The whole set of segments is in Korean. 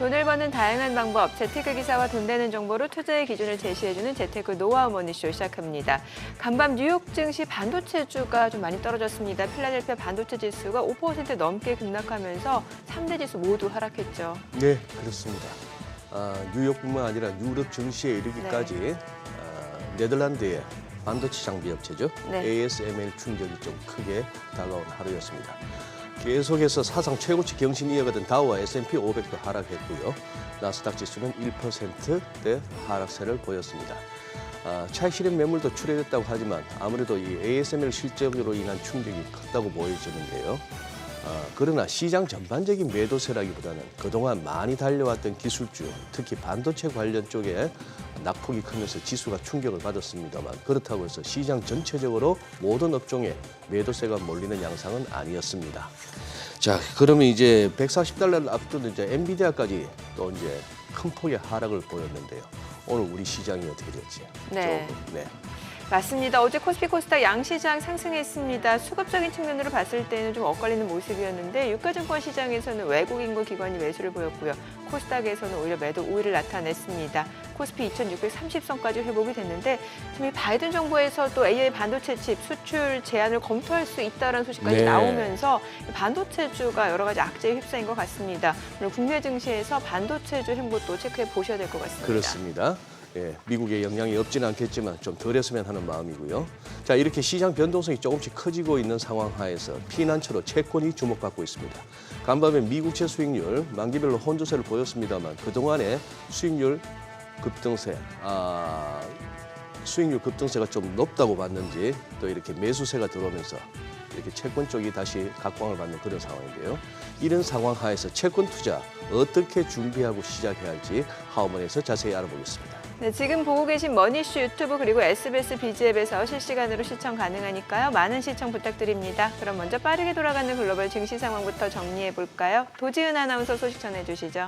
돈을 버는 다양한 방법, 재테크 기사와 돈 되는 정보로 투자의 기준을 제시해주는 재테크 노하우 머니쇼 시작합니다. 간밤 뉴욕 증시 반도체주가 좀 많이 떨어졌습니다. 필라델피아 반도체 지수가 5% 넘게 급락하면서 3대 지수 모두 하락했죠. 네, 그렇습니다. 뉴욕뿐만 아니라 유럽 증시에 이르기까지 네덜란드의 반도체 장비 업체죠. 네. ASML 충격이 좀 크게 다가온 하루였습니다. 계속해서 사상 최고치 경신 이어가던 다우와 S&P 500도 하락했고요. 나스닥 지수는 1%대 하락세를 보였습니다. 차익 실현 매물도 출회됐다고 하지만 아무래도 이 ASML 실적으로 인한 충격이 컸다고 보여지는데요. 그러나 시장 전반적인 매도세라기보다는 그동안 많이 달려왔던 기술주, 특히 반도체 관련 쪽에 낙폭이 크면서 지수가 충격을 받았습니다만 그렇다고 해서 시장 전체적으로 모든 업종에 매도세가 몰리는 양상은 아니었습니다. 자, 그러면 이제 140달러를 앞두는 이제 엔비디아까지 또 이제 큰 폭의 하락을 보였는데요. 오늘 우리 시장이 어떻게 될지. 네. 네. 맞습니다. 어제 코스피 코스닥 양시장 상승했습니다. 수급적인 측면으로 봤을 때는 좀 엇갈리는 모습이었는데 유가증권 시장에서는 외국인과 기관이 매수를 보였고요. 코스닥에서는 오히려 매도 우위를 나타냈습니다. 코스피 2630선까지 회복이 됐는데 지금 이 바이든 정부에서 또 AI 반도체 칩 수출 제한을 검토할 수 있다는 소식까지 네. 나오면서 반도체주가 여러 가지 악재에 휩싸인 것 같습니다. 오늘 국내 증시에서 반도체주 행보도 체크해 보셔야 될 것 같습니다. 그렇습니다. 예, 미국의 영향이 없지는 않겠지만 좀 덜했으면 하는 마음이고요. 자, 이렇게 시장 변동성이 조금씩 커지고 있는 상황 하에서 피난처로 채권이 주목받고 있습니다. 간밤에 미국채 수익률 만기별로 혼조세를 보였습니다만 그동안의 수익률 급등세가 좀 높다고 봤는지 또 이렇게 매수세가 들어오면서 이렇게 채권 쪽이 다시 각광을 받는 그런 상황인데요. 이런 상황 하에서 채권 투자 어떻게 준비하고 시작해야 할지 하우먼에서 자세히 알아보겠습니다. 네, 지금 보고 계신 머니쇼 유튜브 그리고 SBS 비즈앱에서 실시간으로 시청 가능하니까요. 많은 시청 부탁드립니다. 그럼 먼저 빠르게 돌아가는 글로벌 증시 상황부터 정리해 볼까요? 도지은 아나운서 소식 전해주시죠.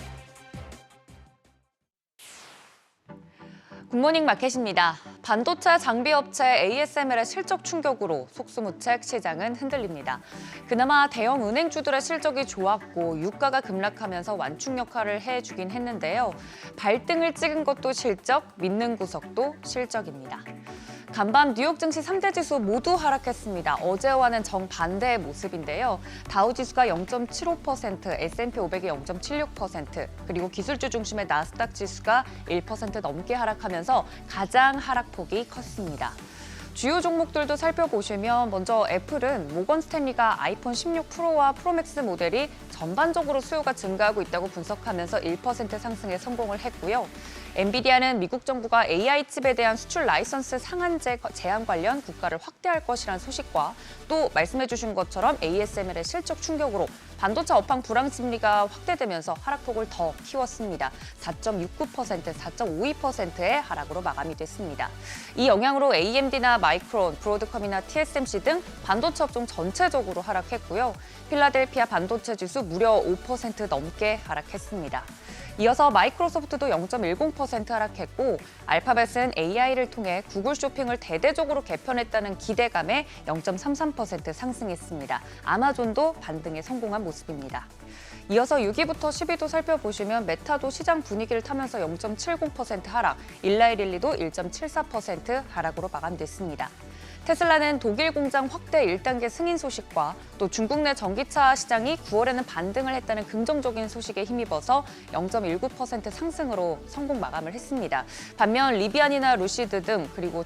굿모닝 마켓입니다. 반도체 장비 업체 ASML의 실적 충격으로 속수무책 시장은 흔들립니다. 그나마 대형 은행주들의 실적이 좋았고 유가가 급락하면서 완충 역할을 해주긴 했는데요. 발등을 찍은 것도 실적, 믿는 구석도 실적입니다. 간밤 뉴욕 증시 3대 지수 모두 하락했습니다. 어제와는 정반대의 모습인데요. 다우 지수가 0.75%, S&P 500이 0.76%, 그리고 기술주 중심의 나스닥 지수가 1% 넘게 하락하면서 가장 하락폭이 컸습니다. 주요 종목들도 살펴보시면 먼저 애플은 모건 스탠리가 아이폰 16 프로와 프로맥스 모델이 전반적으로 수요가 증가하고 있다고 분석하면서 1% 상승에 성공을 했고요. 엔비디아는 미국 정부가 AI 칩에 대한 수출 라이선스 상한제 제한 관련 국가를 확대할 것이라는 소식과 또 말씀해 주신 것처럼 ASML의 실적 충격으로 반도체 업황 불황 심리가 확대되면서 하락폭을 더 키웠습니다. 4.69%, 4.52%의 하락으로 마감이 됐습니다. 이 영향으로 AMD나 마이크론, 브로드컴이나 TSMC 등 반도체 업종 전체적으로 하락했고요. 필라델피아 반도체 지수 무려 5% 넘게 하락했습니다. 이어서 마이크로소프트도 0.10% 하락했고 알파벳은 AI를 통해 구글 쇼핑을 대대적으로 개편했다는 기대감에 0.33% 상승했습니다. 아마존도 반등에 성공한 모습입니다. 이어서 6위부터 10위도 살펴보시면 메타도 시장 분위기를 타면서 0.70% 하락, 일라이릴리도 1.74% 하락으로 마감됐습니다. 테슬라는 독일 공장 확대 1단계 승인 소식과 또 중국 내 전기차 시장이 9월에는 반등을 했다는 긍정적인 소식에 힘입어서 0.19% 상승으로 성공 마감을 했습니다. 반면 리비안이나 루시드 등 그리고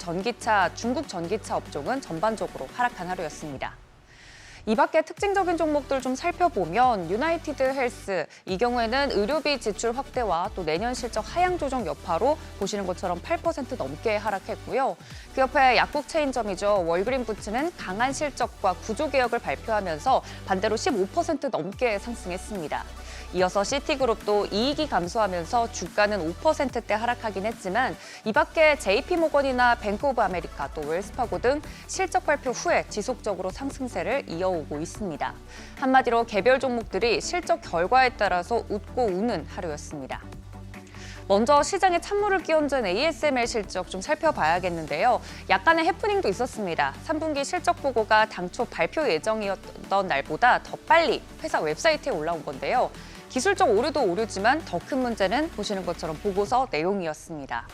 중국 전기차 업종은 전반적으로 하락한 하루였습니다. 이 밖에 특징적인 종목들 좀 살펴보면 유나이티드 헬스, 이 경우에는 의료비 지출 확대와 또 내년 실적 하향 조정 여파로 보시는 것처럼 8% 넘게 하락했고요. 그 옆에 약국 체인점이죠. 월그린 푸츠는 강한 실적과 구조 개혁을 발표하면서 반대로 15% 넘게 상승했습니다. 이어서 시티그룹도 이익이 감소하면서 주가는 5%대 하락하긴 했지만 이 밖에 JP모건이나 뱅크 오브 아메리카 또 웰스파고 등 실적 발표 후에 지속적으로 상승세를 이어오고 있습니다. 한마디로 개별 종목들이 실적 결과에 따라서 웃고 우는 하루였습니다. 먼저 시장에 찬물을 끼얹은 ASML 실적 좀 살펴봐야겠는데요. 약간의 해프닝도 있었습니다. 3분기 실적 보고가 당초 발표 예정이었던 날보다 더 빨리 회사 웹사이트에 올라온 건데요. 기술적 오류도 오류지만 더 큰 문제는 보시는 것처럼 보고서 내용이었습니다.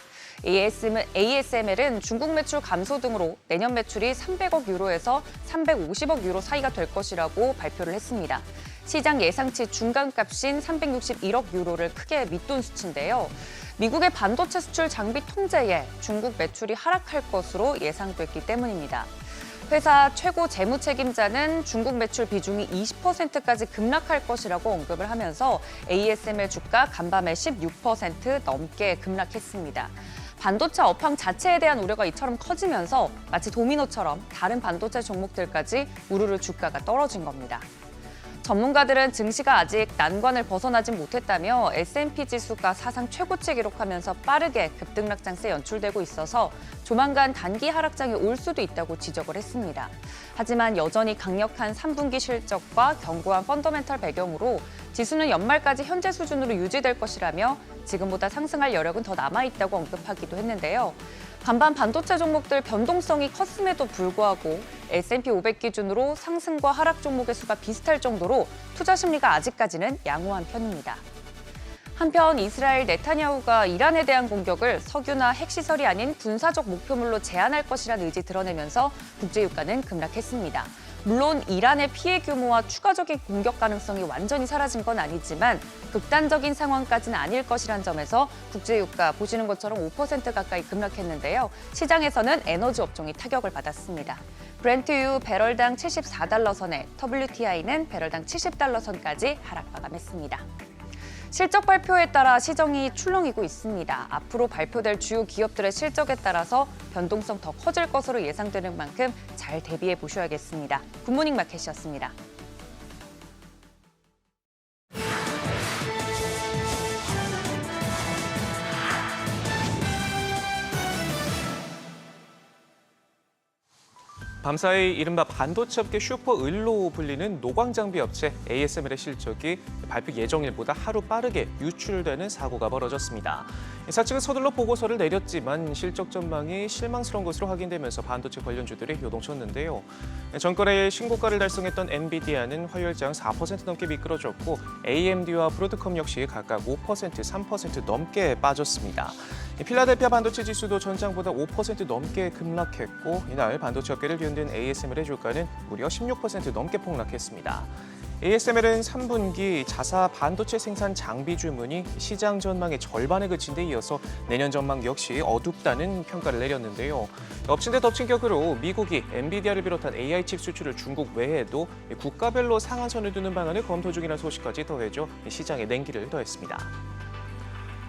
ASML은 중국 매출 감소 등으로 내년 매출이 300억 유로에서 350억 유로 사이가 될 것이라고 발표를 했습니다. 시장 예상치 중간값인 361억 유로를 크게 밑돈 수치인데요. 미국의 반도체 수출 장비 통제에 중국 매출이 하락할 것으로 예상됐기 때문입니다. 회사 최고 재무 책임자는 중국 매출 비중이 20%까지 급락할 것이라고 언급을 하면서 ASML 주가 간밤에 16% 넘게 급락했습니다. 반도체 업황 자체에 대한 우려가 이처럼 커지면서 마치 도미노처럼 다른 반도체 종목들까지 우르르 주가가 떨어진 겁니다. 전문가들은 증시가 아직 난관을 벗어나지 못했다며 S&P 지수가 사상 최고치 기록하면서 빠르게 급등락 장세 연출되고 있어서 조만간 단기 하락장이 올 수도 있다고 지적을 했습니다. 하지만 여전히 강력한 3분기 실적과 견고한 펀더멘털 배경으로 지수는 연말까지 현재 수준으로 유지될 것이라며 지금보다 상승할 여력은 더 남아있다고 언급하기도 했는데요. 간밤 반도체 종목들 변동성이 컸음에도 불구하고 S&P 500 기준으로 상승과 하락 종목의 수가 비슷할 정도로 투자 심리가 아직까지는 양호한 편입니다. 한편 이스라엘 네타냐후가 이란에 대한 공격을 석유나 핵시설이 아닌 군사적 목표물로 제한할 것이란 의지 드러내면서 국제유가는 급락했습니다. 물론 이란의 피해 규모와 추가적인 공격 가능성이 완전히 사라진 건 아니지만 극단적인 상황까지는 아닐 것이란 점에서 국제유가 보시는 것처럼 5% 가까이 급락했는데요. 시장에서는 에너지 업종이 타격을 받았습니다. 브렌트유 배럴당 74달러 선에 WTI는 배럴당 70달러 선까지 하락 마감했습니다. 실적 발표에 따라 시정이 출렁이고 있습니다. 앞으로 발표될 주요 기업들의 실적에 따라서 변동성 더 커질 것으로 예상되는 만큼 잘 대비해 보셔야겠습니다. 굿모닝 마켓이었습니다. 밤사이 이른바 반도체 업계 슈퍼을로 불리는 노광장비 업체 ASML의 실적이 발표 예정일보다 하루 빠르게 유출되는 사고가 벌어졌습니다. 사측은 서둘러 보고서를 내렸지만 실적 전망이 실망스러운 것으로 확인되면서 반도체 관련주들이 요동쳤는데요. 전거래일 신고가를 달성했던 엔비디아는 화요일장 4% 넘게 미끄러졌고 AMD와 브로드컴 역시 각각 5%, 3% 넘게 빠졌습니다. 필라델피아 반도체 지수도 전장보다 5% 넘게 급락했고 이날 반도체 업계를 뒤흔든 ASML의 주가는 무려 16% 넘게 폭락했습니다. ASML은 3분기 자사 반도체 생산 장비 주문이 시장 전망의 절반에 그친 데 이어서 내년 전망 역시 어둡다는 평가를 내렸는데요. 엎친 데 덮친 격으로 미국이 엔비디아를 비롯한 AI 칩 수출을 중국 외에도 국가별로 상한선을 두는 방안을 검토 중이라는 소식까지 더해져 시장에 냉기를 더했습니다.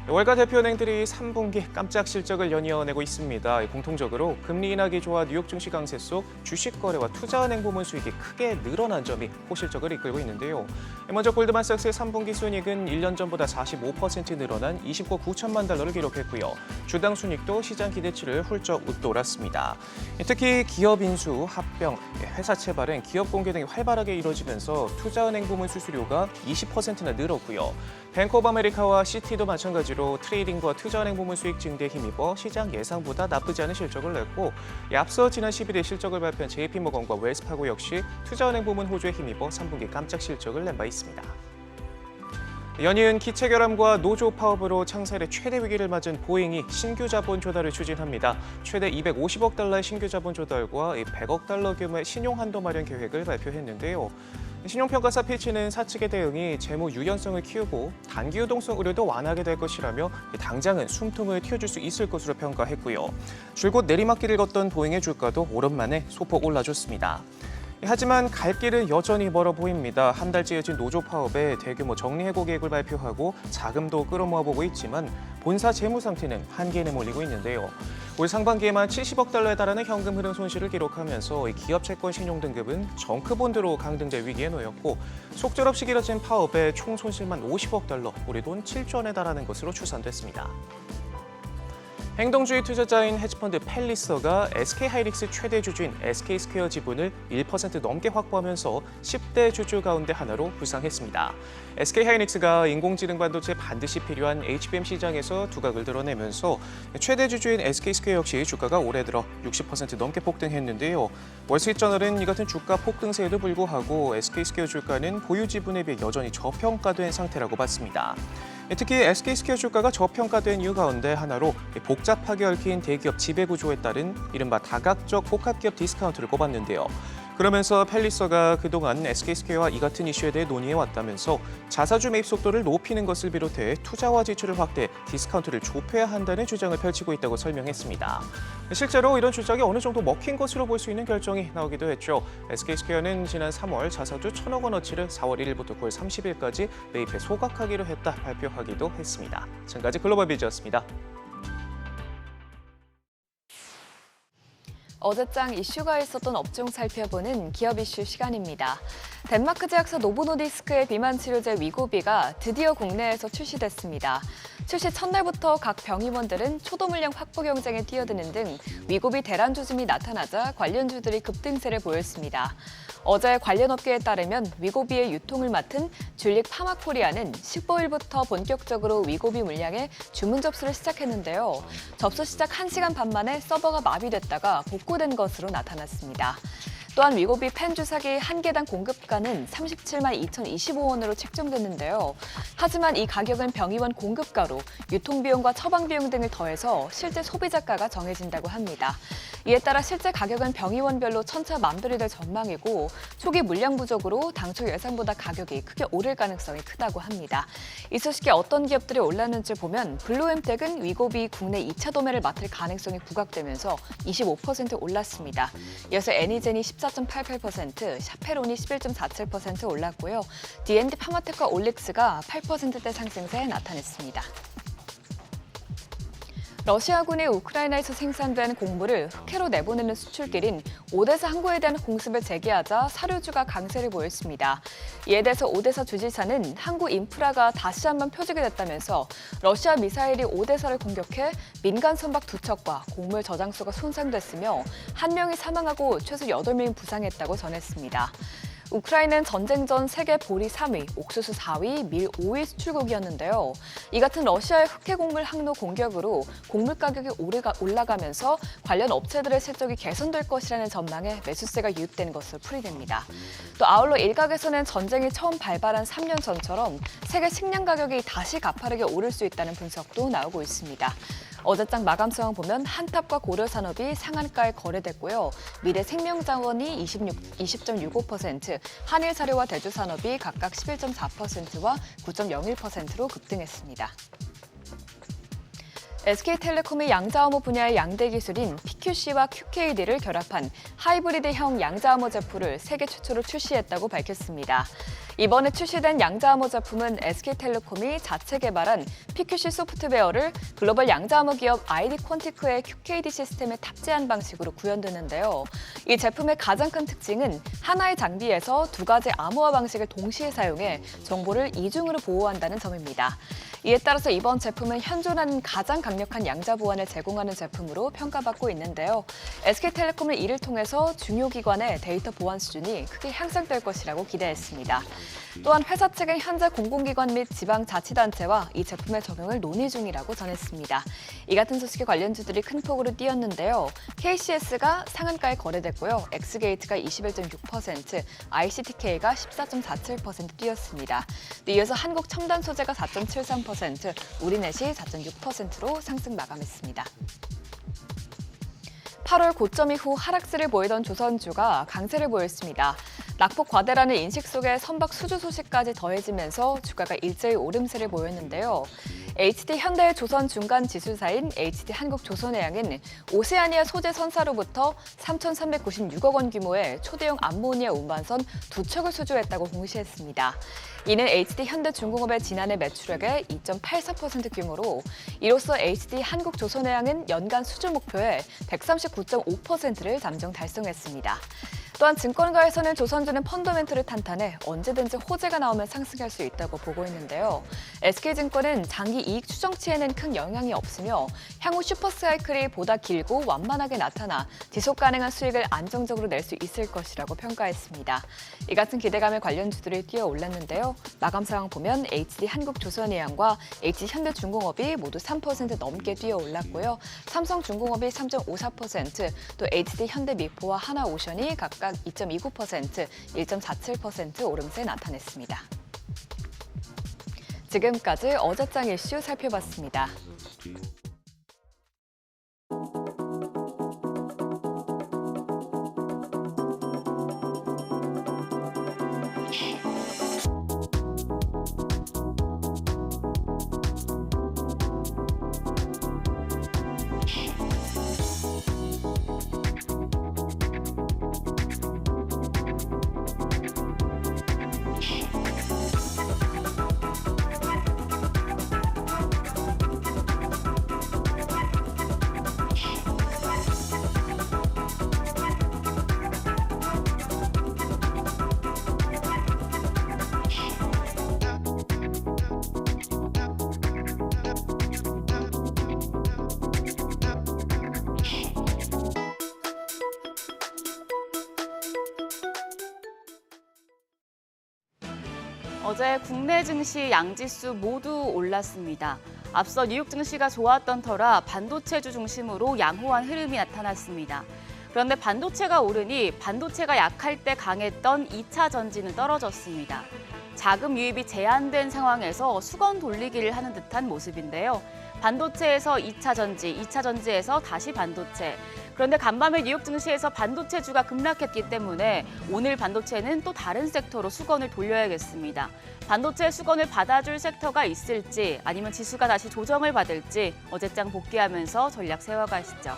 월가 대표은행들이 3분기 깜짝 실적을 연이어내고 있습니다. 공통적으로 금리 인하 기조와 뉴욕 증시 강세 속 주식 거래와 투자은행 부문 수익이 크게 늘어난 점이 호실적을 이끌고 있는데요. 먼저 골드만삭스의 3분기 순이익은 1년 전보다 45% 늘어난 29억 9천만 달러를 기록했고요. 주당 순이익도 시장 기대치를 훌쩍 웃돌았습니다. 특히 기업 인수, 합병, 회사 채발은 기업 공개 등이 활발하게 이뤄지면서 투자은행 부문 수수료가 20%나 늘었고요. 뱅크 오브 아메리카와 시티도 마찬가지로 트레이딩과 투자은행 부문 수익 증대에 힘입어 시장 예상보다 나쁘지 않은 실적을 냈고 앞서 지난 11일 실적을 발표한 JP모건과 웰스파고 역시 투자은행 부문 호조에 힘입어 3분기 깜짝 실적을 낸 바 있습니다. 연이은 기체 결함과 노조 파업으로 창사일의 최대 위기를 맞은 보잉이 신규 자본 조달을 추진합니다. 최대 250억 달러의 신규 자본 조달과 100억 달러 규모의 신용 한도 마련 계획을 발표했는데요. 신용평가사 피치는 사측의 대응이 재무 유연성을 키우고 단기 유동성 우려도 완화하게 될 것이라며 당장은 숨통을 틔워줄 수 있을 것으로 평가했고요. 줄곧 내리막길을 걷던 보잉의 주가도 오랜만에 소폭 올라줬습니다. 하지만 갈 길은 여전히 멀어 보입니다. 한 달째 이어진 노조 파업에 대규모 정리해고 계획을 발표하고 자금도 끌어모아보고 있지만 본사 재무 상태는 한계에 몰리고 있는데요. 올 상반기에만 70억 달러에 달하는 현금 흐름 손실을 기록하면서 기업 채권 신용 등급은 정크본드로 강등될 위기에 놓였고 속절없이 길어진 파업에 총 손실만 50억 달러, 우리 돈 7조 원에 달하는 것으로 추산됐습니다. 행동주의 투자자인 헤지펀드 펠리서가 SK하이닉스 최대 주주인 SK스퀘어 지분을 1% 넘게 확보하면서 10대 주주 가운데 하나로 부상했습니다. SK하이닉스가 인공지능 반도체 반드시 필요한 HBM 시장에서 두각을 드러내면서 최대 주주인 SK스퀘어 역시 주가가 올해 들어 60% 넘게 폭등했는데요. 월스트리트저널은 이 같은 주가 폭등세에도 불구하고 SK스퀘어 주가는 보유 지분에 비해 여전히 저평가된 상태라고 봤습니다. 특히 SK스퀘어 주가가 저평가된 이유 가운데 하나로 복잡하게 얽힌 대기업 지배구조에 따른 이른바 다각적 복합기업 디스카운트를 꼽았는데요. 그러면서 펠리서가 그동안 SK스퀘어와 이 같은 이슈에 대해 논의해왔다면서 자사주 매입 속도를 높이는 것을 비롯해 투자와 지출을 확대, 디스카운트를 좁혀야 한다는 주장을 펼치고 있다고 설명했습니다. 실제로 이런 주장이 어느 정도 먹힌 것으로 볼 수 있는 결정이 나오기도 했죠. SK스퀘어는 지난 3월 자사주 1,000억 원어치를 4월 1일부터 9월 30일까지 매입해 소각하기로 했다 발표하기도 했습니다. 지금까지 글로벌비즈였습니다. 어제장 이슈가 있었던 업종 살펴보는 기업 이슈 시간입니다. 덴마크 제약사 노보노디스크의 비만 치료제 위고비가 드디어 국내에서 출시됐습니다. 출시 첫날부터 각 병의원들은 초도 물량 확보 경쟁에 뛰어드는 등 위고비 대란 조짐이 나타나자 관련주들이 급등세를 보였습니다. 어제 관련 업계에 따르면 위고비의 유통을 맡은 줄릭 파마코리아는 15일부터 본격적으로 위고비 물량의 주문 접수를 시작했는데요. 접수 시작 1시간 반 만에 서버가 마비됐다가 복구된 것으로 나타났습니다. 또한 위고비 펜 주사기 한 개당 공급가는 37만 2,025원으로 책정됐는데요. 하지만 이 가격은 병의원 공급가로 유통비용과 처방비용 등을 더해서 실제 소비자가가 정해진다고 합니다. 이에 따라 실제 가격은 병의원별로 천차만별이 될 전망이고 초기 물량 부족으로 당초 예상보다 가격이 크게 오를 가능성이 크다고 합니다. 이 소식에 어떤 기업들이 올랐는지 보면 블루엠텍은 위고비 국내 2차 도매를 맡을 가능성이 부각되면서 25% 올랐습니다. 이어서 애니젠이 14.88%, 샤페론이 11.47% 올랐고요. D&D 파마텍과 올릭스가 8%대 상승세에 나타냈습니다. 러시아군이 우크라이나에서 생산된 곡물을 흑해로 내보내는 수출길인 오데사 항구에 대한 공습을 재개하자 사료주가 강세를 보였습니다. 이에 대해서 오데사 주지사는 항구 인프라가 다시 한번 표적이 됐다면서 러시아 미사일이 오데사를 공격해 민간 선박 2척과 곡물 저장소가 손상됐으며 1명이 사망하고 최소 8명이 부상했다고 전했습니다. 우크라이나는 전쟁 전 세계 보리 3위, 옥수수 4위, 밀 5위 수출국이었는데요. 이 같은 러시아의 흑해곡물 항로 공격으로 곡물 가격이 올라가면서 관련 업체들의 실적이 개선될 것이라는 전망에 매수세가 유입된 것으로 풀이됩니다. 또 아울러 일각에서는 전쟁이 처음 발발한 3년 전처럼 세계 식량 가격이 다시 가파르게 오를 수 있다는 분석도 나오고 있습니다. 어제장 마감 상황 보면 한탑과 고려산업이 상한가에 거래됐고요. 미래생명자원이 20.65%, 한일사료와 대주산업이 각각 11.4%와 9.01%로 급등했습니다. SK텔레콤이 양자암호 분야의 양대 기술인 PQC와 QKD를 결합한 하이브리드형 양자암호 제품을 세계 최초로 출시했다고 밝혔습니다. 이번에 출시된 양자암호 제품은 SK텔레콤이 자체 개발한 PQC 소프트웨어를 글로벌 양자암호 기업 ID 퀀티크의 QKD 시스템에 탑재한 방식으로 구현되는데요. 이 제품의 가장 큰 특징은 하나의 장비에서 두 가지 암호화 방식을 동시에 사용해 정보를 이중으로 보호한다는 점입니다. 이에 따라서 이번 제품은 현존하는 가장 강력한 양자 보안을 제공하는 제품으로 평가받고 있는데요. SK텔레콤은 이를 통해서 중요 기관의 데이터 보안 수준이 크게 향상될 것이라고 기대했습니다. 또한 회사 측은 현재 공공기관 및 지방자치단체와 이 제품의 적용을 논의 중이라고 전했습니다. 이 같은 소식에 관련주들이 큰 폭으로 뛰었는데요. KCS가 상한가에 거래됐고요. 엑스게이트가 21.6%, ICTK가 14.47% 뛰었습니다. 이어서 한국첨단소재가 4.73%, 우리넷이 4.6%로 상승 마감했습니다. 8월 고점 이후 하락세를 보이던 조선주가 강세를 보였습니다. 낙폭 과대라는 인식 속에 선박 수주 소식까지 더해지면서 주가가 일제히 오름세를 보였는데요. HD 현대 조선 중간 지수사인 HD 한국조선해양은 오세아니아 소재 선사로부터 3,396억 원 규모의 초대형 암모니아 운반선 2척을 수주했다고 공시했습니다. 이는 HD 현대중공업의 지난해 매출액의 2.84% 규모로 이로써 HD 한국조선해양은 연간 수주 목표의 139.5%를 잠정 달성했습니다. 또한 증권가에서는 조선주는 펀더멘털이 탄탄해 언제든지 호재가 나오면 상승할 수 있다고 보고 있는데요. SK증권은 장기 이익 추정치에는 큰 영향이 없으며 향후 슈퍼사이클이 보다 길고 완만하게 나타나 지속 가능한 수익을 안정적으로 낼 수 있을 것이라고 평가했습니다. 이 같은 기대감에 관련주들이 뛰어올랐는데요. 마감 상황 보면 HD 한국조선해양과 HD 현대중공업이 모두 3% 넘게 뛰어올랐고요. 삼성중공업이 3.54%, 또 HD 현대미포와 하나오션이 각각 2.29%, 1.47% 오름세 나타냈습니다. 지금까지 어제장 이슈 살펴봤습니다. 어제 국내 증시 양지수 모두 올랐습니다. 앞서 뉴욕 증시가 좋았던 터라 반도체주 중심으로 양호한 흐름이 나타났습니다. 그런데 반도체가 오르니 반도체가 약할 때 강했던 2차 전지는 떨어졌습니다. 자금 유입이 제한된 상황에서 수건 돌리기를 하는 듯한 모습인데요. 반도체에서 2차 전지, 2차 전지에서 다시 반도체. 그런데 간밤에 뉴욕 증시에서 반도체주가 급락했기 때문에 오늘 반도체는 또 다른 섹터로 수건을 돌려야겠습니다. 반도체 수건을 받아줄 섹터가 있을지 아니면 지수가 다시 조정을 받을지 어제장 복귀하면서 전략 세워가시죠.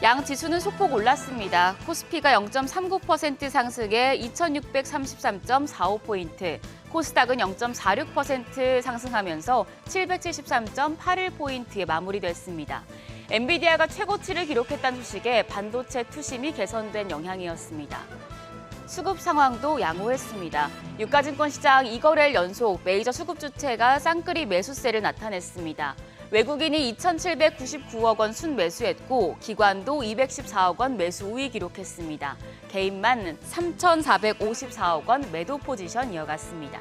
양 지수는 소폭 올랐습니다. 코스피가 0.39% 상승해 2633.45포인트, 코스닥은 0.46% 상승하면서 773.81포인트에 마무리됐습니다. 엔비디아가 최고치를 기록했다는 소식에 반도체 투심이 개선된 영향이었습니다. 수급 상황도 양호했습니다. 유가증권 시장 2거래일 연속 메이저 수급 주체가 쌍끌이 매수세를 나타냈습니다. 외국인이 2,799억 원 순매수했고 기관도 214억 원 매수 우위 기록했습니다. 개인만 3,454억 원 매도 포지션 이어갔습니다.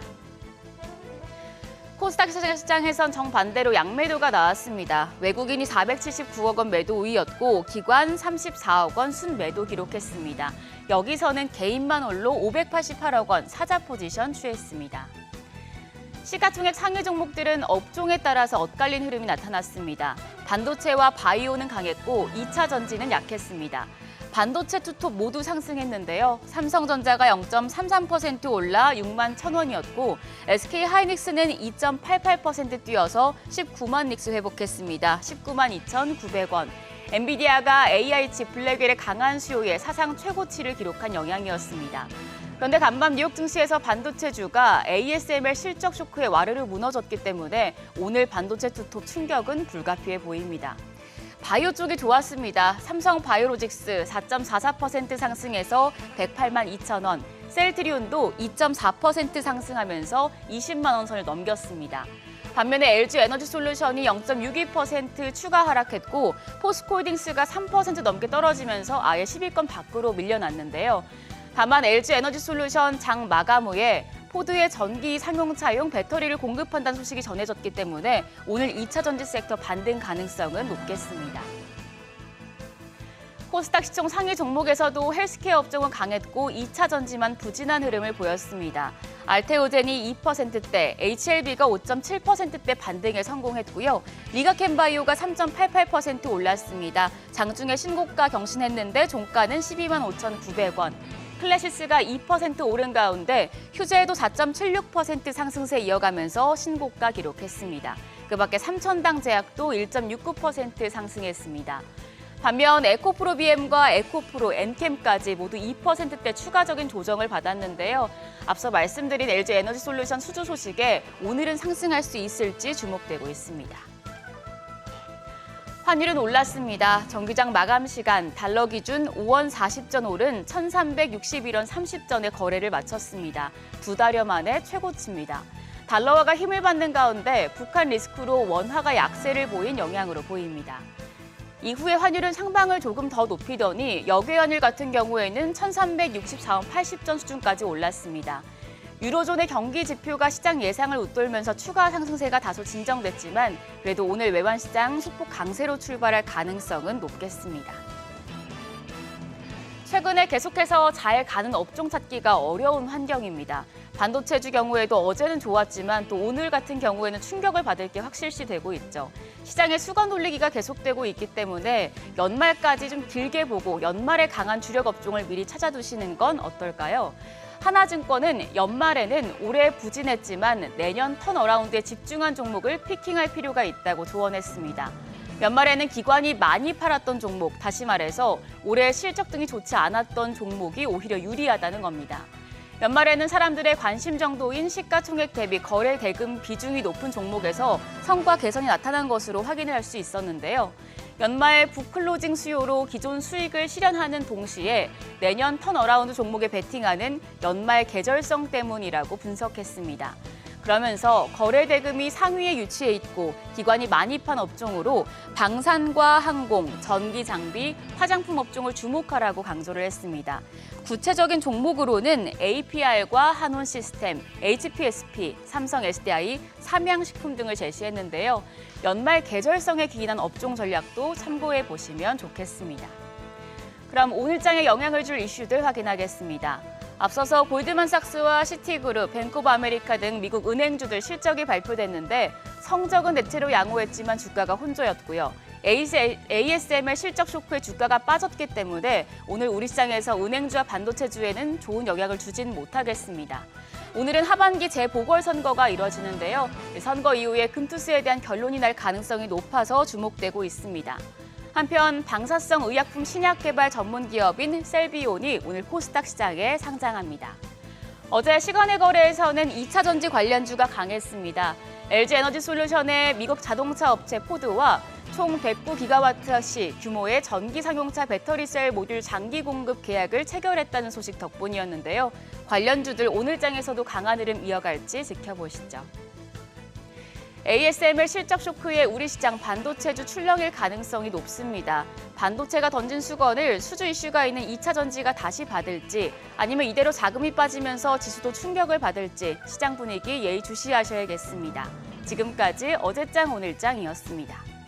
코스닥 시장에선 정반대로 양매도가 나왔습니다. 외국인이 479억 원 매도 우위였고 기관 34억 원 순매도 기록했습니다. 여기서는 개인만 홀로 588억 원 사자 포지션 취했습니다. 시가총액 상위 종목들은 업종에 따라서 엇갈린 흐름이 나타났습니다. 반도체와 바이오는 강했고 2차 전지는 약했습니다. 반도체 투톱 모두 상승했는데요. 삼성전자가 0.33% 올라 6만 1,000원이었고 SK하이닉스는 2.88% 뛰어서 19만 닉스 회복했습니다. 19만 2,900원. 엔비디아가 AI칩 블랙웰의 강한 수요에 사상 최고치를 기록한 영향이었습니다. 그런데 간밤 뉴욕 증시에서 반도체주가 ASML 실적 쇼크에 와르르 무너졌기 때문에 오늘 반도체 투톱 충격은 불가피해 보입니다. 바이오 쪽이 좋았습니다. 삼성 바이오로직스 4.44% 상승해서 108만 2천 원, 셀트리온도 2.4% 상승하면서 20만 원 선을 넘겼습니다. 반면에 LG 에너지솔루션이 0.62% 추가 하락했고 포스코홀딩스가 3% 넘게 떨어지면서 아예 10위권 밖으로 밀려났는데요. 다만 LG 에너지솔루션 장 마감 후에 포드의 전기 상용차용 배터리를 공급한다는 소식이 전해졌기 때문에 오늘 2차 전지 섹터 반등 가능성은 높겠습니다. 코스닥 시총 상위 종목에서도 헬스케어 업종은 강했고 2차 전지만 부진한 흐름을 보였습니다. 알테오젠이 2%대, HLB가 5.7%대 반등에 성공했고요. 리가캠바이오가 3.88% 올랐습니다. 장중에 신고가 경신했는데 종가는 12만 5,900원. 클래시스가 2% 오른 가운데 휴재에도 4.76% 상승세 이어가면서 신고가 기록했습니다. 그밖에 삼천당 제약도 1.69% 상승했습니다. 반면 에코프로비엠과 에코프로, 엔캠까지 모두 2%대 추가적인 조정을 받았는데요. 앞서 말씀드린 LG 에너지솔루션 수주 소식에 오늘은 상승할 수 있을지 주목되고 있습니다. 환율은 올랐습니다. 정기장 마감 시간 달러 기준 5원 40전 오른 1,361원 30전에 거래를 마쳤습니다. 2달여 만에 최고치입니다. 달러화가 힘을 받는 가운데 북한 리스크로 원화가 약세를 보인 영향으로 보입니다. 이후에 환율은 상방을 조금 더 높이더니 역외환율 같은 경우에는 1,364원 80전 수준까지 올랐습니다. 유로존의 경기 지표가 시장 예상을 웃돌면서 추가 상승세가 다소 진정됐지만 그래도 오늘 외환시장 소폭 강세로 출발할 가능성은 높겠습니다. 최근에 계속해서 잘 가는 업종 찾기가 어려운 환경입니다. 반도체주 경우에도 어제는 좋았지만 또 오늘 같은 경우에는 충격을 받을 게 확실시 되고 있죠. 시장의 수건 돌리기가 계속되고 있기 때문에 연말까지 좀 길게 보고 연말에 강한 주력 업종을 미리 찾아두시는 건 어떨까요? 하나증권은 연말에는 올해 부진했지만 내년 턴어라운드에 집중한 종목을 피킹할 필요가 있다고 조언했습니다. 연말에는 기관이 많이 팔았던 종목, 다시 말해서 올해 실적 등이 좋지 않았던 종목이 오히려 유리하다는 겁니다. 연말에는 사람들의 관심 정도인 시가총액 대비 거래 대금 비중이 높은 종목에서 성과 개선이 나타난 것으로 확인을 할 수 있었는데요. 연말 북클로징 수요로 기존 수익을 실현하는 동시에 내년 턴어라운드 종목에 베팅하는 연말 계절성 때문이라고 분석했습니다. 그러면서 거래 대금이 상위에 위치해 있고 기관이 많이 판 업종으로 방산과 항공, 전기 장비, 화장품 업종을 주목하라고 강조를 했습니다. 구체적인 종목으로는 APR과 한온시스템, HPSP, 삼성 SDI, 삼양식품 등을 제시했는데요. 연말 계절성에 기인한 업종 전략도 참고해 보시면 좋겠습니다. 그럼 오늘장에 영향을 줄 이슈들 확인하겠습니다. 앞서서 골드만삭스와 시티그룹, 뱅크 오브 아메리카 등 미국 은행주들 실적이 발표됐는데 성적은 대체로 양호했지만 주가가 혼조였고요. ASML 실적 쇼크에 주가가 빠졌기 때문에 오늘 우리 시장에서 은행주와 반도체주에는 좋은 영향을 주진 못하겠습니다. 오늘은 하반기 재보궐선거가 이뤄지는데요. 선거 이후에 금투세에 대한 결론이 날 가능성이 높아서 주목되고 있습니다. 한편 방사성 의약품 신약 개발 전문 기업인 셀비온이 오늘 코스닥 시장에 상장합니다. 어제 시간의 거래에서는 2차 전지 관련주가 강했습니다. LG에너지솔루션의 미국 자동차 업체 포드와 총 109기가와트시 규모의 전기 상용차 배터리셀 모듈 장기 공급 계약을 체결했다는 소식 덕분이었는데요. 관련주들 오늘장에서도 강한 흐름 이어갈지 지켜보시죠. ASML 실적 쇼크에 우리 시장 반도체주 출렁일 가능성이 높습니다. 반도체가 던진 수건을 수주 이슈가 있는 2차 전지가 다시 받을지 아니면 이대로 자금이 빠지면서 지수도 충격을 받을지 시장 분위기 예의주시하셔야겠습니다. 지금까지 어제장 오늘장이었습니다.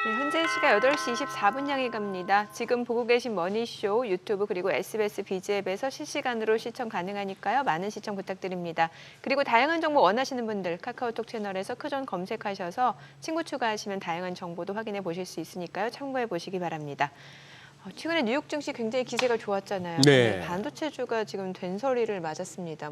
네, 현재 시각 8시 24분 향해 갑니다. 지금 보고 계신 머니쇼 유튜브 그리고 SBS BG앱에서 실시간으로 시청 가능하니까요. 많은 시청 부탁드립니다. 그리고 다양한 정보 원하시는 분들 카카오톡 채널에서 크존 검색하셔서 친구 추가하시면 다양한 정보도 확인해 보실 수 있으니까요. 참고해 보시기 바랍니다. 최근에 뉴욕 증시 굉장히 기세가 좋았잖아요. 네. 반도체주가 지금 된소리를 맞았습니다.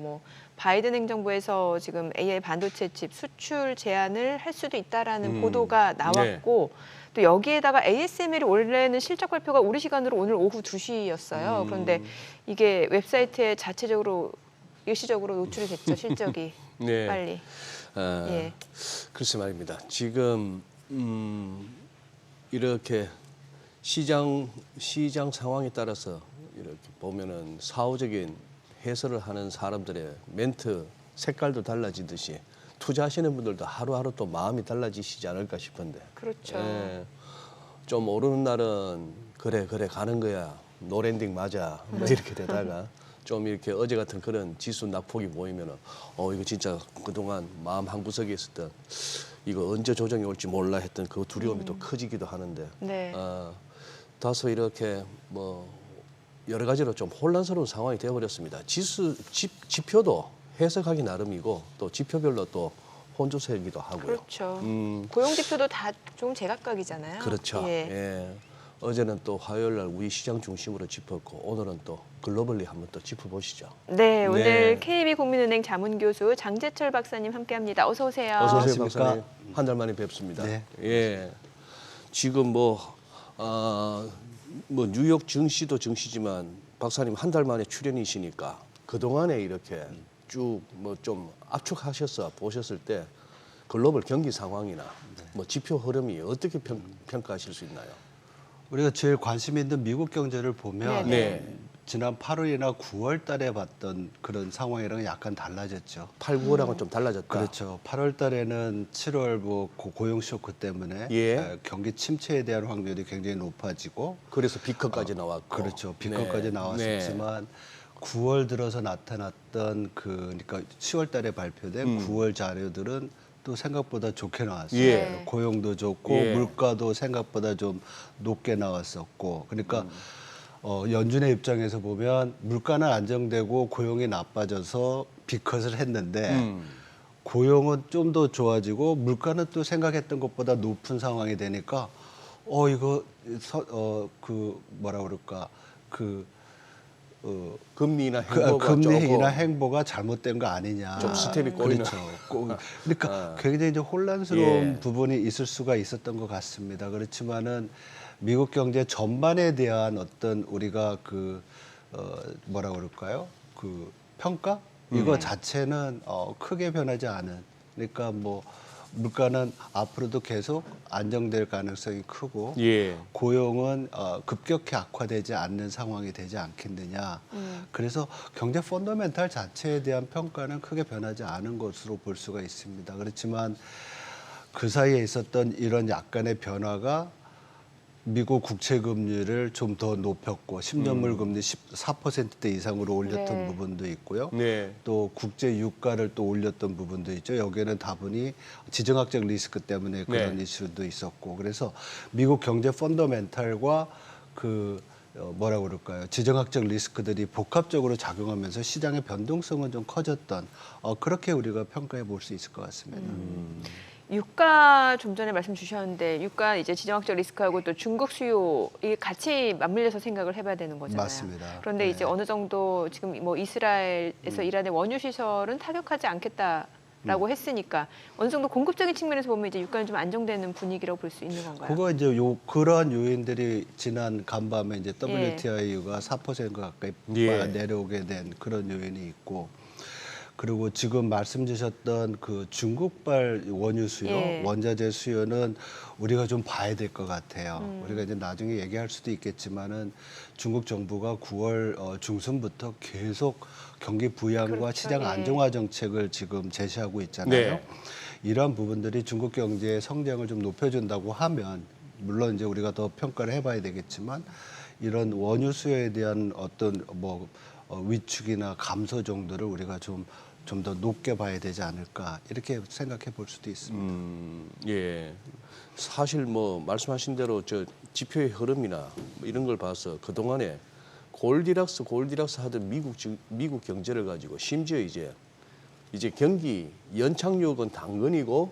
바이든 행정부에서 지금 AI 반도체 칩 수출 제한을 할 수도 있다라는 보도가 나왔고 또 여기에다가 ASML이 원래는 실적 발표가 우리 시간으로 오늘 오후 2시였어요. 그런데 이게 웹사이트에 자체적으로 일시적으로 노출이 됐죠, 실적이. 네. 빨리. 예. 글쎄 말입니다. 지금 이렇게 시장 상황에 따라서 이렇게 보면은 사후적인 해설을 하는 사람들의 멘트 색깔도 달라지듯이 투자하시는 분들도 하루하루 또 마음이 달라지시지 않을까 싶은데. 그렇죠. 예. 좀 오르는 날은 그래 가는 거야. 노랜딩 맞아. 뭐 이렇게 되다가 좀 이렇게 어제 같은 그런 지수 낙폭이 보이면은 이거 진짜 그동안 마음 한구석에 있었던 이거 언제 조정이 올지 몰라 했던 그 두려움이 또 커지기도 하는데 네. 다소 이렇게 뭐 여러 가지로 좀 혼란스러운 상황이 되어버렸습니다. 지표도 해석하기 나름이고 또 지표별로 또 혼조세이기도 하고요. 그렇죠. 고용 지표도 다 좀 제각각이잖아요. 그렇죠. 예. 예. 어제는 또 화요일 날 우리 시장 중심으로 짚었고 오늘은 또 글로벌리 한번 또 짚어보시죠. 네, 오늘 네. KB국민은행 자문교수 장재철 박사님 함께합니다. 어서 오세요. 어서 오세요, 안녕하십니까? 박사님. 한 달 만에 뵙습니다. 네. 예. 지금 뭐 뉴욕 증시도 증시지만 박사님 한 달 만에 출연이시니까 그 동안에 이렇게 쭉 뭐 좀 압축하셔서 보셨을 때 글로벌 경기 상황이나 뭐 지표 흐름이 어떻게 평가하실 수 있나요? 우리가 제일 관심 있는 미국 경제를 보면 네. 지난 8월이나 9월 달에 봤던 그런 상황이랑 약간 달라졌죠. 8, 9월하고는 좀 달라졌다. 그렇죠. 8월 달에는 7월 뭐 고용 쇼크 때문에 예. 경기 침체에 대한 확률이 굉장히 높아지고 그래서 비커까지 나왔고. 그렇죠. 비커까지 네. 나왔었지만 9월 들어서 나타났던 그러니까 10월 달에 발표된 9월 자료들은 또 생각보다 좋게 나왔어요. 예. 고용도 좋고 예. 물가도 생각보다 좀 높게 나왔었고 그러니까 연준의 입장에서 보면 물가는 안정되고 고용이 나빠져서 비컷을 했는데 고용은 좀 더 좋아지고 물가는 또 생각했던 것보다 높은 상황이 되니까 이거 그 뭐라 그럴까 금리나 행보가 금리나 조금 행보가 잘못된 거 아니냐. 좀 스텝이 꼬이는. 그렇죠. 그러니까 굉장히 이제 혼란스러운 예. 부분이 있을 수가 있었던 것 같습니다. 그렇지만은 미국 경제 전반에 대한 어떤 우리가 뭐라 그럴까요? 그 평가 이거 자체는 크게 변하지 않은. 그러니까 뭐 물가는 앞으로도 계속 안정될 가능성이 크고 예. 고용은 급격히 악화되지 않는 상황이 되지 않겠느냐. 그래서 경제 펀더멘탈 자체에 대한 평가는 크게 변하지 않은 것으로 볼 수가 있습니다. 그렇지만 그 사이에 있었던 이런 약간의 변화가 미국 국채 금리를 좀 더 높였고 10년물 금리 14%대 이상으로 올렸던 네. 부분도 있고요. 네. 또 국제 유가를 또 올렸던 부분도 있죠. 여기에는 다분히 지정학적 리스크 때문에 그런 네. 이슈도 있었고 그래서 미국 경제 펀더멘탈과 뭐라 그럴까요? 지정학적 리스크들이 복합적으로 작용하면서 시장의 변동성은 좀 커졌던 그렇게 우리가 평가해 볼 수 있을 것 같습니다. 유가 좀 전에 말씀 주셨는데 유가 이제 지정학적 리스크하고 또 중국 수요 이 같이 맞물려서 생각을 해봐야 되는 거잖아요. 맞습니다. 그런데 네. 이제 어느 정도 지금 뭐 이스라엘에서 이란의 원유 시설은 타격하지 않겠다라고 했으니까 어느 정도 공급적인 측면에서 보면 이제 유가는 좀 안정되는 분위기라고 볼 수 있는 건가요? 그거 이제 그러한 요인들이 지난 간밤에 이제 WTI가 4% 가까이 예. 내려오게 된 그런 요인이 있고 그리고 지금 말씀 주셨던 그 중국발 원유 수요, 예. 원자재 수요는 우리가 좀 봐야 될 것 같아요. 우리가 이제 나중에 얘기할 수도 있겠지만은 중국 정부가 9월 중순부터 계속 경기 부양과 그렇죠. 시장 예. 안정화 정책을 지금 제시하고 있잖아요. 네. 이러한 부분들이 중국 경제의 성장을 좀 높여준다고 하면 물론 이제 우리가 더 평가를 해봐야 되겠지만 이런 원유 수요에 대한 어떤 위축이나 감소 정도를 우리가 좀 더 높게 봐야 되지 않을까 이렇게 생각해 볼 수도 있습니다. 예. 사실 뭐 말씀하신 대로 저 지표의 흐름이나 뭐 이런 걸 봐서 그 동안에 골디락스 하던 미국 경제를 가지고 심지어 이제 경기 연착륙은 당근이고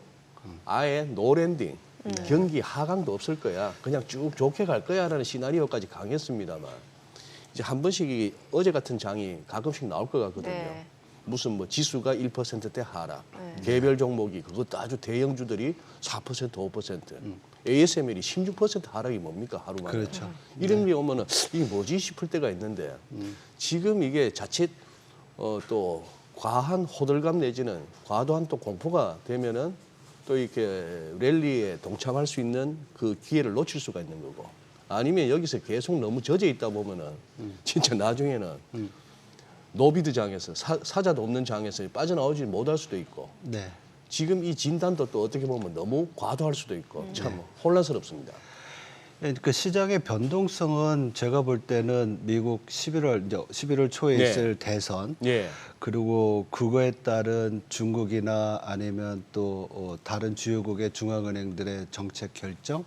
아예 노랜딩 경기 하강도 없을 거야. 그냥 쭉 좋게 갈 거야라는 시나리오까지 강했습니다만 이제 한 번씩 어제 같은 장이 가끔씩 나올 것 같거든요. 네. 무슨 뭐 지수가 1%대 하락, 네. 개별 종목이 그것도 아주 대형주들이 4%, 5%, ASML이 16% 하락이 뭡니까 하루 만에? 그렇죠. 이런 게 오면은 이게 뭐지 싶을 때가 있는데 지금 이게 자칫 또 과한 호들갑 내지는 과도한 또 공포가 되면은 또 이렇게 랠리에 동참할 수 있는 그 기회를 놓칠 수가 있는 거고, 아니면 여기서 계속 너무 젖어 있다 보면은 진짜 나중에는 노비드 장에서 사자도 없는 장에서 빠져나오지 못할 수도 있고, 네. 지금 이 진단도 또 어떻게 보면 너무 과도할 수도 있고 참 혼란스럽습니다. 그 시장의 변동성은 제가 볼 때는 미국 11월 초에 네. 있을 대선, 예. 그리고 그거에 따른 중국이나 아니면 또 다른 주요국의 중앙은행들의 정책 결정,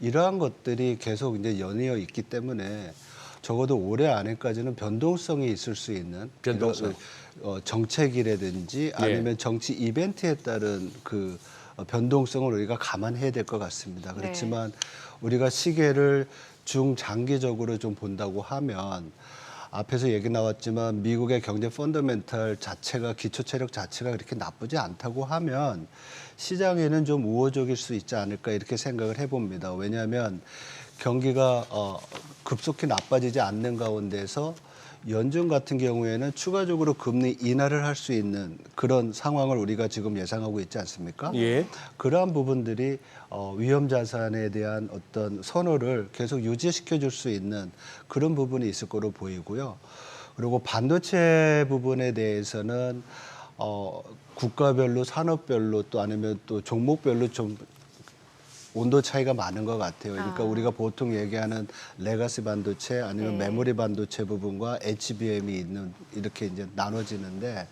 이러한 것들이 계속 이제 연이어 있기 때문에 적어도 올해 안에까지는 변동성이 있을 수 있는 변동성. 정책이라든지 아니면 정치 이벤트에 따른 그 변동성을 우리가 감안해야 될 것 같습니다. 그렇지만 우리가 시계를 중장기적으로 좀 본다고 하면 앞에서 얘기 나왔지만 미국의 경제 펀더멘탈 자체가, 기초 체력 자체가 그렇게 나쁘지 않다고 하면 시장에는 좀 우호적일 수 있지 않을까 이렇게 생각을 해봅니다. 왜냐하면 경기가 급속히 나빠지지 않는 가운데서 연준 같은 경우에는 추가적으로 금리 인하를 할 수 있는 그런 상황을 우리가 지금 예상하고 있지 않습니까? 예. 그러한 부분들이 위험 자산에 대한 어떤 선호를 계속 유지시켜 줄 수 있는 그런 부분이 있을 거로 보이고요. 그리고 반도체 부분에 대해서는 국가별로, 산업별로 또 아니면 또 종목별로 좀 온도 차이가 많은 것 같아요. 그러니까 우리가 보통 얘기하는 레가시 반도체 아니면 메모리 반도체 부분과 HBM이 있는, 이렇게 이제 나눠지는데,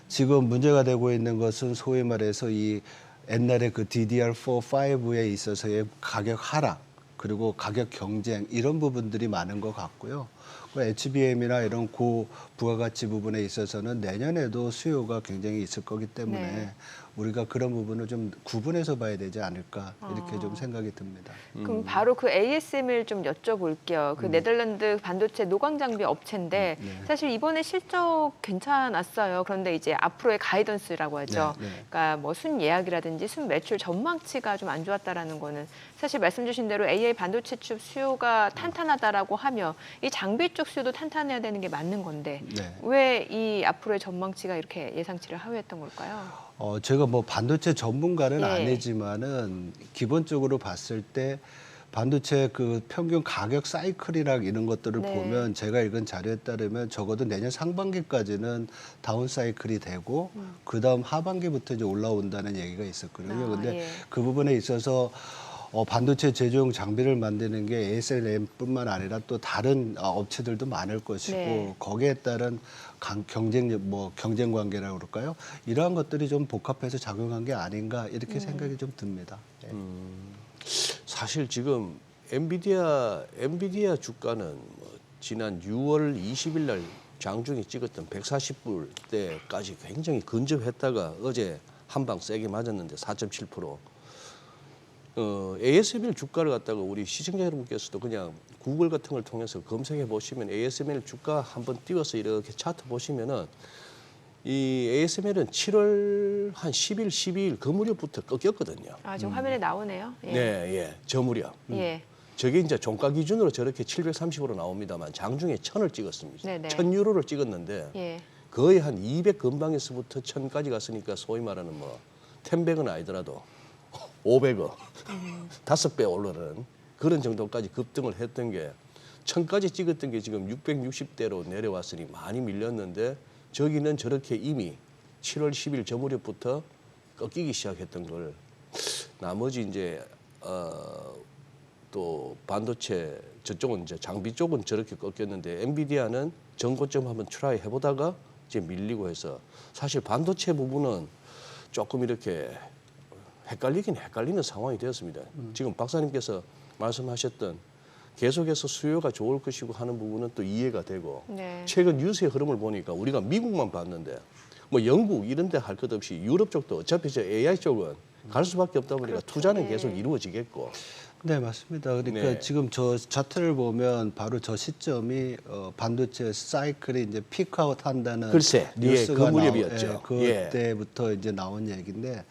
지금 문제가 되고 있는 것은 소위 말해서 이 옛날에 그 DDR4, 5에 있어서의 가격 하락, 그리고 가격 경쟁, 이런 부분들이 많은 것 같고요. HBM이나 이런 고부가가치 부분에 있어서는 내년에도 수요가 굉장히 있을 거기 때문에 우리가 그런 부분을 좀 구분해서 봐야 되지 않을까 이렇게 좀 생각이 듭니다. 그럼 바로 그 ASM을 좀 여쭤볼게요. 그 네덜란드 반도체 노광장비 업체인데 사실 이번에 실적 괜찮았어요. 그런데 이제 앞으로의 가이던스라고 하죠. 그러니까 뭐 순예약이라든지 순매출 전망치가 좀 안 좋았다라는 거는 사실 말씀 주신 대로 AI 반도체 쪽 수요가 탄탄하다라고 하며 이 장비 쪽 수요도 탄탄해야 되는 게 맞는 건데 왜 이 앞으로의 전망치가 이렇게 예상치를 하회했던 걸까요? 제가 뭐 반도체 전문가는 아니지만은 기본적으로 봤을 때 반도체 그 평균 가격 사이클이랑 이런 것들을 보면 제가 읽은 자료에 따르면 적어도 내년 상반기까지는 다운 사이클이 되고 그다음 하반기부터 이제 올라온다는 얘기가 있었거든요. 근데 그 부분에 있어서 반도체 제조용 장비를 만드는 게 ASML뿐만 아니라 또 다른 업체들도 많을 것이고 거기에 따른 경쟁 관계라고 그럴까요? 이러한 것들이 좀 복합해서 작용한 게 아닌가 이렇게 생각이 좀 듭니다. 사실 지금 엔비디아 주가는 지난 6월 20일 날 장중에 찍었던 140불 때까지 굉장히 근접했다가 어제 한 방 세게 맞았는데 4.7%. ASML 주가를 갖다가 우리 시청자 여러분께서도 그냥 구글 같은 걸 통해서 검색해 보시면 ASML 주가 한번 띄워서 이렇게 차트 보시면은 이 ASML은 7월 한 10일, 12일 그 무렵부터 꺾였거든요. 지금 화면에 나오네요. 네, 저 무렵. 저게 이제 종가 기준으로 저렇게 730으로 나옵니다만 장중에 1000을 찍었습니다. 1000유로를 찍었는데 거의 한 200 근방에서부터 1000까지 갔으니까 소위 말하는 뭐 10백은 아니더라도 500억, 5배 오르는 그런 정도까지 급등을 했던 게 1000까지 찍었던 게 지금 660대로 내려왔으니 많이 밀렸는데 저기는 저렇게 이미 7월 10일 저 무렵부터 꺾이기 시작했던 걸 나머지 이제 또 반도체 저쪽은 이제 장비 쪽은 저렇게 꺾였는데 엔비디아는 전고점 한번 트라이 해보다가 이제 밀리고 해서 사실 반도체 부분은 조금 이렇게 헷갈리는 상황이 되었습니다. 지금 박사님께서 말씀하셨던 계속해서 수요가 좋을 것이고 하는 부분은 또 이해가 되고 최근 뉴스의 흐름을 보니까 우리가 미국만 봤는데 뭐 영국 이런 데 할 것 없이 유럽 쪽도 어차피 저 AI 쪽은 갈 수밖에 없다 보니까 투자는 계속 이루어지겠고. 네, 맞습니다. 그러니까 지금 저 차트를 보면 바로 저 시점이 반도체 사이클이 이제 피크아웃 한다는 글쎄, 뉴스가 그 무렵이었죠. 그때부터 이제 나온 얘기인데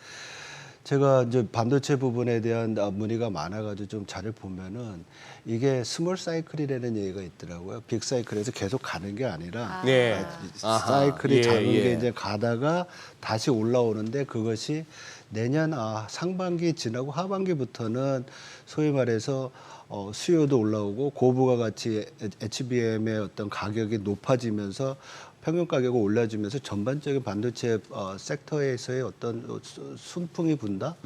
제가 이제 반도체 부분에 대한 문의가 많아가지고 좀 자료 보면은 이게 스몰 사이클이라는 얘기가 있더라고요. 빅 사이클에서 계속 가는 게 아니라 네. 사이클이 예, 작은 예. 게 이제 가다가 다시 올라오는데 그것이 내년 상반기 지나고 하반기부터는 소위 말해서 수요도 올라오고 고부가 가치 HBM의 어떤 가격이 높아지면서 평균 가격이 올라지면서 전반적인 반도체 섹터에서의 어떤 순풍이 분다,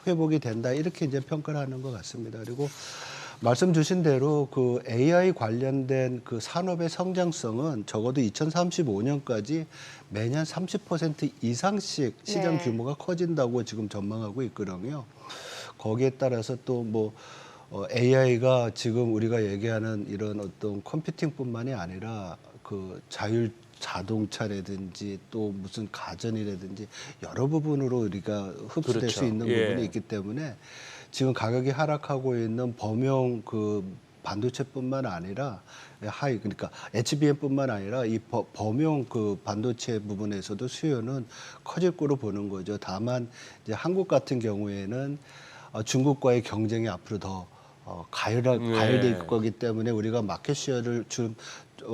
회복이 된다 이렇게 이제 평가를 하는 것 같습니다. 그리고 말씀 주신 대로 그 AI 관련된 그 산업의 성장성은 적어도 2035년까지 매년 30% 이상씩 시장 네. 규모가 커진다고 지금 전망하고 있거든요. 거기에 따라서 또 뭐 AI가 지금 우리가 얘기하는 이런 어떤 컴퓨팅뿐만이 아니라 그 자동차라든지 또 무슨 가전이라든지 여러 부분으로 우리가 흡수될 그렇죠. 수 있는 예. 부분이 있기 때문에 지금 가격이 하락하고 있는 범용 그 반도체뿐만 아니라 그러니까 HBM뿐만 아니라 이 범용 그 반도체 부분에서도 수요는 커질 거로 보는 거죠. 다만 이제 한국 같은 경우에는 중국과의 경쟁이 앞으로 더 가열될 거기 때문에 우리가 마켓 쉐어를 좀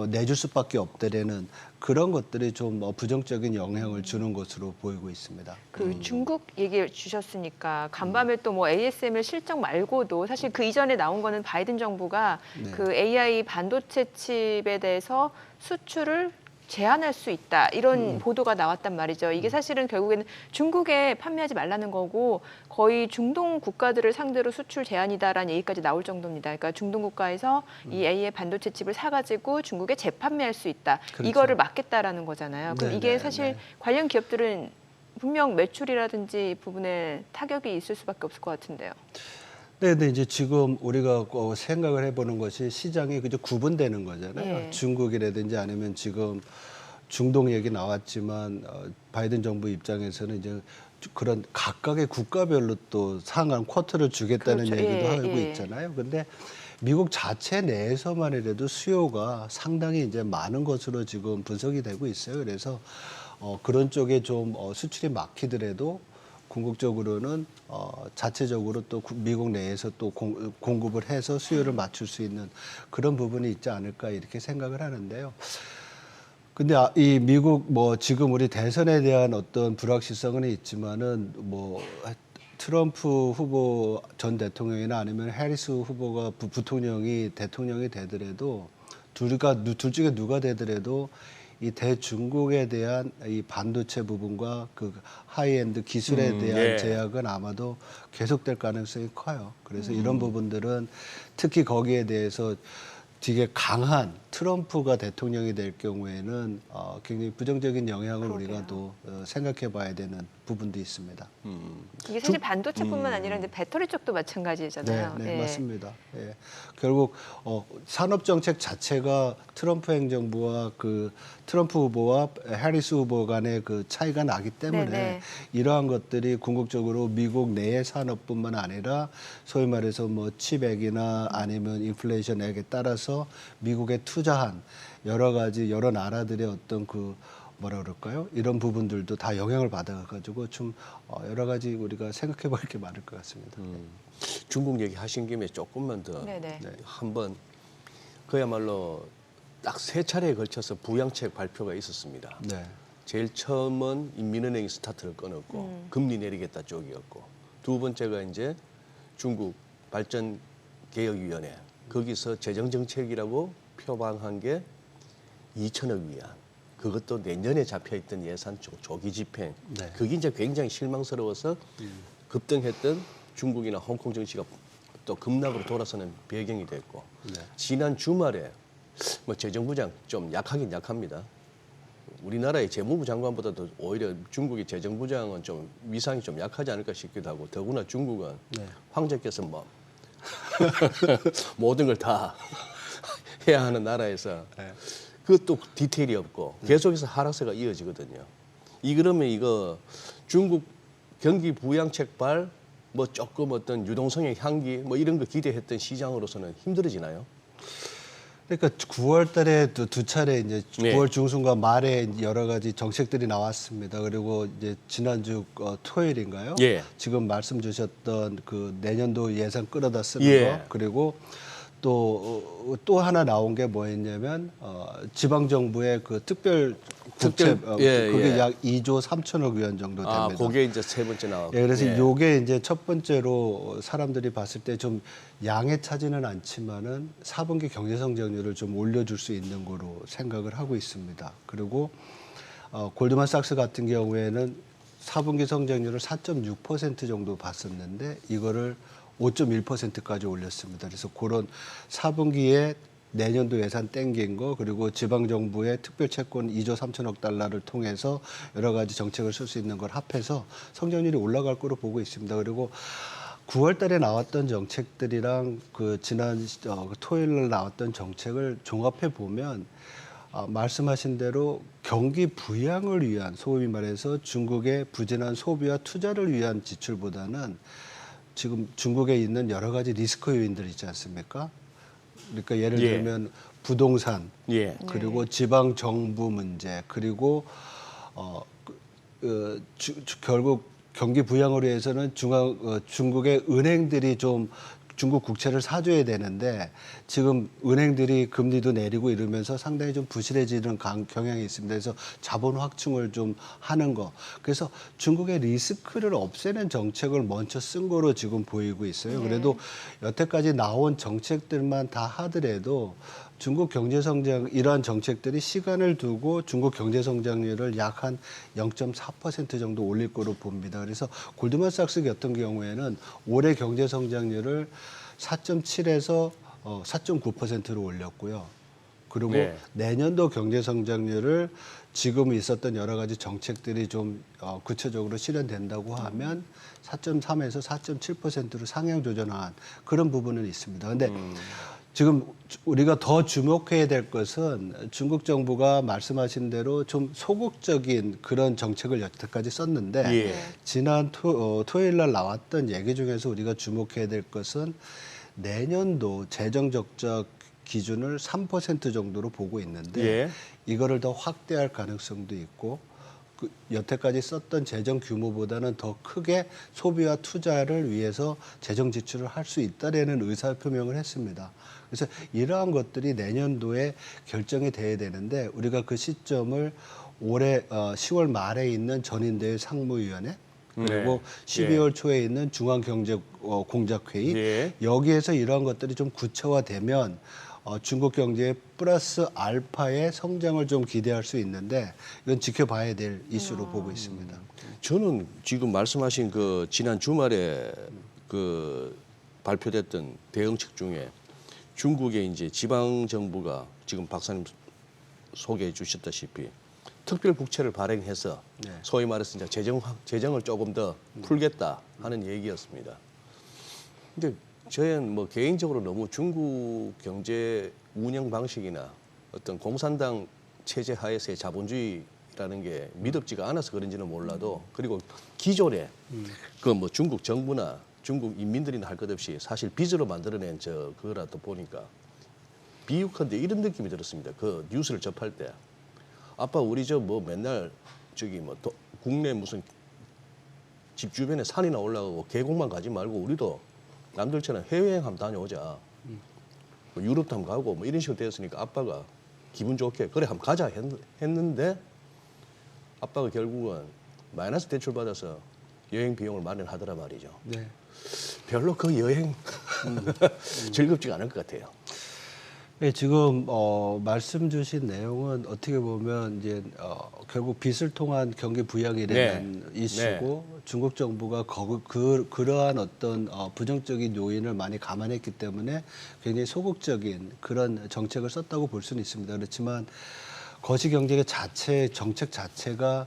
내줄 수밖에 없다라는 그런 것들이 좀 부정적인 영향을 주는 것으로 보이고 있습니다. 그 중국 얘기 주셨으니까 간밤에 또 뭐 ASML 실적 말고도 사실 그 이전에 나온 거는 바이든 정부가 네. 그 AI 반도체 칩에 대해서 수출을 제한할 수 있다 이런 보도가 나왔단 말이죠. 이게 사실은 결국에는 중국에 판매하지 말라는 거고 거의 중동 국가들을 상대로 수출 제한이다라는 얘기까지 나올 정도입니다. 그러니까 중동 국가에서 이 AI 반도체 칩을 사가지고 중국에 재판매할 수 있다. 그렇죠. 이거를 막겠다라는 거잖아요. 그럼 네, 이게 네, 사실 네. 관련 기업들은 분명 매출이라든지 부분에 타격이 있을 수밖에 없을 것 같은데요. 네, 근데 이제 지금 우리가 생각을 해보는 것이 시장이 그저 구분되는 거잖아요. 예. 중국이라든지 아니면 지금 중동 얘기 나왔지만 바이든 정부 입장에서는 이제 그런 각각의 국가별로 또 상한 쿼터를 주겠다는 그렇죠. 얘기도 예, 하고 예. 있잖아요. 근데 미국 자체 내에서만이라도 수요가 상당히 이제 많은 것으로 지금 분석이 되고 있어요. 그래서 그런 쪽에 좀 수출이 막히더라도 궁극적으로는 자체적으로 또 미국 내에서 또 공급을 해서 수요를 맞출 수 있는 그런 부분이 있지 않을까 이렇게 생각을 하는데요. 근데 이 미국 뭐 지금 우리 대선에 대한 어떤 불확실성은 있지만은 뭐 트럼프 후보 전 대통령이나 아니면 해리스 후보가 부통령이 대통령이 되더라도 둘 중에 누가 되더라도 이 대중국에 대한 이 반도체 부분과 그 하이엔드 기술에 대한 예. 제약은 아마도 계속될 가능성이 커요. 그래서 이런 부분들은 특히 거기에 대해서 되게 강한 트럼프가 대통령이 될 경우에는 굉장히 부정적인 영향을 우리가 또 생각해 봐야 되는 부분도 있습니다. 이게 사실 반도체뿐만 아니라 이제 배터리 쪽도 마찬가지잖아요. 네, 예. 맞습니다. 예. 결국 산업 정책 자체가 트럼프 행정부와 그 트럼프 후보와 해리스 후보 간의 그 차이가 나기 때문에 네네. 이러한 것들이 궁극적으로 미국 내의 산업뿐만 아니라 소위 말해서 뭐 칩액이나 아니면 인플레이션액에 따라서 미국에 투자한 여러 가지 여러 나라들의 어떤 그 뭐라 그럴까요? 이런 부분들도 다 영향을 받아가지고 좀 여러 가지 우리가 생각해 볼 게 많을 것 같습니다. 중국 얘기 하신 김에 조금만 더 네네. 한번 그야말로 딱 3차례에 걸쳐서 부양책 발표가 있었습니다. 네. 제일 처음은 인민은행이 스타트를 끊었고 금리 내리겠다 쪽이었고 두 번째가 이제 중국 발전개혁위원회 거기서 재정정책이라고 표방한 게 2천억 위안 그것도 내년에 잡혀있던 예산 조기 집행 네. 그게 이제 굉장히 실망스러워서 급등했던 중국이나 홍콩 증시가 또 급락으로 돌아서는 배경이 됐고 네. 지난 주말에 뭐 재정부장 좀 약하긴 약합니다. 우리나라의 재무부 장관보다도 오히려 중국의 재정부장은 좀 위상이 좀 약하지 않을까 싶기도 하고 더구나 중국은 네. 황제께서 뭐 모든 걸 다 해야 하는 나라에서 네. 그것도 디테일이 없고 계속해서 하락세가 이어지거든요. 그러면 이거 중국 경기 부양책 발 뭐 조금 어떤 유동성의 향기 뭐 이런 거 기대했던 시장으로서는 힘들어지나요? 그러니까 9월 달에 두 차례 이제 네. 9월 중순과 말에 여러 가지 정책들이 나왔습니다. 그리고 이제 지난주 토요일인가요? 예. 지금 말씀 주셨던 그 내년도 예산 끌어다 쓰는 예. 거 그리고 또 하나 나온 게 뭐였냐면 지방 정부의 그 특별 국채 예, 그게 예. 약 2조 3천억 원 정도 됩니다. 아, 그게 이제 세 번째 나왔고. 예, 그래서 예. 요게 이제 첫 번째로 사람들이 봤을 때 좀 양에 차지는 않지만은 4분기 경제 성장률을 좀 올려줄 수 있는 거로 생각을 하고 있습니다. 그리고 골드만삭스 같은 경우에는 4분기 성장률을 4.6% 정도 봤었는데 이거를 5.1%까지 올렸습니다. 그래서 그런 4분기에 내년도 예산 땡긴 거 그리고 지방정부의 특별채권 2조 3천억 달러를 통해서 여러 가지 정책을 쓸 수 있는 걸 합해서 성장률이 올라갈 거로 보고 있습니다. 그리고 9월 달에 나왔던 정책들이랑 그 지난 토요일 날 나왔던 정책을 종합해 보면 말씀하신 대로 경기 부양을 위한 소위 말해서 중국의 부진한 소비와 투자를 위한 지출보다는 지금 중국에 있는 여러 가지 리스크 요인들 있지 않습니까? 그러니까 예를 예. 들면 부동산 예. 그리고 지방 정부 문제 그리고 결국 경기 부양을 위해서는 중국의 은행들이 좀 중국 국채를 사줘야 되는데 지금 은행들이 금리도 내리고 이러면서 상당히 좀 부실해지는 경향이 있습니다. 그래서 자본 확충을 좀 하는 거. 그래서 중국의 리스크를 없애는 정책을 먼저 쓴 거로 지금 보이고 있어요. 그래도 여태까지 나온 정책들만 다 하더라도 중국 경제 성장 이러한 정책들이 시간을 두고 중국 경제 성장률을 약 한 0.4% 정도 올릴 거로 봅니다. 그래서 골드만삭스 같은 경우에는 올해 경제 성장률을 4.7에서 4.9%로 올렸고요. 그리고 네. 내년도 경제 성장률을 지금 있었던 여러 가지 정책들이 좀 구체적으로 실현된다고 하면 4.3에서 4.7%로 상향 조정한 그런 부분은 있습니다. 근데 지금 우리가 더 주목해야 될 것은 중국 정부가 말씀하신 대로 좀 소극적인 그런 정책을 여태까지 썼는데 예. 지난 토요일 날 나왔던 얘기 중에서 우리가 주목해야 될 것은 내년도 재정 적자 기준을 3% 정도로 보고 있는데 예. 이거를 더 확대할 가능성도 있고 여태까지 썼던 재정 규모보다는 더 크게 소비와 투자를 위해서 재정 지출을 할 수 있다라는 의사표명을 했습니다. 그래서 이러한 것들이 내년도에 결정이 돼야 되는데 우리가 그 시점을 올해 10월 말에 있는 전인대회 상무위원회 그리고 네. 12월 초에 있는 중앙경제공작회의 예. 여기에서 이러한 것들이 좀 구체화되면 중국 경제의 플러스 알파의 성장을 좀 기대할 수 있는데 이건 지켜봐야 될 이슈로 보고 있습니다. 저는 지금 말씀하신 그 지난 주말에 그 발표됐던 대응책 중에 중국의 이제 지방 정부가 지금 박사님 소개해 주셨다시피 특별 국채를 발행해서 네. 소위 말해서 이제 재정을 조금 더 풀겠다 하는 얘기였습니다. 근데 저는 뭐 개인적으로 너무 중국 경제 운영 방식이나 어떤 공산당 체제 하에서의 자본주의라는 게 믿음지가 않아서 그런지는 몰라도 그리고 기존에 그 뭐 중국 정부나 중국 인민들이나 할 것 없이 사실 빚으로 만들어낸 그거라도 보니까 비유컨대 이런 느낌이 들었습니다. 그 뉴스를 접할 때 아빠 우리 뭐 맨날 국내 무슨 집 주변에 산이나 올라가고 계곡만 가지 말고 우리도 남들처럼 해외여행 한번 다녀오자. 뭐 유럽도 한번 가고 뭐 이런 식으로 되었으니까 아빠가 기분 좋게 그래 한번 가자 했는데 아빠가 결국은 마이너스 대출 받아서 여행 비용을 마련하더라 말이죠. 네. 별로 그 여행 즐겁지가 않을 것 같아요. 네, 지금 말씀 주신 내용은 어떻게 보면 이제 결국 빚을 통한 경기 부양이라는 이슈고 중국 정부가 그러한 어떤 부정적인 요인을 많이 감안했기 때문에 굉장히 소극적인 그런 정책을 썼다고 볼 수는 있습니다. 그렇지만 거시경제 정책 자체가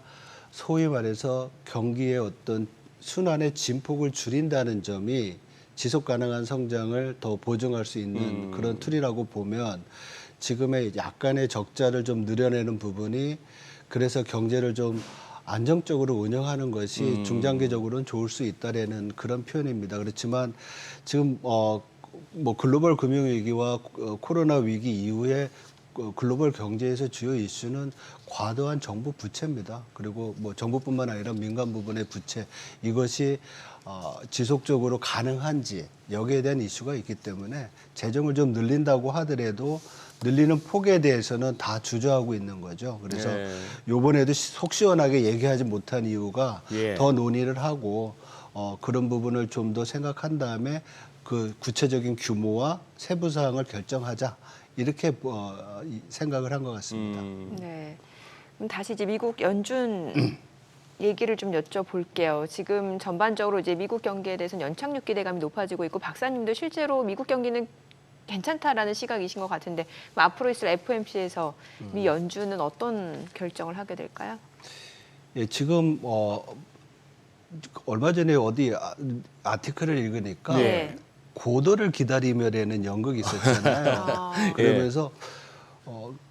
소위 말해서 경기의 어떤 순환의 진폭을 줄인다는 점이 지속 가능한 성장을 더 보증할 수 있는 그런 툴이라고 보면 지금의 약간의 적자를 좀 늘려내는 부분이 그래서 경제를 좀 안정적으로 운영하는 것이 중장기적으로는 좋을 수 있다라는 그런 표현입니다. 그렇지만 지금 뭐 글로벌 금융위기와 코로나 위기 이후에 글로벌 경제에서 주요 이슈는 과도한 정부 부채입니다. 그리고 뭐 정부뿐만 아니라 민간 부분의 부채 이것이 지속적으로 가능한지 여기에 대한 이슈가 있기 때문에 재정을 좀 늘린다고 하더라도 늘리는 폭에 대해서는 다 주저하고 있는 거죠. 그래서 이번에도 속 시원하게 얘기하지 못한 이유가 더 논의를 하고 그런 부분을 좀 더 생각한 다음에 그 구체적인 규모와 세부 사항을 결정하자 이렇게 생각을 한 것 같습니다. 네. 그럼 다시 이제 미국 연준 얘기를 좀 여쭤볼게요. 지금 전반적으로 이제 미국 경기에 대해서는 연착륙 기대감이 높아지고 있고 박사님도 실제로 미국 경기는 괜찮다라는 시각이신 것 같은데 그럼 앞으로 있을 FOMC에서 미 연준은 어떤 결정을 하게 될까요? 예, 지금 얼마 전에 어디 아티클을 읽으니까 네. 고도를 기다리며라는 연극이 있었잖아요. 그러면서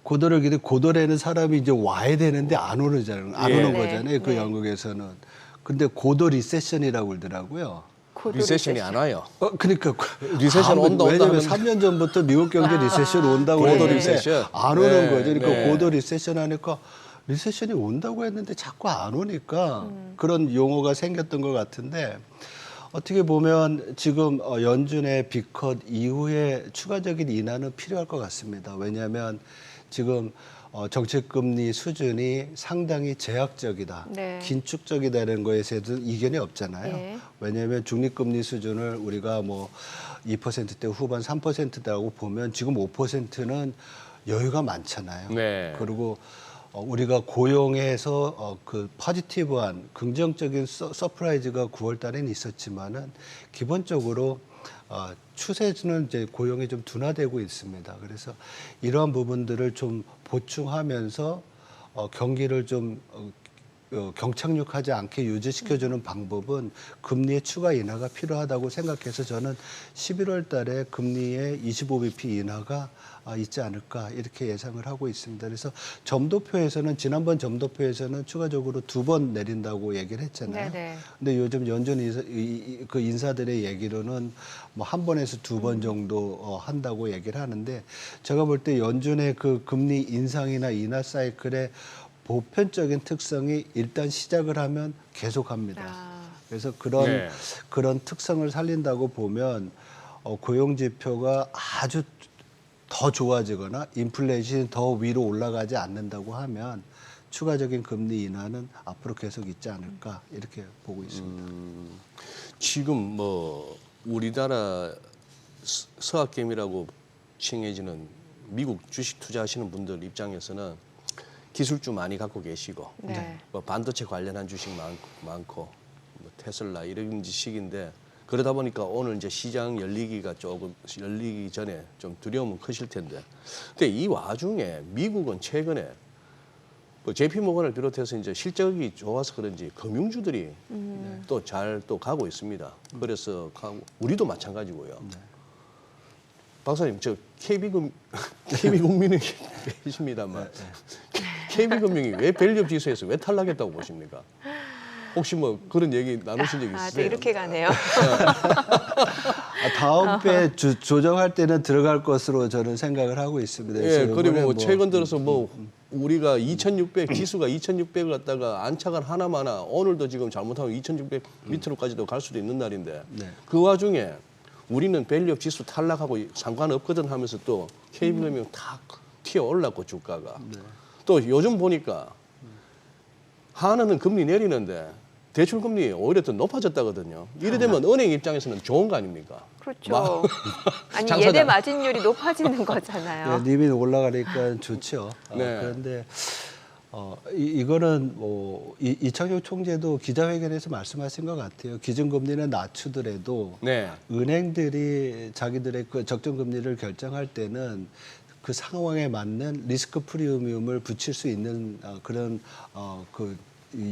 고도라는 사람이 이제 와야 되는데 안 오는 거잖아요. 그 네. 연극에서는. 근데 고도 리세션이라고 그러더라고요. 리세션이 안 와요. 그러니까 리세션 온다 왜냐면 하면 3년 전부터 미국 경제 리세션 온다고 고도 했는데 리세션. 안 오는 네, 거죠. 그러니까 네. 고도 리세션 하니까 리세션이 온다고 했는데 자꾸 안 오니까 그런 용어가 생겼던 것 같은데 어떻게 보면 지금 연준의 빅컷 이후에 추가적인 인하는 필요할 것 같습니다. 왜냐하면 지금 정책금리 수준이 상당히 제약적이다, 네. 긴축적이다는 거에서도 이견이 없잖아요. 네. 왜냐하면 중립금리 수준을 우리가 뭐 2%대 후반 3%다고 보면 지금 5%는 여유가 많잖아요. 네. 그리고 우리가 고용에서 그 포지티브한 긍정적인 서프라이즈가 9월 달에는 있었지만은 기본적으로 추세는 이제 고용이 좀 둔화되고 있습니다. 그래서 이러한 부분들을 좀 보충하면서 경기를 좀 경착륙하지 않게 유지시켜주는 방법은 금리의 추가 인하가 필요하다고 생각해서 저는 11월 달에 금리의 25bp 인하가 있지 않을까 이렇게 예상을 하고 있습니다. 그래서 점도표에서는 지난번 점도표에서는 추가적으로 2번 내린다고 얘기를 했잖아요. 네네. 근데 요즘 연준 그 인사들의 얘기로는 뭐 1번에서 2번 정도 한다고 얘기를 하는데 제가 볼 때 연준의 그 금리 인상이나 인하 사이클의 보편적인 특성이 일단 시작을 하면 계속합니다. 그래서 그런 특성을 살린다고 보면 고용 지표가 아주 더 좋아지거나 인플레이션이 더 위로 올라가지 않는다고 하면 추가적인 금리 인하는 앞으로 계속 있지 않을까 이렇게 보고 있습니다. 지금 뭐 우리나라 서학개미라고 칭해지는 미국 주식 투자하시는 분들 입장에서는 기술주 많이 갖고 계시고 네. 뭐 반도체 관련한 주식 많고 뭐 테슬라 이런 식인데 그러다 보니까 오늘 이제 시장 열리기 전에 좀 두려움은 크실 텐데 근데 이 와중에 미국은 최근에 뭐 JP 모건을 비롯해서 이제 실적이 좋아서 그런지 금융주들이 또 잘 또 가고 있습니다. 그래서 우리도 마찬가지고요. 박사님, 저 KB국민이 계십니다만 KB금융이 왜 밸류업 지수에서 왜 탈락했다고 보십니까? 혹시 뭐 그런 얘기 나누신 적 있으세요? 또 이렇게 가네요. 다음 배 조정할 때는 들어갈 것으로 저는 생각을 하고 있습니다. 예, 그리고 뭐 최근 들어서 뭐 우리가 2,600 지수가 2,600을 갖다가 안착을 하나마나 오늘도 지금 잘못하면 2,600 밑으로까지도 갈 수도 있는 날인데 그 와중에 우리는 밸류업 지수 탈락하고 상관없거든 하면서 또 KB금융 탁 튀어 올랐고 주가가 또 요즘 보니까 하나는 금리 내리는데 대출 금리 오히려 더 높아졌다거든요. 이래 되면 은행 입장에서는 좋은 거 아닙니까? 그렇죠. 아니 장사장. 예대 마진율이 높아지는 거잖아요. 리밋 올라가니까 좋죠. 네. 그런데 이거는 뭐 이창용 총재도 기자회견에서 말씀하신 것 같아요. 기준금리는 낮추더라도 네. 은행들이 자기들의 그 적정금리를 결정할 때는 그 상황에 맞는 리스크 프리미엄을 붙일 수 있는 그런 그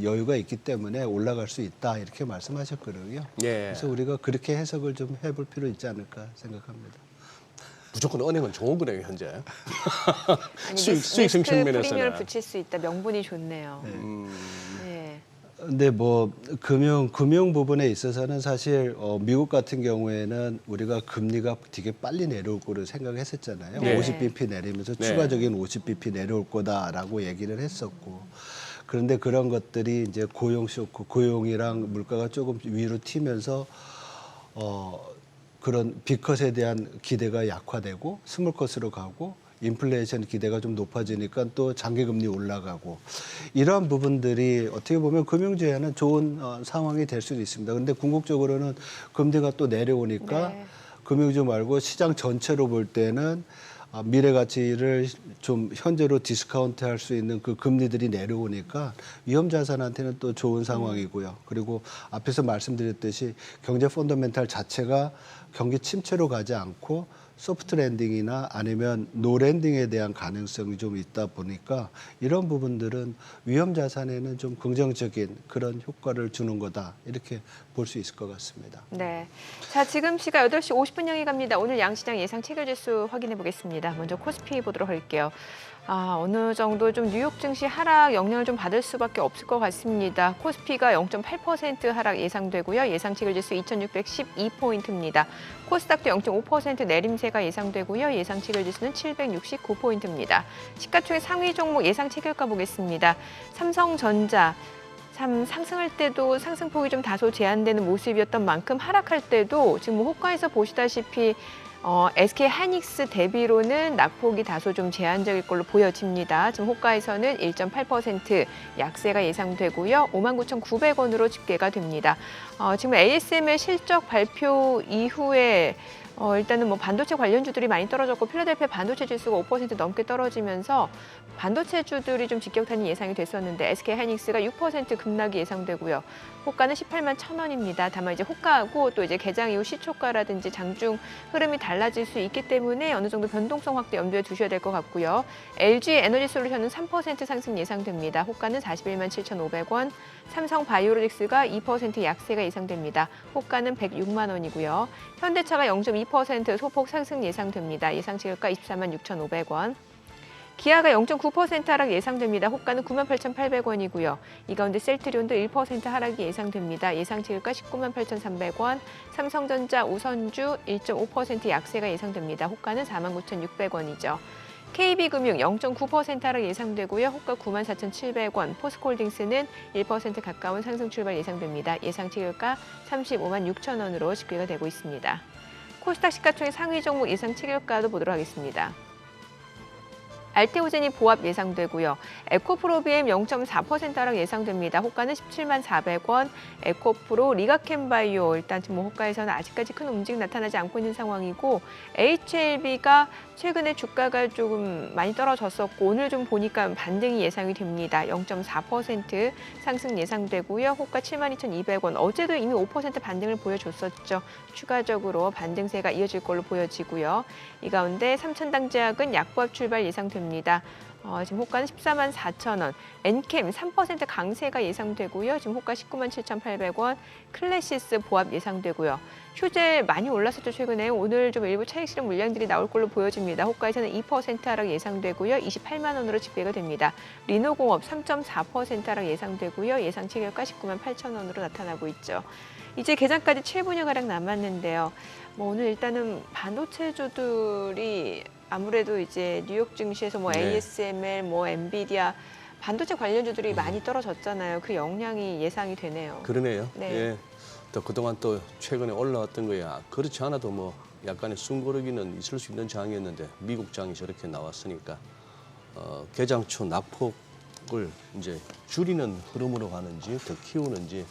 여유가 있기 때문에 올라갈 수 있다 이렇게 말씀하셨거든요. 예. 그래서 우리가 그렇게 해석을 좀 해볼 필요 있지 않을까 생각합니다. 무조건 은행은 좋은 거네요 현재. 아니, 수익성 리스크 측면에서는. 프리미엄을 붙일 수 있다. 명분이 좋네요. 네. 근데 뭐 금융 부분에 있어서는 사실 미국 같은 경우에는 우리가 금리가 되게 빨리 내려올 거로 생각했었잖아요. 네. 50bp 내리면서 네. 추가적인 50bp 내려올 거다라고 얘기를 했었고, 그런데 그런 것들이 이제 고용 쇼크, 고용이랑 물가가 조금 위로 튀면서 그런 빅컷에 대한 기대가 약화되고 스몰컷으로 가고 인플레이션 기대가 좀 높아지니까 또 장기금리 올라가고, 이러한 부분들이 어떻게 보면 금융지에는 좋은 상황이 될 수도 있습니다. 그런데 궁극적으로는 금리가 또 내려오니까 네. 금융주 말고 시장 전체로 볼 때는 미래 가치를 좀 현재로 디스카운트 할 수 있는 그 금리들이 내려오니까 위험 자산한테는 또 좋은 상황이고요. 그리고 앞에서 말씀드렸듯이 경제 펀더멘탈 자체가 경기 침체로 가지 않고 소프트 랜딩이나 아니면 노 랜딩에 대한 가능성이 좀 있다 보니까 이런 부분들은 위험 자산에는 좀 긍정적인 그런 효과를 주는 거다, 이렇게 볼 수 있을 것 같습니다. 네. 자, 지금 시각 8시 50분 향해 갑니다. 오늘 양시장 예상 체결지수 확인해 보겠습니다. 먼저 코스피 보도록 할게요. 어느 정도 좀 뉴욕 증시 하락 영향을 좀 받을 수밖에 없을 것 같습니다. 코스피가 0.8% 하락 예상되고요. 예상 체결지수 2612포인트입니다. 코스닥도 0.5% 내림세가 예상되고요. 예상 체결지수는 769포인트입니다. 시가총액 상위 종목 예상 체결가 보겠습니다. 삼성전자 참 상승할 때도 상승폭이 좀 다소 제한되는 모습이었던 만큼 하락할 때도 지금 뭐 호가에서 보시다시피 SK 하이닉스 대비로는 낙폭이 다소 좀 제한적일 걸로 보여집니다. 지금 호가에서는 1.8% 약세가 예상되고요. 59,900원으로 집계가 됩니다. 지금 ASML 실적 발표 이후에 일단은 뭐 반도체 관련주들이 많이 떨어졌고 필라델피아 반도체 지수가 5% 넘게 떨어지면서 반도체주들이 좀 직격탄이 예상이 됐었는데 SK 하이닉스가 6% 급락이 예상되고요. 호가는 18만 1,000원입니다. 다만 이제 호가하고 또 이제 개장 이후 시초가라든지 장중 흐름이 달라질 수 있기 때문에 어느 정도 변동성 확대 염두에 두셔야 될 것 같고요. LG 에너지 솔루션은 3% 상승 예상됩니다. 호가는 41만 7,500원. 삼성 바이오로직스가 2% 약세가 예상됩니다. 호가는 106만 원이고요. 현대차가 0.2% 소폭 상승 예상됩니다. 예상 체결가 24만 6,500원. 기아가 0.9% 하락 예상됩니다. 호가는 98,800원이고요. 이 가운데 셀트리온도 1% 하락이 예상됩니다. 예상 체결가 198,300원. 삼성전자, 우선주 1.5% 약세가 예상됩니다. 호가는 49,600원이죠. KB금융 0.9% 하락 예상되고요. 호가 94,700원. 포스코홀딩스는 1% 가까운 상승 출발 예상됩니다. 예상 체결가 35만 6천 원으로 집계가 되고 있습니다. 코스닥 시가총액 상위 종목 예상 체결가도 보도록 하겠습니다. 알테오젠이 보합 예상되고요. 에코프로비엠 0.4% 하락 예상됩니다. 호가는 17만 400원. 에코프로, 리가켄바이오 일단 지금 호가에서는 아직까지 큰 움직임 나타나지 않고 있는 상황이고, HLB가 최근에 주가가 조금 많이 떨어졌었고 오늘 좀 보니까 반등이 예상이 됩니다. 0.4% 상승 예상되고요. 호가 72,200원. 어제도 이미 5% 반등을 보여줬었죠. 추가적으로 반등세가 이어질 걸로 보여지고요. 이 가운데 삼천당제약은 약보합 출발 예상됩니다. 지금 호가는 14만 4천 원. 엔캠 3% 강세가 예상되고요. 지금 호가 19만 7,800원. 클래시스 보합 예상되고요. 휴젤 많이 올랐었죠. 최근에 오늘 좀 일부 차익 실현 물량들이 나올 걸로 보여집니다. 호가에서는 2% 하락 예상되고요. 28만 원으로 집계가 됩니다. 리노공업 3.4% 하락 예상되고요. 예상 체결가 19만 8천 원으로 나타나고 있죠. 이제 개장까지 7분여가량 남았는데요. 오늘 일단은 반도체주들이 아무래도 이제 뉴욕 증시에서 네. ASML, 엔비디아 반도체 관련주들이 많이 떨어졌잖아요. 그 영향이 예상이 되네요. 그러네요. 네. 예. 또 그동안 또 최근에 올라왔던 거야. 그렇지 않아도 뭐 약간의 숨고르기는 있을 수 있는 장이었는데 미국 장이 저렇게 나왔으니까 개장 초 낙폭을 이제 줄이는 흐름으로 가는지 더 키우는지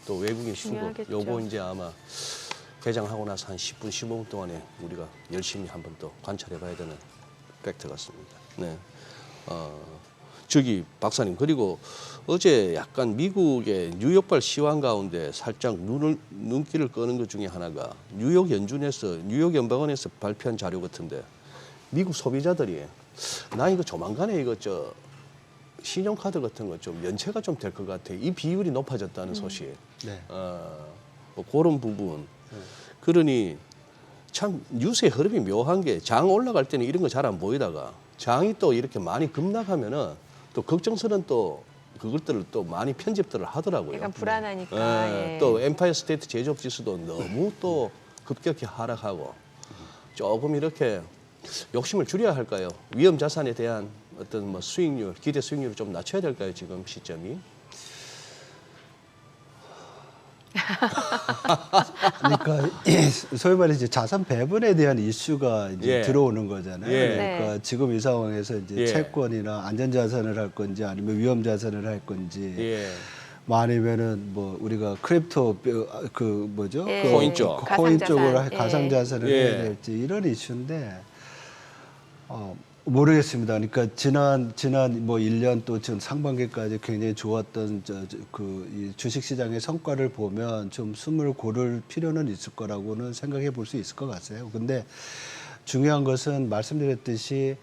또 외국인 수급 중요하겠죠. 요거 이제 아마 개장하고 나서 한 10분, 15분 동안에 우리가 열심히 한번 또 관찰해 봐야 되는 팩트 같습니다. 네. 저기 박사님, 그리고 어제 약간 미국의 뉴욕발 시황 가운데 살짝 눈길을 끄는 것 중에 하나가 뉴욕 연방원에서 발표한 자료 같은데 미국 소비자들이 나 이거 조만간에 이거 신용카드 같은 거 좀 연체가 좀 될 것 같아. 이 비율이 높아졌다는 소식. 네. 뭐 그런 부분. 그러니 참 뉴스의 흐름이 묘한 게 장 올라갈 때는 이런 거 잘 안 보이다가 장이 또 이렇게 많이 급락하면은 또 걱정스러운 또 그것들을 또 많이 편집들을 하더라고요. 약간 불안하니까. 예. 또 엠파이어 스테이트 제조업 지수도 너무 또 급격히 하락하고 조금 이렇게 욕심을 줄여야 할까요? 위험 자산에 대한 어떤 뭐 수익률, 기대 수익률을 좀 낮춰야 될까요? 지금 시점이? 그러니까 소위 말해 이제 자산 배분에 대한 이슈가 이제 예. 들어오는 거잖아요. 예. 그러니까 네. 지금 이 상황에서 이제 예. 채권이나 안전자산을 할 건지 아니면 위험자산을 할 건지 예. 뭐 아니면은 뭐 우리가 크립토 그 뭐죠? 예. 그 코인 쪽. 코인 가상자산. 쪽으로 예. 가상자산을 예. 해야 될지 이런 이슈인데 모르겠습니다. 그러니까 지난 뭐 1년 또 지금 상반기까지 굉장히 좋았던 이 주식시장의 성과를 보면 좀 숨을 고를 필요는 있을 거라고는 생각해 볼 수 있을 것 같아요. 근데 중요한 것은 말씀드렸듯이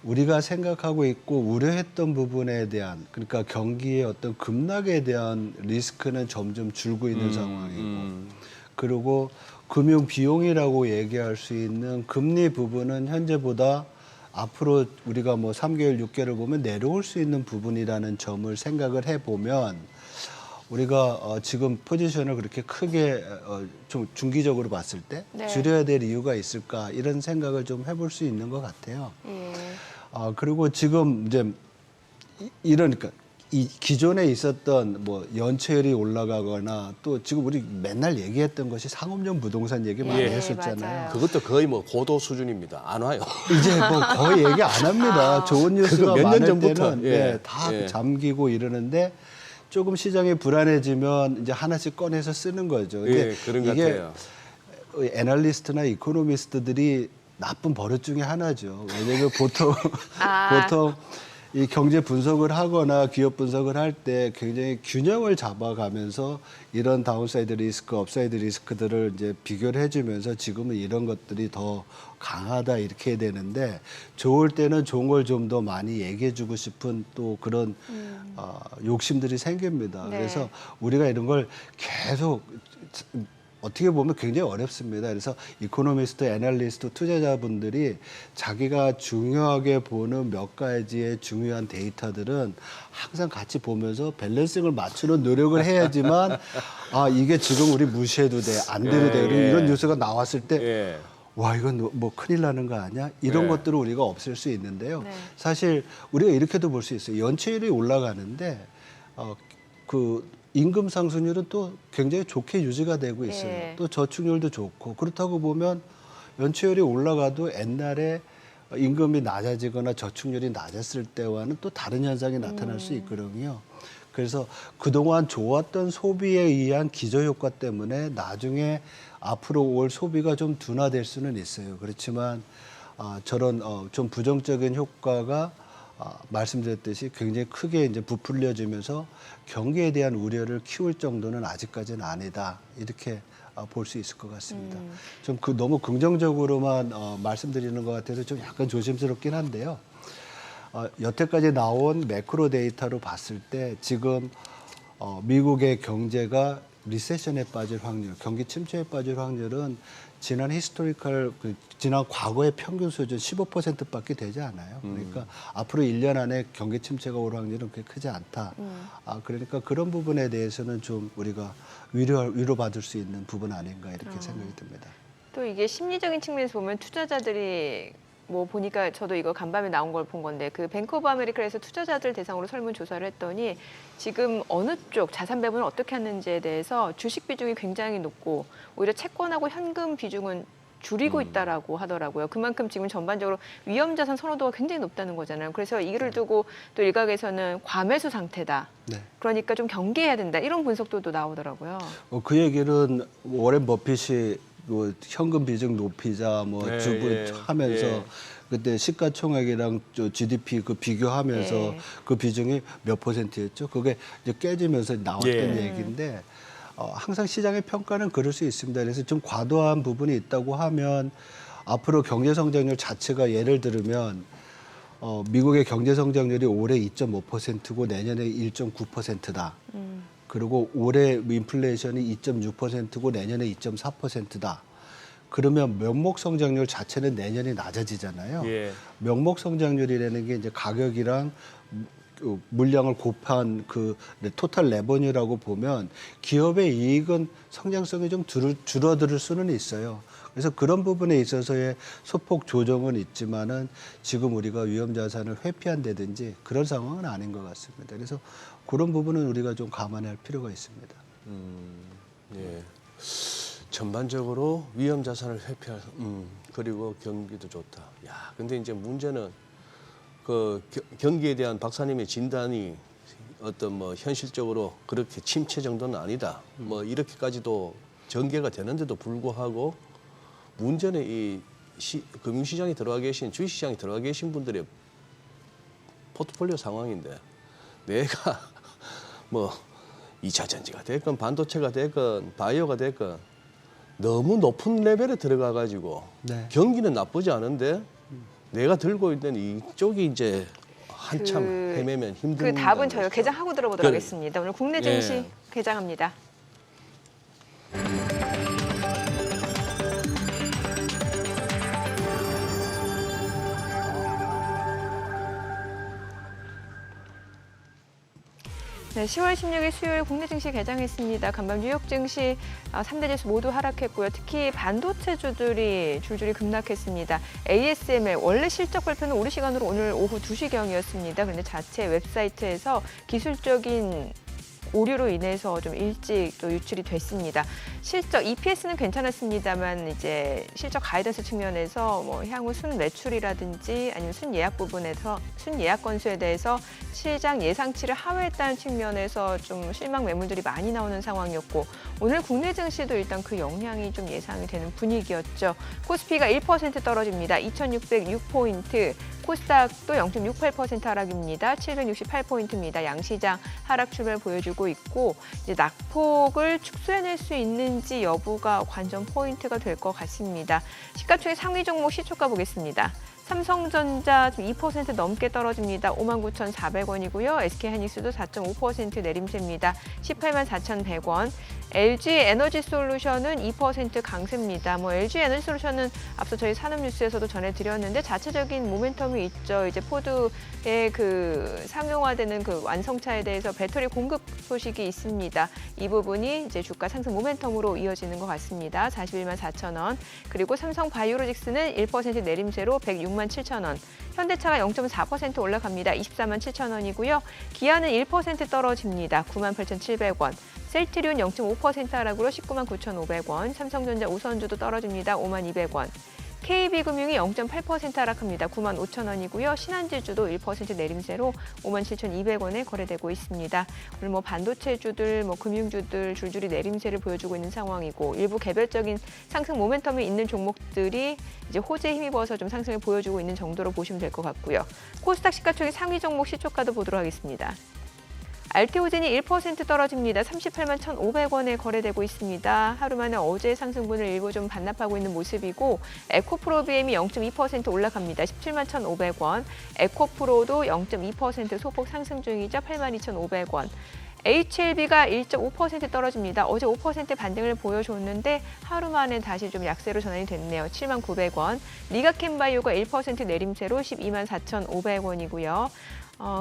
우리가 생각하고 있고 우려했던 부분에 대한 그러니까 경기의 어떤 급락에 대한 리스크는 점점 줄고 있는 상황이고 그리고 금융 비용이라고 얘기할 수 있는 금리 부분은 현재보다 앞으로 우리가 뭐 3개월, 6개월을 보면 내려올 수 있는 부분이라는 점을 생각을 해보면 우리가 지금 포지션을 그렇게 크게 좀 중기적으로 봤을 때 네. 줄여야 될 이유가 있을까 이런 생각을 좀 해볼 수 있는 것 같아요. 예. 그리고 지금 이제 이러니까 이 기존에 있었던 뭐 연체율이 올라가거나 또 지금 우리 맨날 얘기했던 것이 상업용 부동산 얘기 많이 예. 했었잖아요. 맞아요. 그것도 거의 뭐 고도 수준입니다. 안 와요. 이제 뭐 거의 얘기 안 합니다. 좋은 뉴스가 그거 몇년 많을 전부터, 때는 예. 다 예. 잠기고 이러는데 조금 시장이 불안해지면 이제 하나씩 꺼내서 쓰는 거죠. 예, 그런 것 이게 같아요. 애널리스트나 이코노미스트들이 나쁜 버릇 중에 하나죠. 왜냐하면 보통 아. 보통 이 경제 분석을 하거나 기업 분석을 할 때 굉장히 균형을 잡아가면서 이런 다운사이드 리스크, 업사이드 리스크들을 이제 비교를 해주면서 지금은 이런 것들이 더 강하다 이렇게 해야 되는데 좋을 때는 좋은 걸 좀 더 많이 얘기해주고 싶은 또 그런 욕심들이 생깁니다. 네. 그래서 우리가 이런 걸 계속 어떻게 보면 굉장히 어렵습니다. 그래서 이코노미스트, 애널리스트, 투자자분들이 자기가 중요하게 보는 몇 가지의 중요한 데이터들은 항상 같이 보면서 밸런싱을 맞추는 노력을 해야지만 이게 지금 우리 무시해도 돼, 안 돼도 돼. 예. 이런 뉴스가 나왔을 때 예. 와, 이건 뭐 큰일 나는 거 아니야? 이런 네. 것들을 우리가 없앨 수 있는데요. 네. 사실 우리가 이렇게도 볼 수 있어요. 연체율이 올라가는데 그 임금 상승률은 또 굉장히 좋게 유지가 되고 있어요. 예. 또 저축률도 좋고 그렇다고 보면 연체율이 올라가도 옛날에 임금이 낮아지거나 저축률이 낮았을 때와는 또 다른 현상이 나타날 수 있거든요. 그래서 그동안 좋았던 소비에 의한 기저효과 때문에 나중에 앞으로 올 소비가 좀 둔화될 수는 있어요. 그렇지만 저런 좀 부정적인 효과가 말씀드렸듯이 굉장히 크게 이제 부풀려지면서 경기에 대한 우려를 키울 정도는 아직까지는 아니다. 이렇게 볼 수 있을 것 같습니다. 좀 너무 긍정적으로만 말씀드리는 것 같아서 좀 약간 조심스럽긴 한데요. 여태까지 나온 매크로 데이터로 봤을 때 지금 미국의 경제가 리세션에 빠질 확률, 경기 침체에 빠질 확률은 지난 지난 과거의 평균 수준 15%밖에 되지 않아요. 그러니까 앞으로 1년 안에 경기 침체가 올 확률은 그렇게 크지 않다. 그러니까 그런 부분에 대해서는 좀 우리가 위로받을 수 있는 부분 아닌가 이렇게 생각이 듭니다. 또 이게 심리적인 측면에서 보면 투자자들이 뭐 보니까 저도 이거 간밤에 나온 걸 본 건데 그 뱅크 오브 아메리카에서 투자자들 대상으로 설문조사를 했더니 지금 어느 쪽 자산 배분을 어떻게 하는지에 대해서 주식 비중이 굉장히 높고 오히려 채권하고 현금 비중은 줄이고 있다라고 하더라고요. 그만큼 지금 전반적으로 위험자산 선호도가 굉장히 높다는 거잖아요. 그래서 이를 두고 또 일각에서는 과매수 상태다. 네. 그러니까 좀 경계해야 된다. 이런 분석도 또 나오더라고요. 그 얘기는 워렌 버핏이 뭐 현금 비중 높이자 뭐 네, 주부 예, 하면서 예. 그때 시가총액이랑 GDP 그 비교하면서 예. 그 비중이 몇 %였죠? 그게 이제 깨지면서 나왔던 예. 얘기인데 항상 시장의 평가는 그럴 수 있습니다. 그래서 좀 과도한 부분이 있다고 하면 앞으로 경제 성장률 자체가 예를 들면 미국의 경제 성장률이 올해 2.5%고 내년에 1.9%다. 그리고 올해 인플레이션이 2.6%고 내년에 2.4%다. 그러면 명목 성장률 자체는 내년에 낮아지잖아요. 예. 명목 성장률이라는 게 이제 가격이랑 물량을 곱한 그 토탈 레버뉴라고 보면 기업의 이익은 성장성이 좀 줄어들 수는 있어요. 그래서 그런 부분에 있어서의 소폭 조정은 있지만은 지금 우리가 위험 자산을 회피한다든지 그런 상황은 아닌 것 같습니다. 그래서 그런 부분은 우리가 좀 감안할 필요가 있습니다. 예. 전반적으로 위험 자산을 회피할, 그리고 경기도 좋다. 야, 근데 이제 문제는 그 경기에 대한 박사님의 진단이 어떤 뭐 현실적으로 그렇게 침체 정도는 아니다. 뭐 이렇게까지도 전개가 되는데도 불구하고 문제는 이 금융시장에 들어가 계신, 주식시장에 들어가 계신 분들의 포트폴리오 상황인데 내가 뭐 2차 전지가 됐건 반도체가 됐건 바이오가 됐건 너무 높은 레벨에 들어가 가지고 네. 경기는 나쁘지 않은데 내가 들고 있는 이쪽이 이제 한참 헤매면 힘든. 그 답은 저희가 거죠. 개장하고 들어보도록 그래. 하겠습니다. 오늘 국내 증시 예. 개장합니다. 네, 10월 16일 수요일 국내 증시 개장했습니다. 간밤 뉴욕 증시 3대 지수 모두 하락했고요. 특히 반도체주들이 줄줄이 급락했습니다. ASML 원래 실적 발표는 우리 시간으로 오늘 오후 2시경이었습니다. 그런데 자체 웹사이트에서 기술적인 오류로 인해서 좀 일찍 또 유출이 됐습니다. 실적 EPS는 괜찮았습니다만 이제 실적 가이던스 측면에서 뭐 향후 순 매출이라든지 아니면 순 예약 부분에서 순 예약 건수에 대해서 시장 예상치를 하회했다는 측면에서 좀 실망 매물들이 많이 나오는 상황이었고 오늘 국내 증시도 일단 그 영향이 좀 예상이 되는 분위기였죠. 코스피가 1% 떨어집니다. 2,606포인트. 코스닥도 0.68% 하락입니다. 768포인트입니다. 양시장 하락 출발 보여주고 있고 이제 낙폭을 축소해낼 수 있는지 여부가 관전 포인트가 될 것 같습니다. 시가총액 상위 종목 시초가 보겠습니다. 삼성전자 2% 넘게 떨어집니다. 59,400원이고요. SK하이닉스도 4.5% 내림세입니다. 184,100원. LG에너지솔루션은 2% 강세입니다. 뭐 LG에너지솔루션은 앞서 저희 산업뉴스에서도 전해드렸는데 자체적인 모멘텀이 있죠. 이제 포드의 그 상용화되는 그 완성차에 대해서 배터리 공급 소식이 있습니다. 이 부분이 이제 주가 상승 모멘텀으로 이어지는 것 같습니다. 414,000원. 그리고 삼성바이오로직스는 1% 내림세로 106만7천원. 현대차가 0.4% 올라갑니다. 247,000원이고요. 기아는 1% 떨어집니다. 98,700원. 셀트리온 0.5% 하락으로 199,9,500원. 삼성전자 우선주도 떨어집니다. 52,200원. KB금융이 0.8% 하락합니다. 95,000원이고요. 신한지주도 1% 내림세로 57,200원에 거래되고 있습니다. 오늘 뭐 반도체주들, 뭐 금융주들 줄줄이 내림세를 보여주고 있는 상황이고 일부 개별적인 상승 모멘텀이 있는 종목들이 이제 호재에 힘입어서 좀 상승을 보여주고 있는 정도로 보시면 될 것 같고요. 코스닥 시가총액 상위 종목 시초가도 보도록 하겠습니다. 알테오젠이 1% 떨어집니다. 381,500원에 거래되고 있습니다. 하루 만에 어제 상승분을 일부 좀 반납하고 있는 모습이고 에코프로비엠이 0.2% 올라갑니다. 171,500원. 에코프로도 0.2% 소폭 상승 중이죠. 82,500원. HLB가 1.5% 떨어집니다. 어제 5% 반등을 보여줬는데 하루 만에 다시 좀 약세로 전환이 됐네요. 79,000원. 리가캠바이오가 1% 내림세로 124,500원이고요.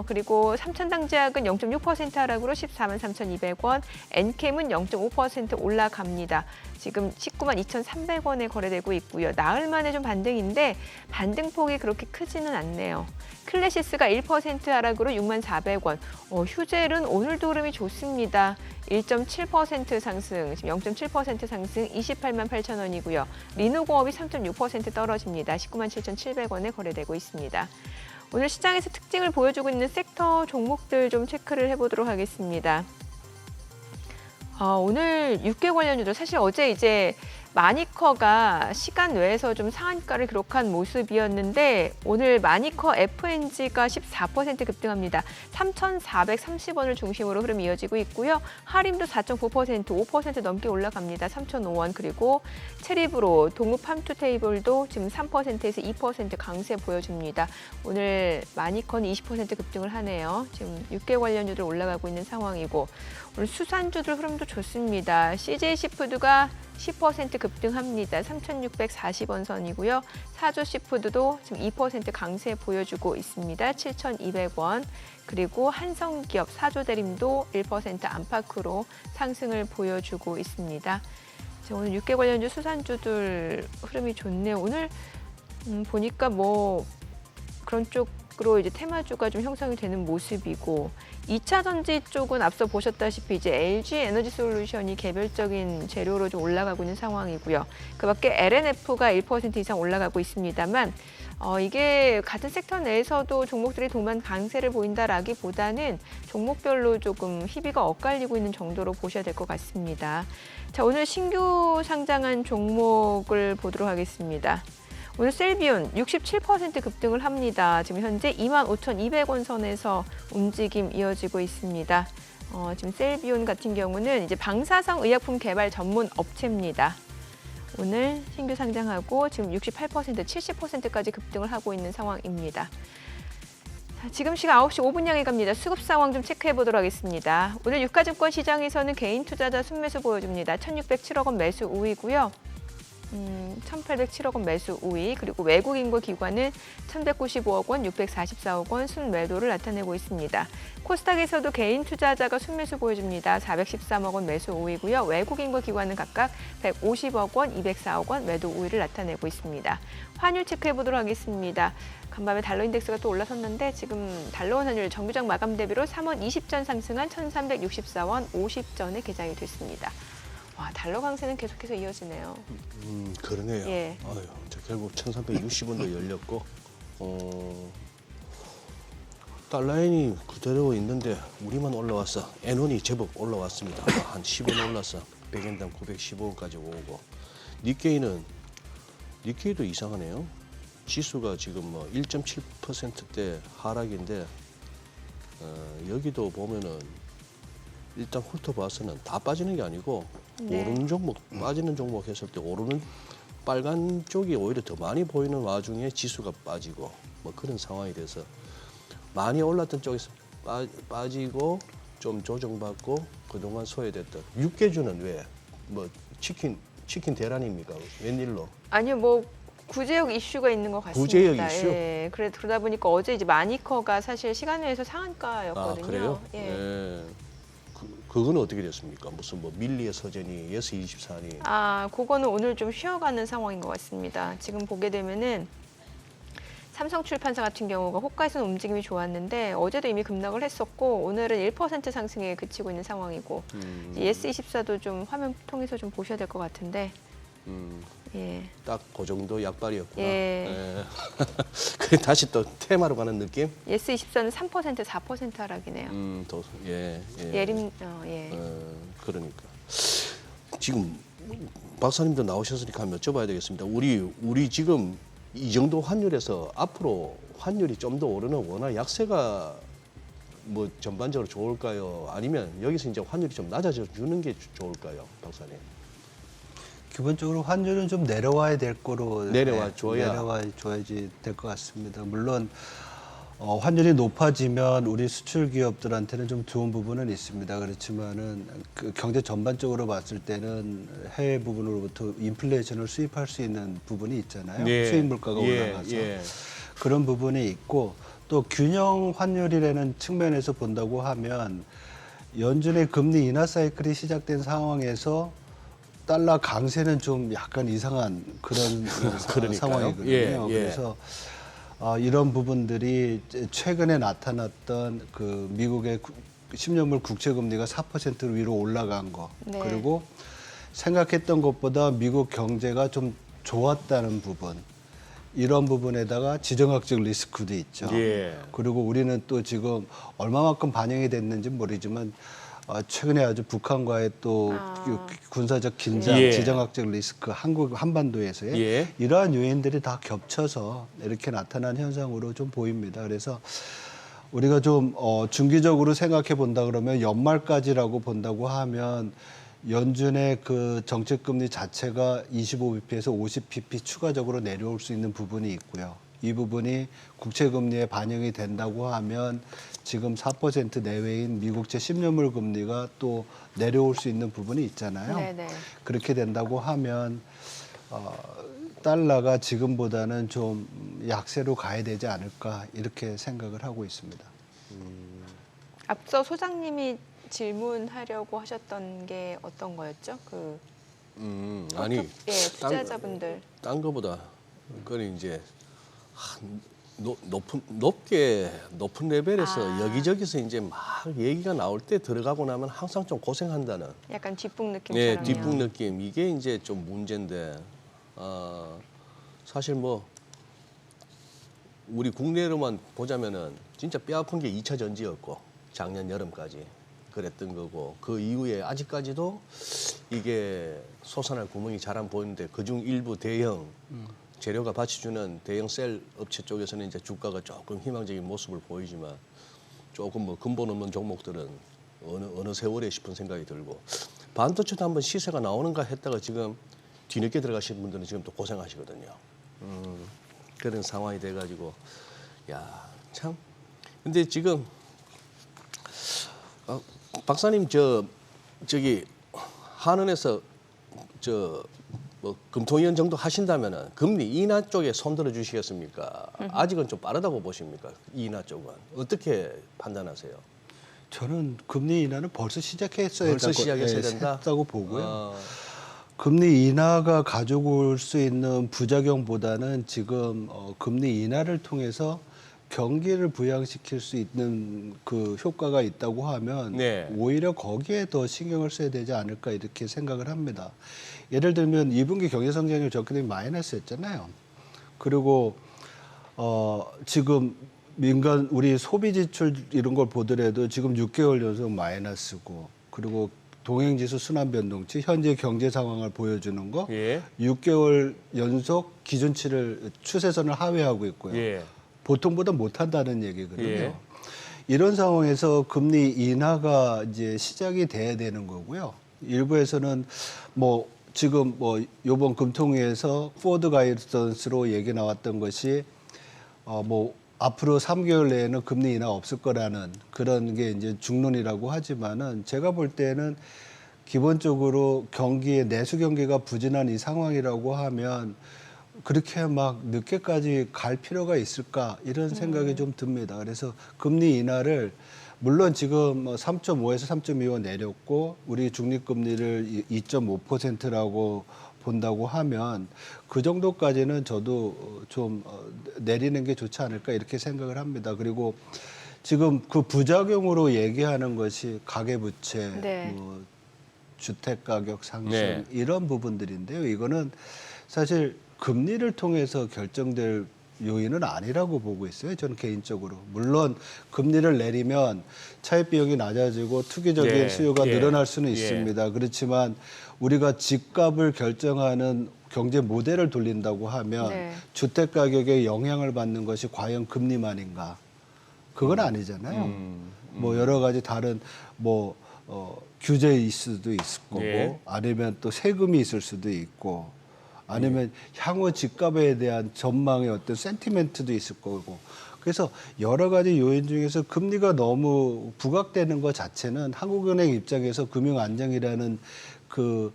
그리고 삼천당제약은 0.6% 하락으로 143,200원, 엔캠은 0.5% 올라갑니다. 지금 192,300원에 거래되고 있고요. 나흘 만에 좀 반등인데 반등폭이 그렇게 크지는 않네요. 클래시스가 1% 하락으로 64,000원, 휴젤은 오늘도 흐름이 좋습니다. 1.7% 상승, 지금 0.7% 상승 288,000원이고요. 리노공업이 3.6% 떨어집니다. 197,700원에 거래되고 있습니다. 오늘 시장에서 특징을 보여주고 있는 섹터 종목들 좀 체크를 해보도록 하겠습니다. 오늘 6개 관련주들 사실 어제 이제 마니커가 시간 외에서 좀 상한가를 기록한 모습이었는데 오늘 마니커 FNG가 14% 급등합니다. 3,430원을 중심으로 흐름이 이어지고 있고요. 하림도 4.9%, 5% 넘게 올라갑니다. 3,005원. 그리고 체리브로, 동읍팜투테이블도 지금 3%에서 2% 강세 보여줍니다. 오늘 마니커는 20% 급등을 하네요. 지금 6개 관련주들 올라가고 있는 상황이고 오늘 수산주들 흐름도 좋습니다. CJ시푸드가 10% 급등합니다. 3,640원 선이고요. 사조 시푸드도 지금 2% 강세 보여주고 있습니다. 7,200원. 그리고 한성기업 사조대림도 1% 안팎으로 상승을 보여주고 있습니다. 자, 오늘 육계 관련주 수산주들 흐름이 좋네요. 오늘 보니까 뭐 그런 쪽으로 이제 테마주가 좀 형성이 되는 모습이고 2차 전지 쪽은 앞서 보셨다시피 이제 LG 에너지 솔루션이 개별적인 재료로 좀 올라가고 있는 상황이고요. 그밖에 LNF가 1% 이상 올라가고 있습니다만 이게 같은 섹터 내에서도 종목들이 동반 강세를 보인다라기보다는 종목별로 조금 희비가 엇갈리고 있는 정도로 보셔야 될 것 같습니다. 자, 오늘 신규 상장한 종목을 보도록 하겠습니다. 오늘 셀비온 67% 급등을 합니다. 지금 현재 25,200원 선에서 움직임 이어지고 있습니다. 지금 셀비온 같은 경우는 이제 방사성 의약품 개발 전문 업체입니다. 오늘 신규 상장하고 지금 68%, 70%까지 급등을 하고 있는 상황입니다. 자, 지금 시각 9시 5분 향해 갑니다. 수급 상황 좀 체크해 보도록 하겠습니다. 오늘 유가증권 시장에서는 개인 투자자 순매수 보여줍니다. 1,607억 원 매수 우위고요. 1,807억 원 매수 우위, 그리고 외국인과 기관은 1,195억 원, 644억 원 순매도를 나타내고 있습니다. 코스닥에서도 개인 투자자가 순매수 보여줍니다. 413억 원 매수 우위고요. 외국인과 기관은 각각 150억 원, 204억 원 매도 우위를 나타내고 있습니다. 환율 체크해 보도록 하겠습니다. 간밤에 달러 인덱스가 또 올라섰는데 지금 달러원 환율 정규장 마감 대비로 3원 20전 상승한 1,364원 50전에 개장이 됐습니다. 와, 달러 강세는 계속해서 이어지네요. 그러네요. 예. 아유, 결국 1,360원도 열렸고 달러인이 그대로 있는데 우리만 올라왔어. 엔원이 제법 올라왔습니다. 한 10원 올랐어. 100엔당 915원까지 오고. 니케이도 이상하네요. 지수가 지금 뭐 1.7%대 하락인데 여기도 보면은 일단 훑어봐서는 다 빠지는 게 아니고 네. 오르는 종목, 빠지는 종목 했을 때 오르는 빨간 쪽이 오히려 더 많이 보이는 와중에 지수가 빠지고 뭐 그런 상황이 돼서 많이 올랐던 쪽에서 빠지고 좀 조정받고 그동안 소외됐던 육개주는 왜 뭐 치킨 대란입니까? 웬일로? 아니요, 뭐 구제역 이슈가 있는 것 같습니다. 구제역 이슈? 예, 그러다 보니까 어제 이제 마니커가 사실 시간외에서 상한가였거든요. 아, 그래요? 예. 예. 그거는 어떻게 됐습니까? 무슨 뭐 밀리의 서재니 예스24니 아, 그거는 오늘 좀 쉬어가는 상황인 것 같습니다. 지금 보게 되면은 삼성출판사 같은 경우가 호가에서는 움직임이 좋았는데 어제도 이미 급락을 했었고 오늘은 1% 상승에 그치고 있는 상황이고 예스24도 좀 화면 통해서 좀 보셔야 될 것 같은데 예. 딱 그 정도 약발이었구나. 예. 예. 그래 다시 또 테마로 가는 느낌? 예스24는 3%, 4% 하락이네요. 예. 예. 그러니까 지금 박사님도 나오셨으니까 한번 여쭤봐야 되겠습니다. 우리 지금 이 정도 환율에서 앞으로 환율이 좀 더 오르는 원화 약세가 뭐 전반적으로 좋을까요? 아니면 여기서 이제 환율이 좀 낮아져 주는 게 좋을까요, 박사님? 기본적으로 환율은 좀 내려와야 될 거로 내려와야지 될 것 같습니다. 물론 환율이 높아지면 우리 수출 기업들한테는 좀 좋은 부분은 있습니다. 그렇지만은 그 경제 전반적으로 봤을 때는 해외 부분으로부터 인플레이션을 수입할 수 있는 부분이 있잖아요. 수입 물가가 올라가서 그런 부분이 있고 또 균형 환율이라는 측면에서 본다고 하면 연준의 금리 인하 사이클이 시작된 상황에서 달러 강세는 좀 약간 이상한 그런 상황이거든요. 그래서 이런 부분들이 최근에 나타났던 그 미국의 10년물 국채 금리가 4% 위로 올라간 거, 네. 그리고 생각했던 것보다 미국 경제가 좀 좋았다는 부분, 이런 부분에다가 지정학적 리스크도 있죠. 그리고 우리는 또 지금 얼마만큼 반영이 됐는지 모르지만 최근에 아주 북한과의 또 군사적 긴장, 지정학적 리스크, 한반도에서의 이러한 요인들이 다 겹쳐서 이렇게 나타난 현상으로 좀 보입니다. 그래서 우리가 좀 중기적으로 생각해 본다 그러면 연말까지라고 본다고 하면 연준의 그 정책금리 자체가 25bp에서 50bp 추가적으로 내려올 수 있는 부분이 있고요. 이 부분이 국채금리에 반영이 된다고 하면 지금 4% 내외인 미국채 10년물 금리가 또 내려올 수 있는 부분이 있잖아요. 네네. 그렇게 된다고 하면 달러가 지금보다는 좀 약세로 가야 되지 않을까 이렇게 생각을 하고 있습니다. 앞서 소장님이 질문하려고 하셨던 게 어떤 거였죠? 아니 예, 투자자분들. 딴 거보다 그건 이제 높은 레벨에서 여기저기서 이제 막 얘기가 나올 때 들어가고 나면 항상 좀 고생한다는. 약간 뒷북 네, 느낌처럼요. 뒷북 느낌 이게 이제 좀 문제인데 사실 뭐 우리 국내로만 보자면은 진짜 뼈아픈 게 2차 전지였고 작년 여름까지 그랬던 거고 그 이후에 아직까지도 이게 솟아날 구멍이 잘 안 보이는데 그중 일부 대형 재료가 받쳐주는 대형 셀 업체 쪽에서는 이제 주가가 조금 희망적인 모습을 보이지만 조금 뭐 근본 없는 종목들은 어느 세월에 싶은 생각이 들고 반도체도 한번 시세가 나오는가 했다가 지금 뒤늦게 들어가신 분들은 지금 또 고생하시거든요. 그런 상황이 돼가지고 야 참. 근데 지금 박사님 저기 한은에서 뭐 금통위원 정도 하신다면은 금리 인하 쪽에 손들어 주시겠습니까? 아직은 좀 빠르다고 보십니까? 인하 쪽은 어떻게 판단하세요? 저는 금리 인하는 벌써 시작했어야 벌써 시작했어야 된다? 했다고 보고요. 금리 인하가 가져올 수 있는 부작용보다는 지금 금리 인하를 통해서 경기를 부양시킬 수 있는 그 효과가 있다고 하면 네. 오히려 거기에 더 신경을 써야 되지 않을까 이렇게 생각을 합니다. 예를 들면 2분기 경제 성장률 적게되면 마이너스였잖아요. 그리고 지금 민간 우리 소비 지출 이런 걸 보더라도 지금 6개월 연속 마이너스고 그리고 동행지수 순환 변동치 현재 경제 상황을 보여주는 거 예. 6개월 연속 기준치를 추세선을 하회하고 있고요. 예. 보통보다 못한다는 얘기거든요. 예. 이런 상황에서 금리 인하가 이제 시작이 돼야 되는 거고요. 일부에서는 뭐 지금 뭐 이번 금통위에서 포워드 가이던스로 얘기 나왔던 것이 뭐 앞으로 3개월 내에는 금리 인하 없을 거라는 그런 게 이제 중론이라고 하지만은 제가 볼 때는 기본적으로 경기의 내수 경기가 부진한 이 상황이라고 하면 그렇게 막 늦게까지 갈 필요가 있을까 이런 생각이 좀 듭니다. 그래서 금리 인하를 물론 지금 3.5에서 3.25 내렸고 우리 중립금리를 2.5%라고 본다고 하면 그 정도까지는 저도 좀 내리는 게 좋지 않을까 이렇게 생각을 합니다. 그리고 지금 그 부작용으로 얘기하는 것이 가계부채, 네. 뭐 주택가격 상승 네. 이런 부분들인데요. 이거는 사실 금리를 통해서 결정될 요인은 아니라고 보고 있어요. 저는 개인적으로. 물론 금리를 내리면 차입 비용이 낮아지고 투기적인 예, 수요가 예, 늘어날 수는 예. 있습니다. 그렇지만 우리가 집값을 결정하는 경제 모델을 돌린다고 하면 네. 주택 가격에 영향을 받는 것이 과연 금리만인가? 그건 아니잖아요. 뭐 여러 가지 다른 뭐 규제일 수도 있을 거고 예. 아니면 또 세금이 있을 수도 있고 아니면 향후 집값에 대한 전망의 어떤 센티멘트도 있을 거고 그래서 여러 가지 요인 중에서 금리가 너무 부각되는 것 자체는 한국은행 입장에서 금융 안정이라는 그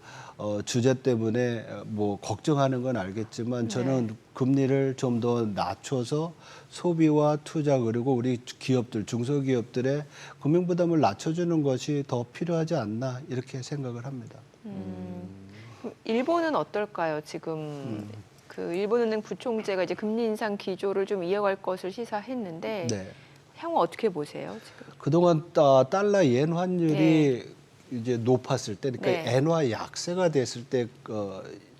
주제 때문에 뭐 걱정하는 건 알겠지만 저는 금리를 좀 더 낮춰서 소비와 투자 그리고 우리 기업들 중소기업들의 금융 부담을 낮춰주는 것이 더 필요하지 않나 이렇게 생각을 합니다. 일본은 어떨까요? 지금 그 일본은행 부총재가 이제 금리 인상 기조를 좀 이어갈 것을 시사했는데 네. 향후 어떻게 보세요? 지금? 그동안 달러 엔 환율이 이제 높았을 때, 그러니까 네. 엔화 약세가 됐을 때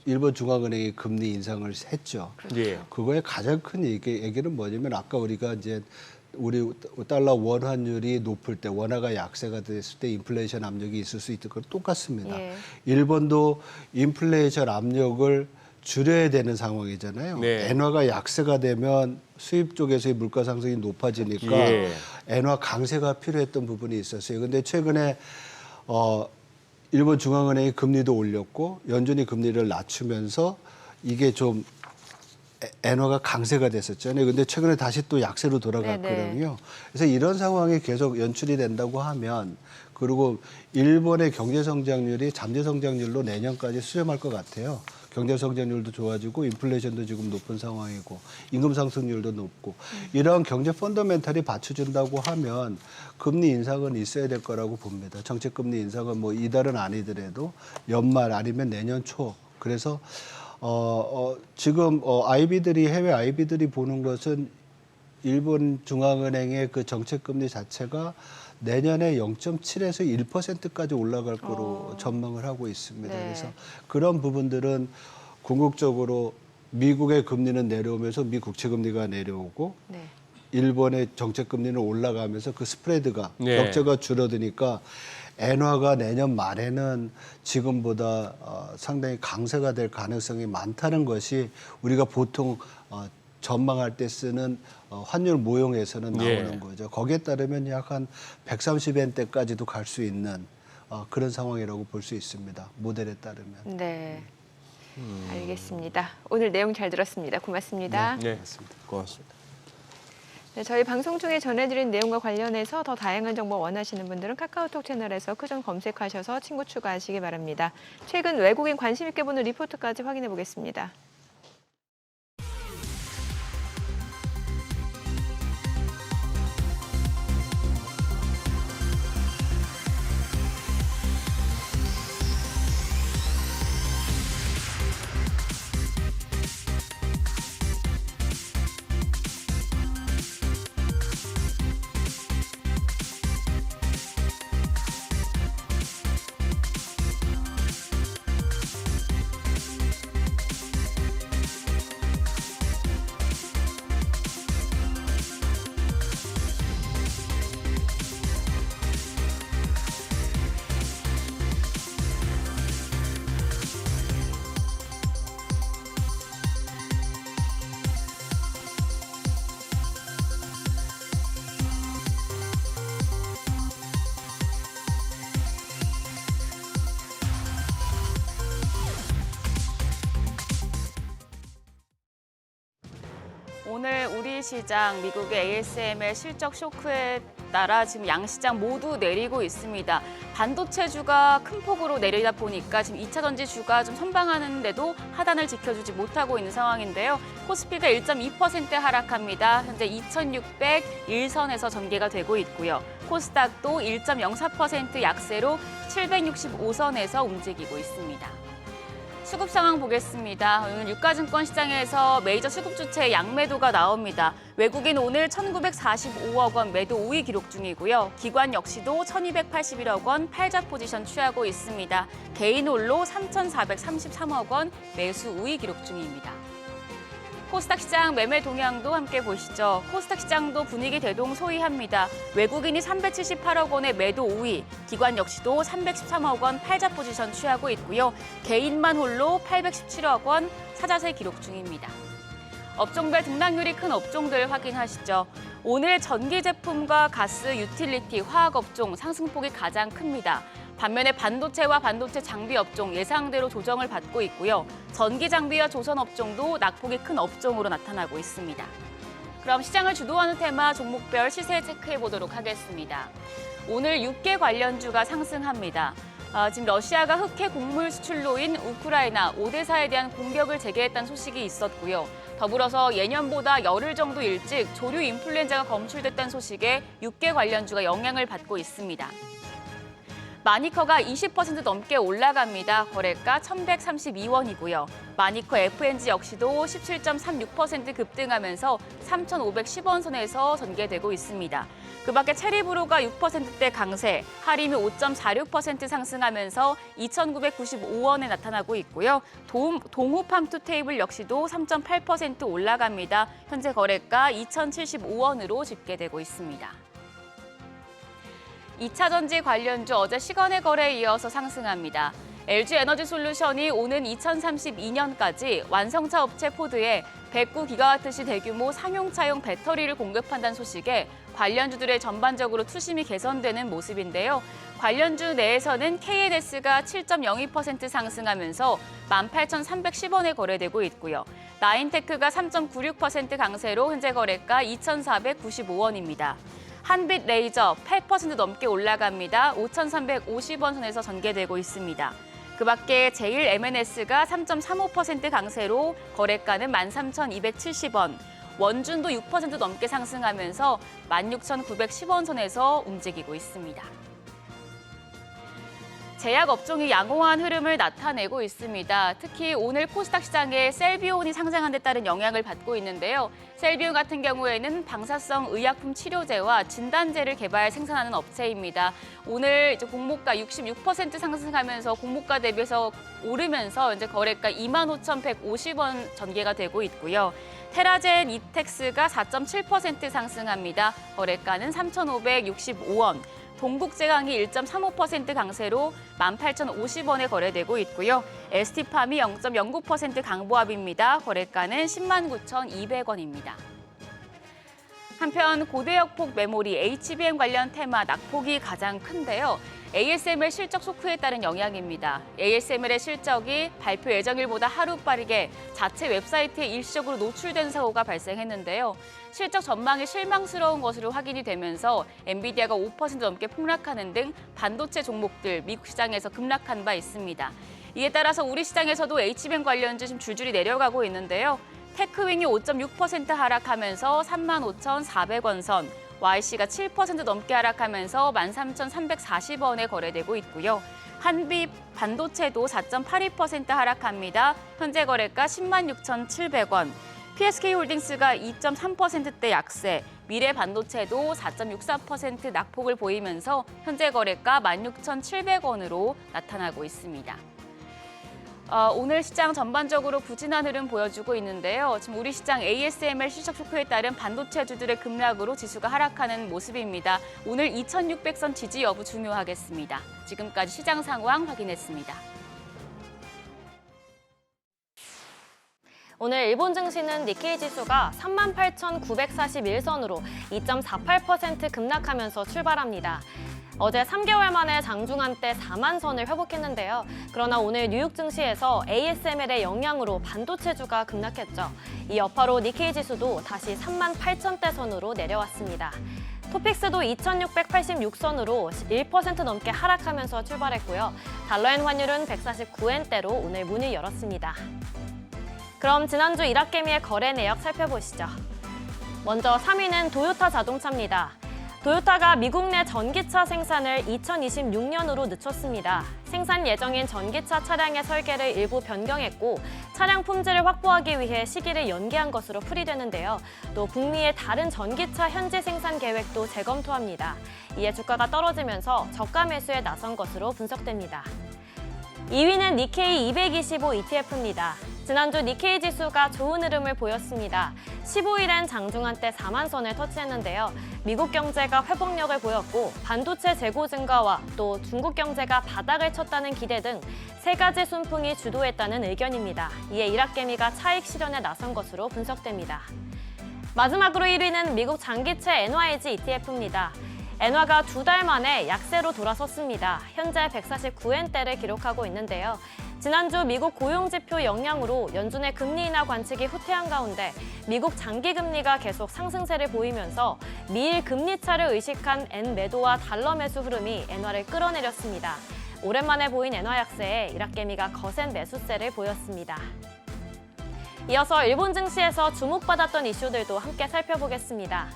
일본 중앙은행이 금리 인상을 했죠. 예. 그거의 가장 큰 얘기는 뭐냐면 아까 우리가 이제 우리 달러 원 환율이 높을 때 원화가 약세가 됐을 때 인플레이션 압력이 있을 수 있는 건 똑같습니다. 예. 일본도 인플레이션 압력을 줄여야 되는 상황이잖아요. 네. 엔화가 약세가 되면 수입 쪽에서의 물가 상승이 높아지니까 예. 엔화 강세가 필요했던 부분이 있었어요. 근데 최근에 일본 중앙은행이 금리도 올렸고 연준이 금리를 낮추면서 이게 좀 엔화가 강세가 됐었잖아요. 근데 최근에 다시 또 약세로 돌아갔거든요. 그래서 이런 상황이 계속 연출이 된다고 하면 그리고 일본의 경제 성장률이 잠재 성장률로 내년까지 수렴할 것 같아요. 경제 성장률도 좋아지고 인플레이션도 지금 높은 상황이고 임금 상승률도 높고 이런 경제 펀더멘탈이 받쳐준다고 하면 금리 인상은 있어야 될 거라고 봅니다. 정책 금리 인상은 뭐 이달은 아니더라도 연말 아니면 내년 초. 그래서 지금 아이비들이 해외 아이비들이 보는 것은 일본 중앙은행의 그 정책 금리 자체가 내년에 0.7에서 1%까지 올라갈 거로 전망을 하고 있습니다. 네. 그래서 그런 부분들은 궁극적으로 미국의 금리는 내려오면서 미 국채 금리가 내려오고 네. 일본의 정책 금리는 올라가면서 그 스프레드가 네. 격차가 줄어드니까 엔화가 내년 말에는 지금보다 상당히 강세가 될 가능성이 많다는 것이 우리가 보통 전망할 때 쓰는 환율 모형에서는 나오는 예. 거죠. 거기에 따르면 약 한 130엔대까지도 갈 수 있는 그런 상황이라고 볼 수 있습니다. 모델에 따르면. 네. 알겠습니다. 오늘 내용 잘 들었습니다. 고맙습니다. 네, 고맙습니다. 네, 저희 방송 중에 전해드린 내용과 관련해서 더 다양한 정보 원하시는 분들은 카카오톡 채널에서 크정 검색하셔서 친구 추가하시기 바랍니다. 최근 외국인 관심 있게 보는 리포트까지 확인해 보겠습니다. 오늘 우리 시장, 미국의 ASML 실적 쇼크에 따라 지금 양시장 모두 내리고 있습니다. 반도체주가 큰 폭으로 내리다 보니까 지금 2차 전지주가 좀 선방하는데도 하단을 지켜주지 못하고 있는 상황인데요. 코스피가 1.2% 하락합니다. 현재 2601선에서 전개가 되고 있고요. 코스닥도 1.04% 약세로 765선에서 움직이고 있습니다. 수급 상황 보겠습니다. 오늘 유가증권 시장에서 메이저 수급 주체의 양매도가 나옵니다. 외국인 오늘 1,945억 원 매도 우위 기록 중이고요. 기관 역시도 1,281억 원 팔자 포지션 취하고 있습니다. 개인 홀로 3,433억 원 매수 우위 기록 중입니다. 코스닥 시장 매매 동향도 함께 보시죠. 코스닥 시장도 분위기 대동소이합니다. 외국인이 378억 원의 매도 우위, 기관 역시도 313억 원 팔자 포지션 취하고 있고요. 개인만 홀로 817억 원 사자세 기록 중입니다. 업종별 등락률이 큰 업종들 확인하시죠. 오늘 전기 제품과 가스, 유틸리티, 화학 업종 상승폭이 가장 큽니다. 반면에 반도체와 반도체 장비 업종 예상대로 조정을 받고 있고요. 전기 장비와 조선 업종도 낙폭이 큰 업종으로 나타나고 있습니다. 그럼 시장을 주도하는 테마 종목별 시세 체크해 보도록 하겠습니다. 오늘 육계 관련주가 상승합니다. 지금 러시아가 흑해 곡물 수출로인 우크라이나 오데사에 대한 공격을 재개했다는 소식이 있었고요. 더불어서 예년보다 열흘 정도 일찍 조류 인플루엔자가 검출됐다는 소식에 육계 관련주가 영향을 받고 있습니다. 마니커가 20% 넘게 올라갑니다. 거래가 1,132원이고요. 마니커 FNG 역시도 17.36% 급등하면서 3,510원 선에서 전개되고 있습니다. 그밖에 체리브루가 6%대 강세, 하림이 5.46% 상승하면서 2,995원에 나타나고 있고요. 동후팜투테이블 역시도 3.8% 올라갑니다. 현재 거래가 2,075원으로 집계되고 있습니다. 2차 전지 관련주 어제 시간의 거래에 이어서 상승합니다. LG 에너지 솔루션이 오는 2032년까지 완성차 업체 포드에 109GWh 대규모 상용차용 배터리를 공급한다는 소식에 관련주들의 전반적으로 투심이 개선되는 모습인데요. 관련주 내에서는 KNS가 7.02% 상승하면서 18,310원에 거래되고 있고요. 나인테크가 3.96% 강세로 현재 거래가 2,495원입니다. 한빛레이저 8% 넘게 올라갑니다. 5,350원 선에서 전개되고 있습니다. 그 밖에 제일 M&S가 3.35% 강세로 거래가는 13,270원, 원준도 6% 넘게 상승하면서 16,910원 선에서 움직이고 있습니다. 제약 업종이 양호한 흐름을 나타내고 있습니다. 특히 오늘 코스닥 시장에 셀비온이 상장한 데 따른 영향을 받고 있는데요. 셀비온 같은 경우에는 방사성 의약품 치료제와 진단제를 개발 생산하는 업체입니다. 오늘 이제 공모가 66% 상승하면서 공모가 대비해서 오르면서 현재 거래가 25,150원 전개가 되고 있고요. 테라젠 이텍스가 4.7% 상승합니다. 거래가는 3,565원. 동국제강이 1.35% 강세로 18,050원에 거래되고 있고요. ST팜이 0.09% 강보합입니다. 거래가는 109,200원입니다. 한편 고대역폭 메모리 HBM 관련 테마 낙폭이 가장 큰데요. ASML 실적 소크에 따른 영향입니다. ASML의 실적이 발표 예정일보다 하루 빠르게 자체 웹사이트에 일시적으로 노출된 사고가 발생했는데요. 실적 전망이 실망스러운 것으로 확인이 되면서 엔비디아가 5% 넘게 폭락하는 등 반도체 종목들 미국 시장에서 급락한 바 있습니다. 이에 따라서 우리 시장에서도 HBM 관련주 지금 줄줄이 내려가고 있는데요. 테크윙이 5.6% 하락하면서 35,400원 선, YC가 7% 넘게 하락하면서 13,340원에 거래되고 있고요. 한빛 반도체도 4.82% 하락합니다. 현재 거래가 106,700원. PSK홀딩스가 2.3%대 약세, 미래반도체도 4.64% 낙폭을 보이면서 현재 거래가 16,700원으로 나타나고 있습니다. 오늘 시장 전반적으로 부진한 흐름 보여주고 있는데요. 지금 우리 시장 ASML 실적 쇼크에 따른 반도체주들의 급락으로 지수가 하락하는 모습입니다. 오늘 2600선 지지 여부 중요하겠습니다. 지금까지 시장 상황 확인했습니다. 오늘 일본 증시는 니케이 지수가 38,941선으로 2.48% 급락하면서 출발합니다. 어제 3개월 만에 장중한때 4만 선을 회복했는데요. 그러나 오늘 뉴욕 증시에서 ASML의 영향으로 반도체주가 급락했죠. 이 여파로 니케이 지수도 다시 38,000대 선으로 내려왔습니다. 토픽스도 2,686선으로 1% 넘게 하락하면서 출발했고요. 달러엔 환율은 149엔대로 오늘 문을 열었습니다. 그럼 지난주 일합개미의 거래 내역 살펴보시죠. 먼저 3위는 도요타 자동차입니다. 도요타가 미국 내 전기차 생산을 2026년으로 늦췄습니다. 생산 예정인 전기차 차량의 설계를 일부 변경했고 차량 품질을 확보하기 위해 시기를 연기한 것으로 풀이되는데요. 또 북미의 다른 전기차 현지 생산 계획도 재검토합니다. 이에 주가가 떨어지면서 저가 매수에 나선 것으로 분석됩니다. 2위는 니케이 225 ETF입니다. 지난주 니케이 지수가 좋은 흐름을 보였습니다. 15일엔 장중한 때 4만 선을 터치했는데요. 미국 경제가 회복력을 보였고 반도체 재고 증가와 또 중국 경제가 바닥을 쳤다는 기대 등 세 가지 순풍이 주도했다는 의견입니다. 이에 일합개미가 차익 실현에 나선 것으로 분석됩니다. 마지막으로 1위는 미국 장기채 NYG ETF입니다. 엔화가 2달 만에 약세로 돌아섰습니다. 현재 149엔대를 기록하고 있는데요. 지난주 미국 고용지표 영향으로 연준의 금리 인하 관측이 후퇴한 가운데 미국 장기금리가 계속 상승세를 보이면서 미일 금리 차를 의식한 엔 매도와 달러 매수 흐름이 엔화를 끌어내렸습니다. 오랜만에 보인 엔화 약세에 일합개미가 거센 매수세를 보였습니다. 이어서 일본 증시에서 주목받았던 이슈들도 함께 살펴보겠습니다.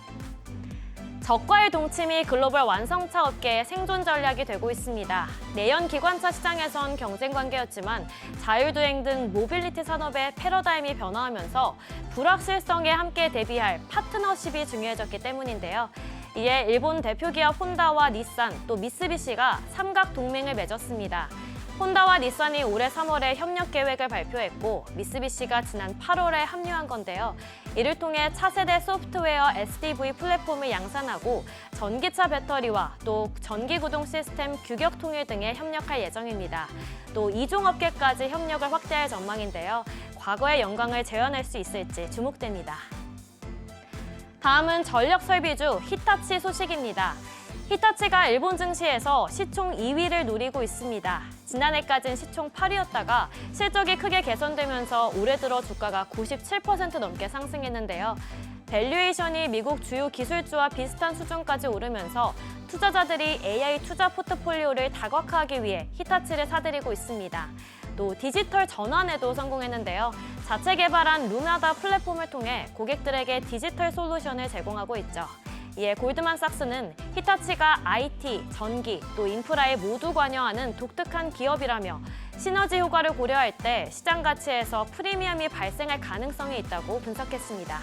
저가의 동침이 글로벌 완성차 업계의 생존 전략이 되고 있습니다. 내연 기관차 시장에선 경쟁 관계였지만 자율주행 등 모빌리티 산업의 패러다임이 변화하면서 불확실성에 함께 대비할 파트너십이 중요해졌기 때문인데요. 이에 일본 대표 기업 혼다와 닛산 또 미쓰비시가 삼각 동맹을 맺었습니다. 혼다와 닛산이 올해 3월에 협력 계획을 발표했고 미쓰비시가 지난 8월에 합류한 건데요. 이를 통해 차세대 소프트웨어 SDV 플랫폼을 양산하고 전기차 배터리와 또 전기구동 시스템 규격 통일 등에 협력할 예정입니다. 또 이종업계까지 협력을 확대할 전망인데요. 과거의 영광을 재현할 수 있을지 주목됩니다. 다음은 전력 설비주 히타치 소식입니다. 히타치가 일본 증시에서 시총 2위를 노리고 있습니다. 지난해까지는 시총 8위였다가 실적이 크게 개선되면서 올해 들어 주가가 97% 넘게 상승했는데요. 밸류에이션이 미국 주요 기술주와 비슷한 수준까지 오르면서 투자자들이 AI 투자 포트폴리오를 다각화하기 위해 히타치를 사들이고 있습니다. 또 디지털 전환에도 성공했는데요. 자체 개발한 루나다 플랫폼을 통해 고객들에게 디지털 솔루션을 제공하고 있죠. 이에 골드만삭스는 히타치가 IT, 전기, 또 인프라에 모두 관여하는 독특한 기업이라며 시너지 효과를 고려할 때 시장 가치에서 프리미엄이 발생할 가능성이 있다고 분석했습니다.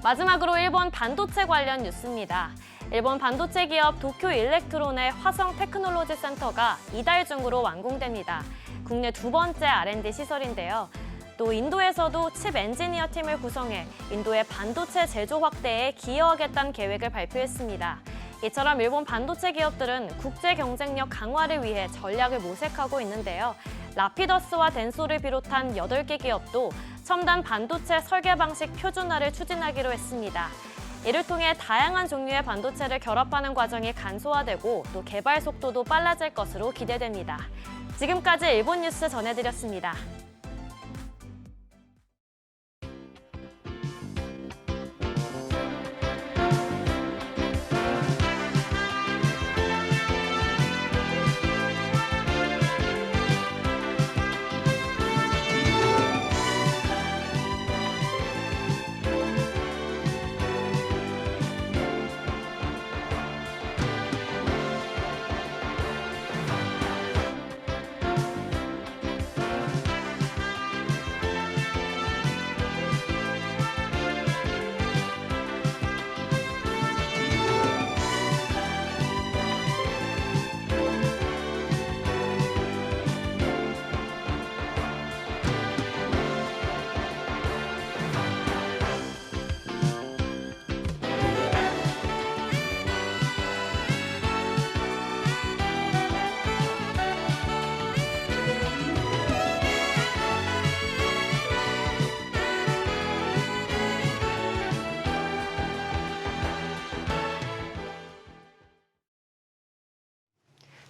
마지막으로 일본 반도체 관련 뉴스입니다. 일본 반도체 기업 도쿄 일렉트론의 화성 테크놀로지 센터가 이달 중으로 완공됩니다. 국내 두 번째 R&D 시설인데요. 또 인도에서도 칩 엔지니어 팀을 구성해 인도의 반도체 제조 확대에 기여하겠다는 계획을 발표했습니다. 이처럼 일본 반도체 기업들은 국제 경쟁력 강화를 위해 전략을 모색하고 있는데요. 라피더스와 덴소를 비롯한 8개 기업도 첨단 반도체 설계 방식 표준화를 추진하기로 했습니다. 이를 통해 다양한 종류의 반도체를 결합하는 과정이 간소화되고 또 개발 속도도 빨라질 것으로 기대됩니다. 지금까지 일본 뉴스 전해드렸습니다.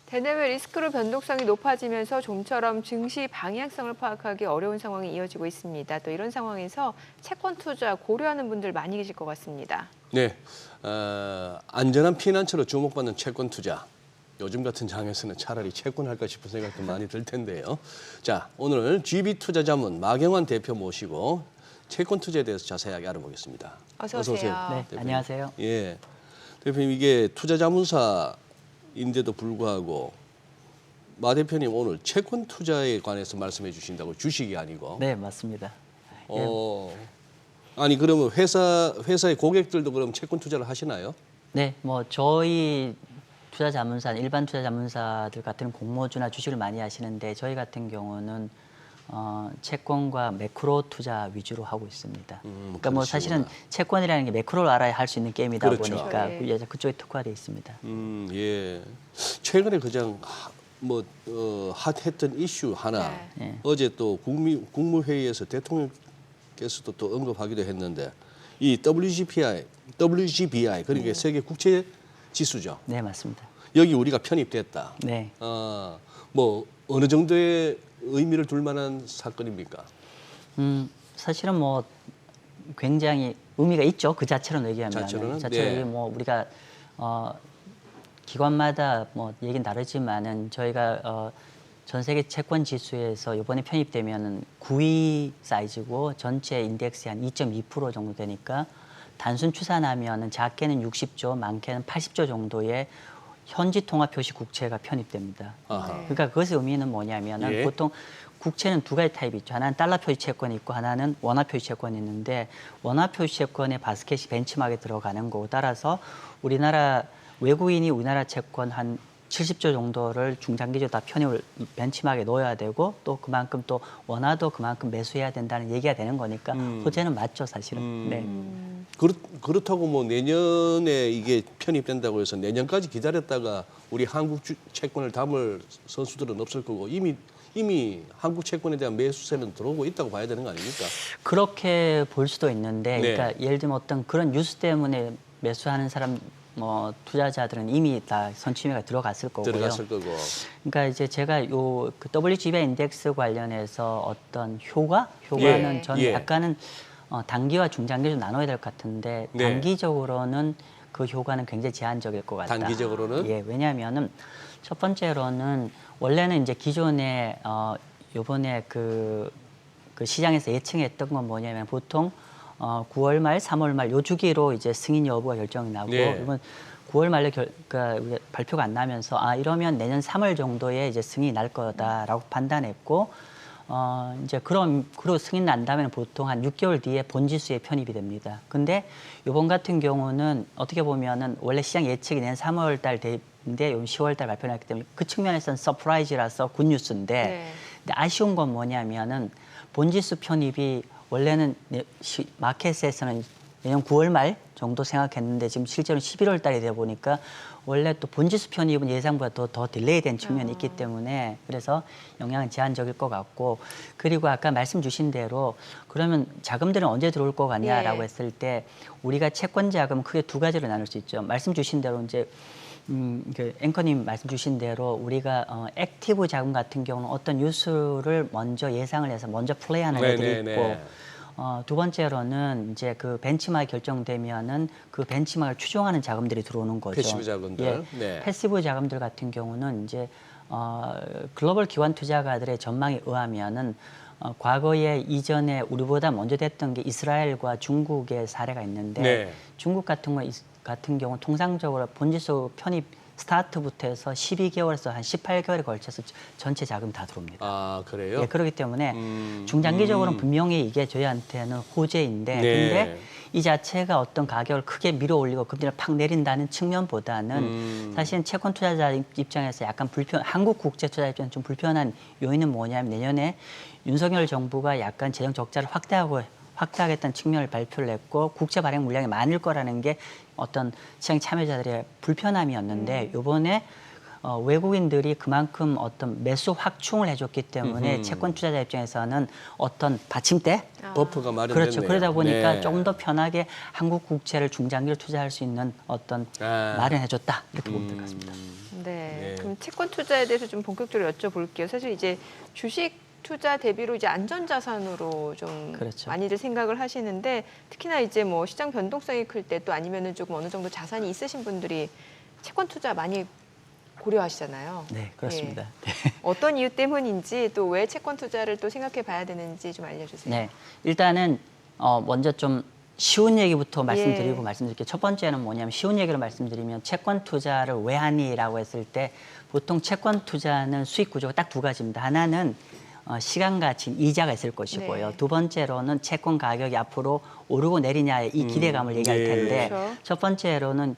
대내외 리스크로 변동성이 높아지면서 좀처럼 증시 방향성을 파악하기 어려운 상황이 이어지고 있습니다. 또 이런 상황에서 채권 투자 고려하는 분들 많이 계실 것 같습니다. 네, 안전한 피난처로 주목받는 채권 투자. 요즘 같은 장에서는 차라리 채권할까 싶은 생각도 많이 들 텐데요. 자, 오늘 GB 투자 자문 마경환 대표 모시고 채권 투자에 대해서 자세하게 알아보겠습니다. 어서 오세요. 네, 대표님. 안녕하세요. 예, 대표님 이게 투자 자문사인데도 불구하고 마 대표님 오늘 채권 투자에 관해서 말씀해 주신다고 주식이 아니고. 네, 맞습니다. 아니 그러면 회사의 고객들도 그럼 채권 투자를 하시나요? 네, 뭐 저희 투자 자문사, 일반 투자 자문사들 같은 공모주나 주식을 많이 하시는데 저희 같은 경우는 채권과 매크로 투자 위주로 하고 있습니다. 그러니까 뭐 사실은 채권이라는 게 매크로를 알아야 할 수 있는 게임이다 그렇죠. 보니까 네. 그쪽에 특화되어 있습니다. 예. 최근에 가장 핫했던 이슈 하나. 네. 어제 또 국무회의에서 대통령께서도 또 언급하기도 했는데 이 WGBI 그러니까 세계 국채 지수죠. 네, 맞습니다. 여기 우리가 편입됐다. 네. 뭐 어느 정도의 의미를 둘 만한 사건입니까? 사실은 뭐 굉장히 의미가 있죠. 그 자체로 얘기하면. 자체로는? 자체로 네. 뭐 우리가 기관마다 뭐 얘기는 다르지만은 저희가 전 세계 채권 지수에서 이번에 편입되면은 9위 사이즈고 전체 인덱스의 한 2.2% 정도 되니까 단순 추산하면은 작게는 60조, 많게는 80조 정도의 현지 통화 표시 국채가 편입됩니다. 아하. 그러니까 그것의 의미는 뭐냐면은 예. 보통 국채는 두 가지 타입이 있죠. 하나는 달러 표시 채권이 있고 하나는 원화 표시 채권이 있는데 원화 표시 채권의 바스켓이 벤치마크에 들어가는 거고 따라서 우리나라 외국인이 우리나라 채권 한 70조 정도를 중장기적으로 다 편입을 벤치마크에 넣어야 되고 또 그만큼 또 원화도 그만큼 매수해야 된다는 얘기가 되는 거니까 호재는 맞죠, 사실은. 네. 그렇다고 뭐 내년에 이게 편입된다고 해서 내년까지 기다렸다가 우리 한국 채권을 담을 선수들은 없을 거고 이미 한국 채권에 대한 매수세는 들어오고 있다고 봐야 되는 거 아닙니까? 그렇게 볼 수도 있는데, 네. 그러니까 예를 들면 어떤 그런 뉴스 때문에 매수하는 사람 투자자들은 이미 다 선취매가 들어갔을 거고요. 들어갔을 거고. 그러니까 이제 제가 요 그 WGBI 인덱스 관련해서 어떤 효과는 예, 저는 예. 약간은 단기와 중장기로 나눠야 될 것 같은데 네. 단기적으로는 그 효과는 굉장히 제한적일 것 같다. 단기적으로는? 예, 왜냐하면은 첫 번째로는 원래는 이제 기존에 요번에 그 시장에서 예측했던 건 뭐냐면 보통 9월 말, 3월 말 요 주기로 이제 승인 여부가 결정이 나고 네. 이번 9월 말에 그러니까 발표가 안 나면서 이러면 내년 3월 정도에 이제 승인이 날 거다라고 판단했고 이제 그리고 승인 난 다음에는 보통 한 6개월 뒤에 본지수에 편입이 됩니다. 근데 이번 같은 경우는 어떻게 보면은 원래 시장 예측이 내년 3월 달 인데 요번 10월 달 발표했기 때문에 그 측면에서는 서프라이즈라서 굿뉴스인데 네. 근데 아쉬운 건 뭐냐면은 본지수 편입이 원래는 마켓에서는 내년 9월 말 정도 생각했는데 지금 실제로 11월 달이 되다 보니까 원래 또 본지수 편입은 예상보다 더 딜레이된 측면이 있기 때문에 그래서 영향은 제한적일 것 같고 그리고 아까 말씀 주신 대로 그러면 자금들은 언제 들어올 것 같냐라고 예. 했을 때 우리가 채권 자금은 크게 두 가지로 나눌 수 있죠. 말씀 주신 대로 이제 그 앵커님 말씀 주신 대로 우리가 액티브 자금 같은 경우는 어떤 뉴스를 먼저 예상을 해서 먼저 플레이하는 애들이 있고 두 번째로는 이제 그 벤치마크 결정되면은 그 벤치마크를 추종하는 자금들이 들어오는 거죠. 패시브 자금들. 예, 네. 패시브 자금들 같은 경우는 이제 글로벌 기관 투자가들의 전망에 의하면은 과거에 이전에 우리보다 먼저 됐던 게 이스라엘과 중국의 사례가 있는데 네. 중국 같은 경우 통상적으로 본지수 편입 스타트부터 해서 12개월에서 한 18개월에 걸쳐서 전체 자금 다 들어옵니다. 아, 그래요? 예, 그렇기 때문에 중장기적으로는 분명히 이게 저희한테는 호재인데 네. 근데 이 자체가 어떤 가격을 크게 밀어 올리고 금리를 팍 내린다는 측면보다는 사실은 채권 투자자 입장에서 약간 한국 국제 투자 입장에서 좀 불편한 요인은 뭐냐면 내년에 윤석열 정부가 약간 재정 적자를 확대하겠다는 측면을 발표를 했고 국채 발행 물량이 많을 거라는 게 어떤 시장 참여자들의 불편함이었는데 이번에 외국인들이 그만큼 어떤 매수 확충을 해줬기 때문에 채권 투자자 입장에서는 어떤 받침대 버프가 마련됐네요. 그렇죠. 그러다 보니까 네. 조금 더 편하게 한국 국채를 중장기로 투자할 수 있는 어떤 마련해줬다 이렇게 보면 될 것 같습니다. 네. 네. 그럼 채권 투자에 대해서 좀 본격적으로 여쭤볼게요. 사실 이제 주식 투자 대비로 이제 안전자산으로 좀 그렇죠. 많이들 생각을 하시는데 특히나 이제 뭐 시장 변동성이 클 때 또 아니면은 조금 어느 정도 자산이 있으신 분들이 채권 투자 많이 고려하시잖아요. 네, 그렇습니다. 예. 어떤 이유 때문인지 또 왜 채권 투자를 또 생각해 봐야 되는지 좀 알려주세요. 네, 일단은 먼저 좀 쉬운 얘기부터 말씀드리고 예. 말씀드릴게요. 첫 번째는 뭐냐면 쉬운 얘기를 말씀드리면 채권 투자를 왜 하니라고 했을 때 보통 채권 투자는 수익 구조가 딱 두 가지입니다. 하나는 시간 가치 이자가 있을 것이고요. 네. 두 번째로는 채권 가격이 앞으로 오르고 내리냐의 이 기대감을 얘기할 네. 텐데 그렇죠. 첫 번째로는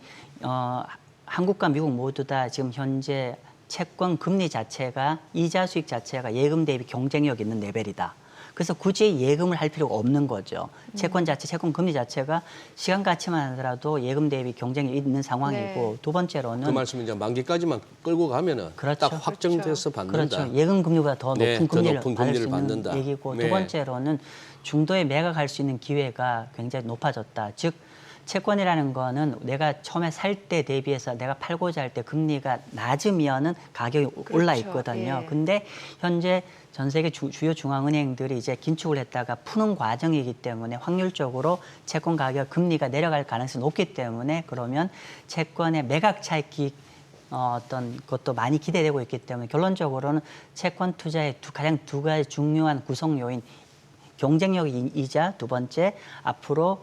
한국과 미국 모두 다 지금 현재 채권 금리 자체가 이자 수익 자체가 예금 대비 경쟁력 있는 레벨이다. 그래서 굳이 예금을 할 필요가 없는 거죠. 채권 금리 자체가 시간 가치만 하더라도 예금 대비 경쟁이 있는 상황이고 네. 두 번째로는 그 말씀은 이제 만기까지만 끌고 가면은 그렇죠. 딱 확정돼서 받는다. 그렇죠. 예금 금리보다 더 높은 네, 더 금리를 높은 받을 금리를 수 있는 받는다. 얘기고 네. 두 번째로는 중도에 매각할 수 있는 기회가 굉장히 높아졌다. 즉 채권이라는 거는 내가 처음에 살 때 대비해서 내가 팔고자 할 때 금리가 낮으면은 가격이 올라 있거든요. 예. 근데 현재 전 세계 주요 중앙은행들이 이제 긴축을 했다가 푸는 과정이기 때문에 확률적으로 채권 가격 금리가 내려갈 가능성이 높기 때문에 그러면 채권의 매각 차익 어떤 것도 많이 기대되고 있기 때문에 결론적으로는 채권 투자의 가장 두 가지 중요한 구성 요인 경쟁력이자 두 번째 앞으로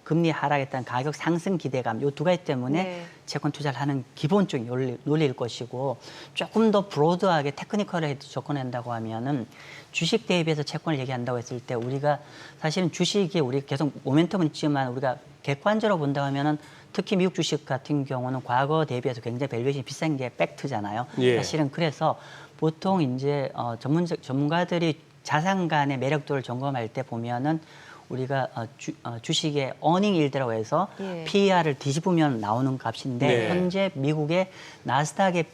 금리 하락에 따른 가격 상승 기대감 이 두 가지 때문에 네. 채권 투자를 하는 기본적인 논리일 것이고 조금 더 브로드하게 테크니컬하게 접근한다고 하면은 주식 대비해서 채권을 얘기한다고 했을 때 우리가 사실은 주식이 우리 계속 모멘텀은 있지만 우리가 객관적으로 본다고 하면은 특히 미국 주식 같은 경우는 과거 대비해서 굉장히 밸류에이션이 비싼 게 팩트잖아요. 예. 사실은 그래서 보통 이제 전문가들이 자산 간의 매력도를 점검할 때 보면은 우리가 주식의 어닝 일드라고 해서 예. PER을 뒤집으면 나오는 값인데 네. 현재 미국의 나스닥의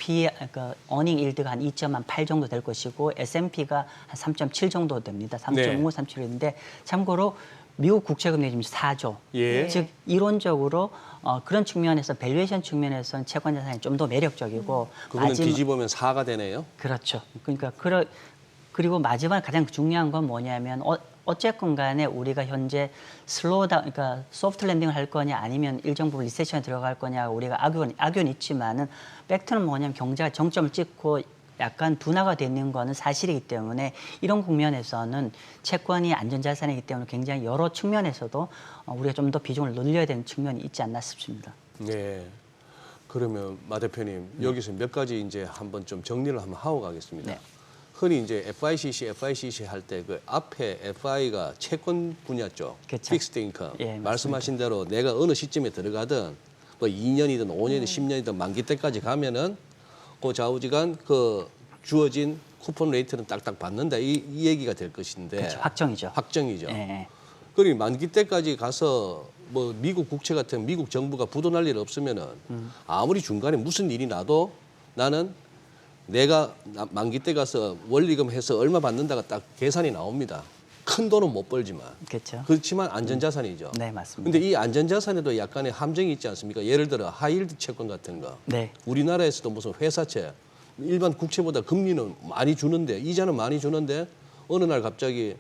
어닝 일드가 한 2.8 정도 될 것이고 S&P가 한 3.7 정도 됩니다. 3.5, 네. 3.7인데 참고로 미국 국채금리 지금 4조. 예. 즉 이론적으로 그런 측면에서 밸류에이션 측면에서는 채권 자산이 좀 더 매력적이고 그거는 마지막- 뒤집으면 4가 되네요. 그렇죠. 그러니까 그리고 마지막 가장 중요한 건 뭐냐면 어쨌건 간에 우리가 현재 슬로우다운, 그러니까 소프트 랜딩을 할 거냐 아니면 일정 부분 리세션에 들어갈 거냐 우리가 악연이 있지만은 팩트는 뭐냐면 경제가 정점을 찍고 약간 둔화가 되는 거는 사실이기 때문에 이런 국면에서는 채권이 안전자산이기 때문에 굉장히 여러 측면에서도 우리가 좀 더 비중을 늘려야 되는 측면이 있지 않나 싶습니다. 네. 그러면 마 대표님 여기서 몇 가지 이제 한번 좀 정리를 한번 하고 가겠습니다. 네. 흔히 이제 FICC 할 때 그 앞에 FI가 채권 분야 쪽, 그쵸. 픽스드 인컴. 예, 맞습니다. 말씀하신 대로 내가 어느 시점에 들어가든 뭐 2년이든 5년이든 10년이든 만기 때까지 가면은 그 좌우지간 그 주어진 쿠폰 레이트는 딱딱 받는다 이 얘기가 될 것인데 그렇죠. 확정이죠. 확정이죠. 예. 그리고 만기 때까지 가서 뭐 미국 국채 같은 미국 정부가 부도날 일 없으면은 아무리 중간에 무슨 일이 나도 나는 내가 만기 때 가서 원리금 해서 얼마 받는다가 딱 계산이 나옵니다. 큰 돈은 못 벌지만. 그렇죠. 그렇지만 안전자산이죠. 네, 맞습니다. 근데 이 안전자산에도 약간의 함정이 있지 않습니까? 예를 들어 하이힐드 채권 같은 거. 네. 우리나라에서도 무슨 회사채, 일반 국채보다 금리는 많이 주는데 이자는 많이 주는데 어느 날 갑자기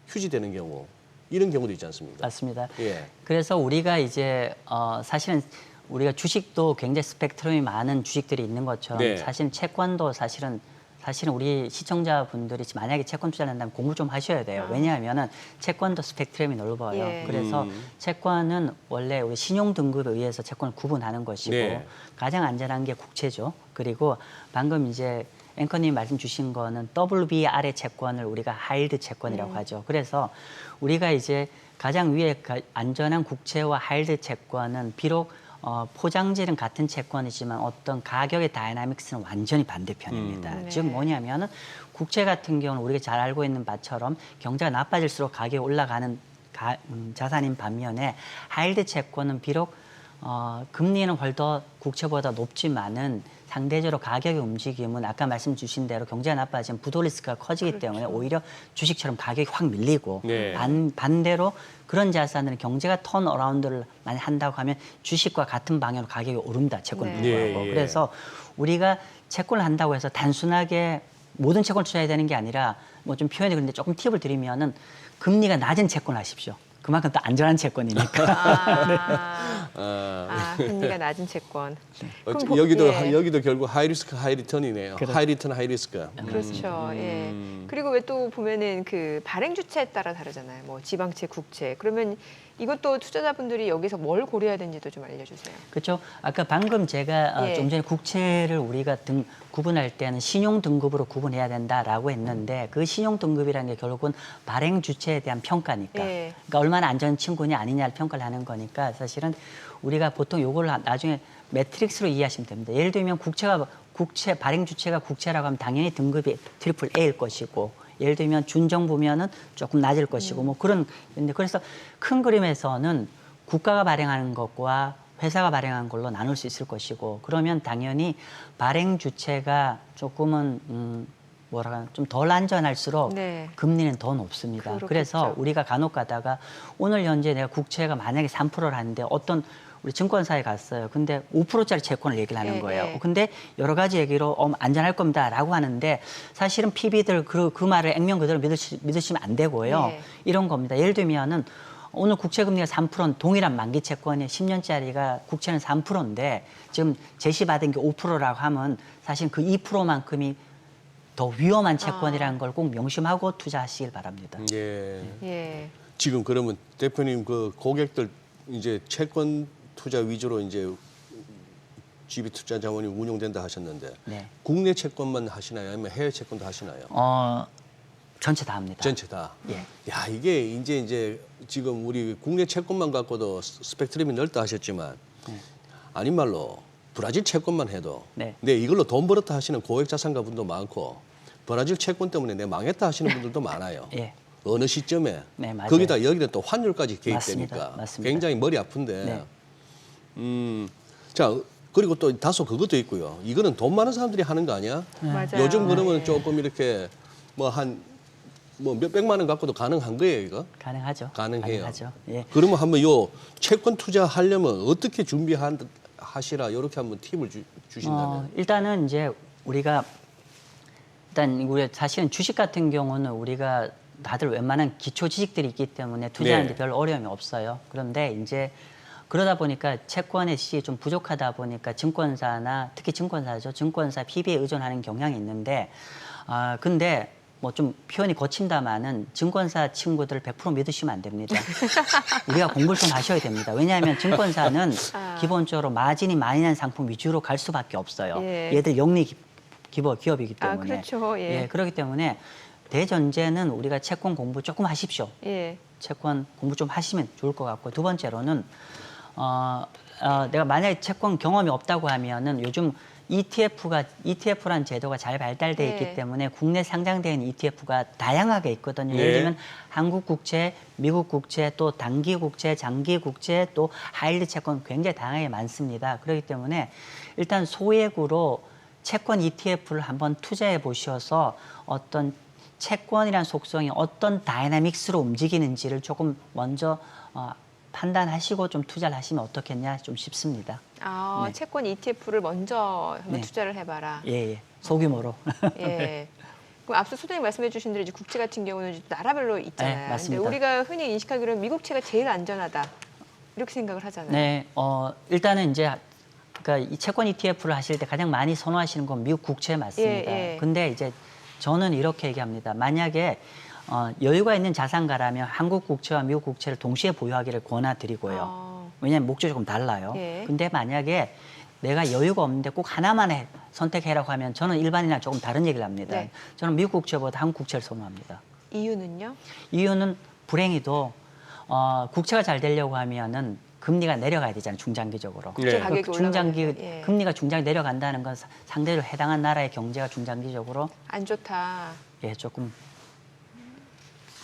휴지되는 경우 이런 경우도 있지 않습니까? 맞습니다. 예. 그래서 우리가 이제 사실은 우리가 주식도 굉장히 스펙트럼이 많은 주식들이 있는 것처럼 네. 사실 채권도 사실은 우리 시청자분들이 만약에 채권 투자를 한다면 공부 좀 하셔야 돼요. 왜냐하면은 채권도 스펙트럼이 넓어요. 예. 그래서 채권은 원래 우리 신용 등급에 의해서 채권을 구분하는 것이고 네. 가장 안전한 게 국채죠. 그리고 방금 이제 앵커님 말씀 주신 거는 WB 아래 채권을 우리가 하이힐드 채권이라고 하죠. 그래서 우리가 이제 가장 위에 안전한 국채와 하이힐드 채권은 비록 포장지는 같은 채권이지만 어떤 가격의 다이나믹스는 완전히 반대편입니다. 네. 즉 뭐냐면은 국채 같은 경우는 우리가 잘 알고 있는 바처럼 경제가 나빠질수록 가격이 올라가는 자산인 반면에 하이힐드 채권은 비록 금리는 훨더 국채보다 높지만은 상대적으로 가격의 움직임은 아까 말씀 주신 대로 경제가 나빠지면 부도 리스크가 커지기 때문에 오히려 주식처럼 가격이 확 밀리고 네. 반대로 그런 자산들은 경제가 턴어라운드를 많이 한다고 하면 주식과 같은 방향으로 가격이 오릅니다. 채권 네. 불구하고. 예, 예. 그래서 우리가 채권을 한다고 해서 단순하게 모든 채권을 투자해야 되는 게 아니라 뭐 좀 표현이 그런데 조금 팁을 드리면은 금리가 낮은 채권을 하십시오. 그만큼 또 안전한 채권이니까. 금리가 낮은 채권. 그럼 여기도 결국 하이 리스크 하이 리턴이네요. 그렇죠. 하이 리턴 하이 리스크. 그렇죠. 예. 그리고 왜 또 보면은 그 발행 주체에 따라 다르잖아요. 뭐 지방채, 국채. 그러면 이것도 투자자분들이 여기서 뭘 고려해야 되는지도 좀 알려주세요. 그렇죠. 아까 방금 제가 예. 좀 전에 국채를 우리가 구분할 때는 신용 등급으로 구분해야 된다라고 했는데 그 신용 등급이라는 게 결국은 발행 주체에 대한 평가니까. 예. 그러니까 얼마나 안전한 친구냐 아니냐를 평가를 하는 거니까 사실은 우리가 보통 요걸 나중에 매트릭스로 이해하시면 됩니다. 예를 들면 국채 발행 주체가 국채라고 하면 당연히 등급이 트리플 A일 것이고 예를 들면 준정부면은 조금 낮을 것이고 뭐 그런 근데 그래서 큰 그림에서는 국가가 발행하는 것과 회사가 발행한 걸로 나눌 수 있을 것이고 그러면 당연히 발행 주체가 조금은 좀 덜 안전할수록 네. 금리는 더 높습니다. 그렇겠죠. 그래서 우리가 간혹 가다가 오늘 현재 내가 국채가 만약에 3%를 하는데 어떤 우리 증권사에 갔어요. 근데 5%짜리 채권을 얘기를 하는 예, 거예요. 예. 근데 여러 가지 얘기로 안전할 겁니다라고 하는데 사실은 PB들 그 말을 액면 그대로 믿으시면 안 되고요. 예. 이런 겁니다. 예를 들면은 오늘 국채 금리가 3%는 동일한 만기 채권이 10년짜리가 국채는 3%인데 지금 제시받은 게 5%라고 하면 사실 그 2%만큼이 더 위험한 채권이라는 걸 꼭 명심하고 투자하시길 바랍니다. 예. 예. 지금 그러면 대표님 그 고객들 이제 채권 투자 위주로 이제 GB투자자원이 운용된다 하셨는데 네. 국내 채권만 하시나요? 아니면 해외 채권도 하시나요? 전체 다 합니다. 전체 다. 예. 야, 이게 이제 지금 우리 국내 채권만 갖고도 스펙트럼이 넓다 하셨지만 아닌 말로 브라질 채권만 해도 네. 내 이걸로 돈 벌었다 하시는 고액 자산가 분도 많고 브라질 채권 때문에 내 망했다 하시는 분들도 많아요. 예. 어느 시점에 네, 맞아요. 거기다 여기는 또 환율까지 개입되니까 맞습니다. 굉장히 머리 아픈데 네. 자 그리고 또 다소 그것도 있고요. 이거는 돈 많은 사람들이 하는 거 아니야? 맞아요. 요즘 그러면 네. 조금 이렇게 뭐 몇백만 원 갖고도 가능한 거예요, 이거? 가능하죠. 가능해요. 가능하죠. 예. 그러면 한번 요 채권 투자하려면 어떻게 준비하시라 이렇게 한번 팁을 주신다면. 일단은 이제 우리가 우리 사실은 주식 같은 경우는 우리가 다들 웬만한 기초 지식들이 있기 때문에 투자하는데 네. 별 어려움이 없어요. 그런데 이제 그러다 보니까 채권의 시장이 좀 부족하다 보니까 증권사나 특히 증권사죠. 증권사 PB에 의존하는 경향이 있는데 근데 뭐 좀 표현이 거친다마는 증권사 친구들 100% 믿으시면 안 됩니다. 우리가 공부를 좀 하셔야 됩니다. 왜냐하면 증권사는 기본적으로 마진이 많이 난 상품 위주로 갈 수밖에 없어요. 예. 얘들 영리 기업이기 때문에. 그렇죠. 예. 그렇기 때문에 대전제는 우리가 채권 공부 조금 하십시오. 예. 채권 공부 좀 하시면 좋을 것 같고 두 번째로는 내가 만약에 채권 경험이 없다고 하면은 요즘 ETF라는 제도가 잘 발달돼 네. 있기 때문에 국내 상장된 ETF가 다양하게 있거든요. 네. 예를 들면 한국 국채, 미국 국채, 또 단기 국채, 장기 국채, 또 하이힐드 채권 굉장히 다양하게 많습니다. 그렇기 때문에 일단 소액으로 채권 ETF를 한번 투자해 보셔서 어떤 채권이란 속성이 어떤 다이나믹스로 움직이는지를 조금 먼저 판단하시고 좀 투자를 하시면 어떻겠냐 좀 싶습니다. 네. 채권 ETF를 먼저 한번 네. 투자를 해봐라. 예. 소규모로. 예. 그럼 앞서 소장님 말씀해 주신 대로 이제 국채 같은 경우는 이제 나라별로 있잖아요. 네, 맞습니다. 근데 우리가 흔히 인식하기로는 미국채가 제일 안전하다. 이렇게 생각을 하잖아요. 네, 일단은 이제 그러니까 이 채권 ETF를 하실 때 가장 많이 선호하시는 건 미국 국채 맞습니다. 예, 예. 근데 이제 저는 이렇게 얘기합니다. 만약에 여유가 있는 자산가라면 한국 국채와 미국 국채를 동시에 보유하기를 권해드리고요. 왜냐하면 목적이 조금 달라요. 예. 근데 만약에 내가 여유가 없는데 꼭 하나만 선택해라고 하면 저는 일반인이랑 조금 다른 얘기를 합니다. 네. 저는 미국 국채보다 한국 국채를 선호합니다. 이유는요? 이유는 불행히도 국채가 잘 되려고 하면은 금리가 내려가야 되잖아요, 중장기적으로. 네. 가격이 중장기 올라가니까, 예. 금리가 중장기 내려간다는 건 상대적으로 해당한 나라의 경제가 중장기적으로 안 좋다. 조금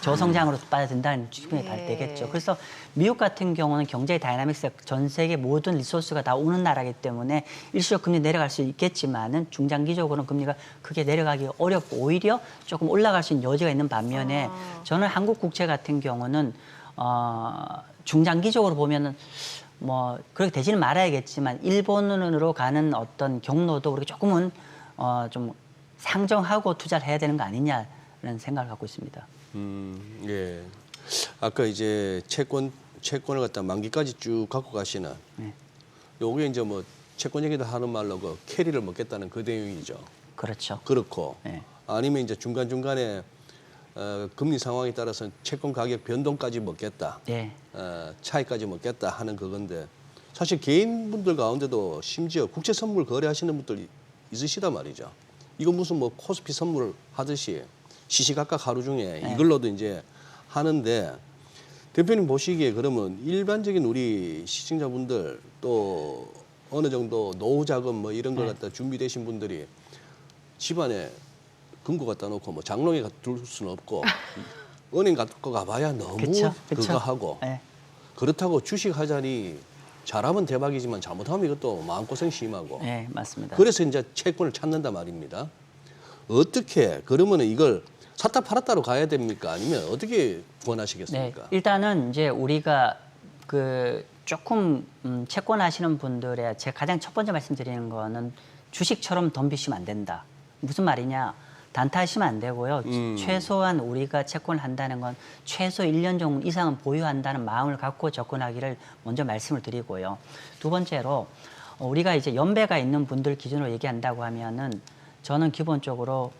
저성장으로 빠져든다는 측면이 예. 되겠죠. 그래서 미국 같은 경우는 경제의 다이나믹스가 전 세계 모든 리소스가 다 오는 나라이기 때문에 일시적 금리 내려갈 수 있겠지만은 중장기적으로는 금리가 크게 내려가기 어렵고 오히려 조금 올라갈 수 있는 여지가 있는 반면에 저는 한국 국채 같은 경우는 중장기적으로 보면은 뭐 그렇게 되지는 말아야겠지만 일본으로 가는 어떤 경로도 우리가 조금은 좀 상정하고 투자를 해야 되는 거 아니냐라는 생각을 갖고 있습니다. 예. 아까 이제 채권을 갖다 만기까지 쭉 갖고 가시는. 네. 요게 이제 뭐 채권 얘기도 하는 말로 그 캐리를 먹겠다는 그 내용이죠. 그렇죠. 그렇고 네. 아니면 이제 중간중간에 금리 상황에 따라서 채권 가격 변동까지 먹겠다. 네. 차이까지 먹겠다 하는 그건데 사실 개인분들 가운데도 심지어 국채 선물 거래하시는 분들이 있으시단 말이죠. 이거 무슨 뭐 코스피 선물 하듯이 시시각각 하루 중에 네. 이걸로도 이제 하는데 대표님 보시기에 그러면 일반적인 우리 시청자분들 또 어느 정도 노후 자금 뭐 이런 걸 네. 갖다 준비되신 분들이 집안에 금고 갖다 놓고 뭐 장롱에 둘 수는 없고 은행 갖고 가봐야 너무 그쵸. 그거 하고 네. 그렇다고 주식 하자니 잘하면 대박이지만 잘못하면 이것도 마음고생 심하고 네, 맞습니다. 그래서 이제 채권을 찾는단 말입니다. 어떻게 그러면은 이걸 샀다 팔았다로 가야 됩니까? 아니면 어떻게 권하시겠습니까? 네, 일단은 이제 우리가 그 조금 채권 하시는 분들의 제가 가장 첫 번째 말씀드리는 거는 주식처럼 덤비시면 안 된다. 무슨 말이냐? 단타하시면 안 되고요. 최소한 우리가 채권을 한다는 건 최소 1년 정도 이상은 보유한다는 마음을 갖고 접근하기를 먼저 말씀을 드리고요. 두 번째로 우리가 이제 연배가 있는 분들 기준으로 얘기한다고 하면은 저는 기본적으로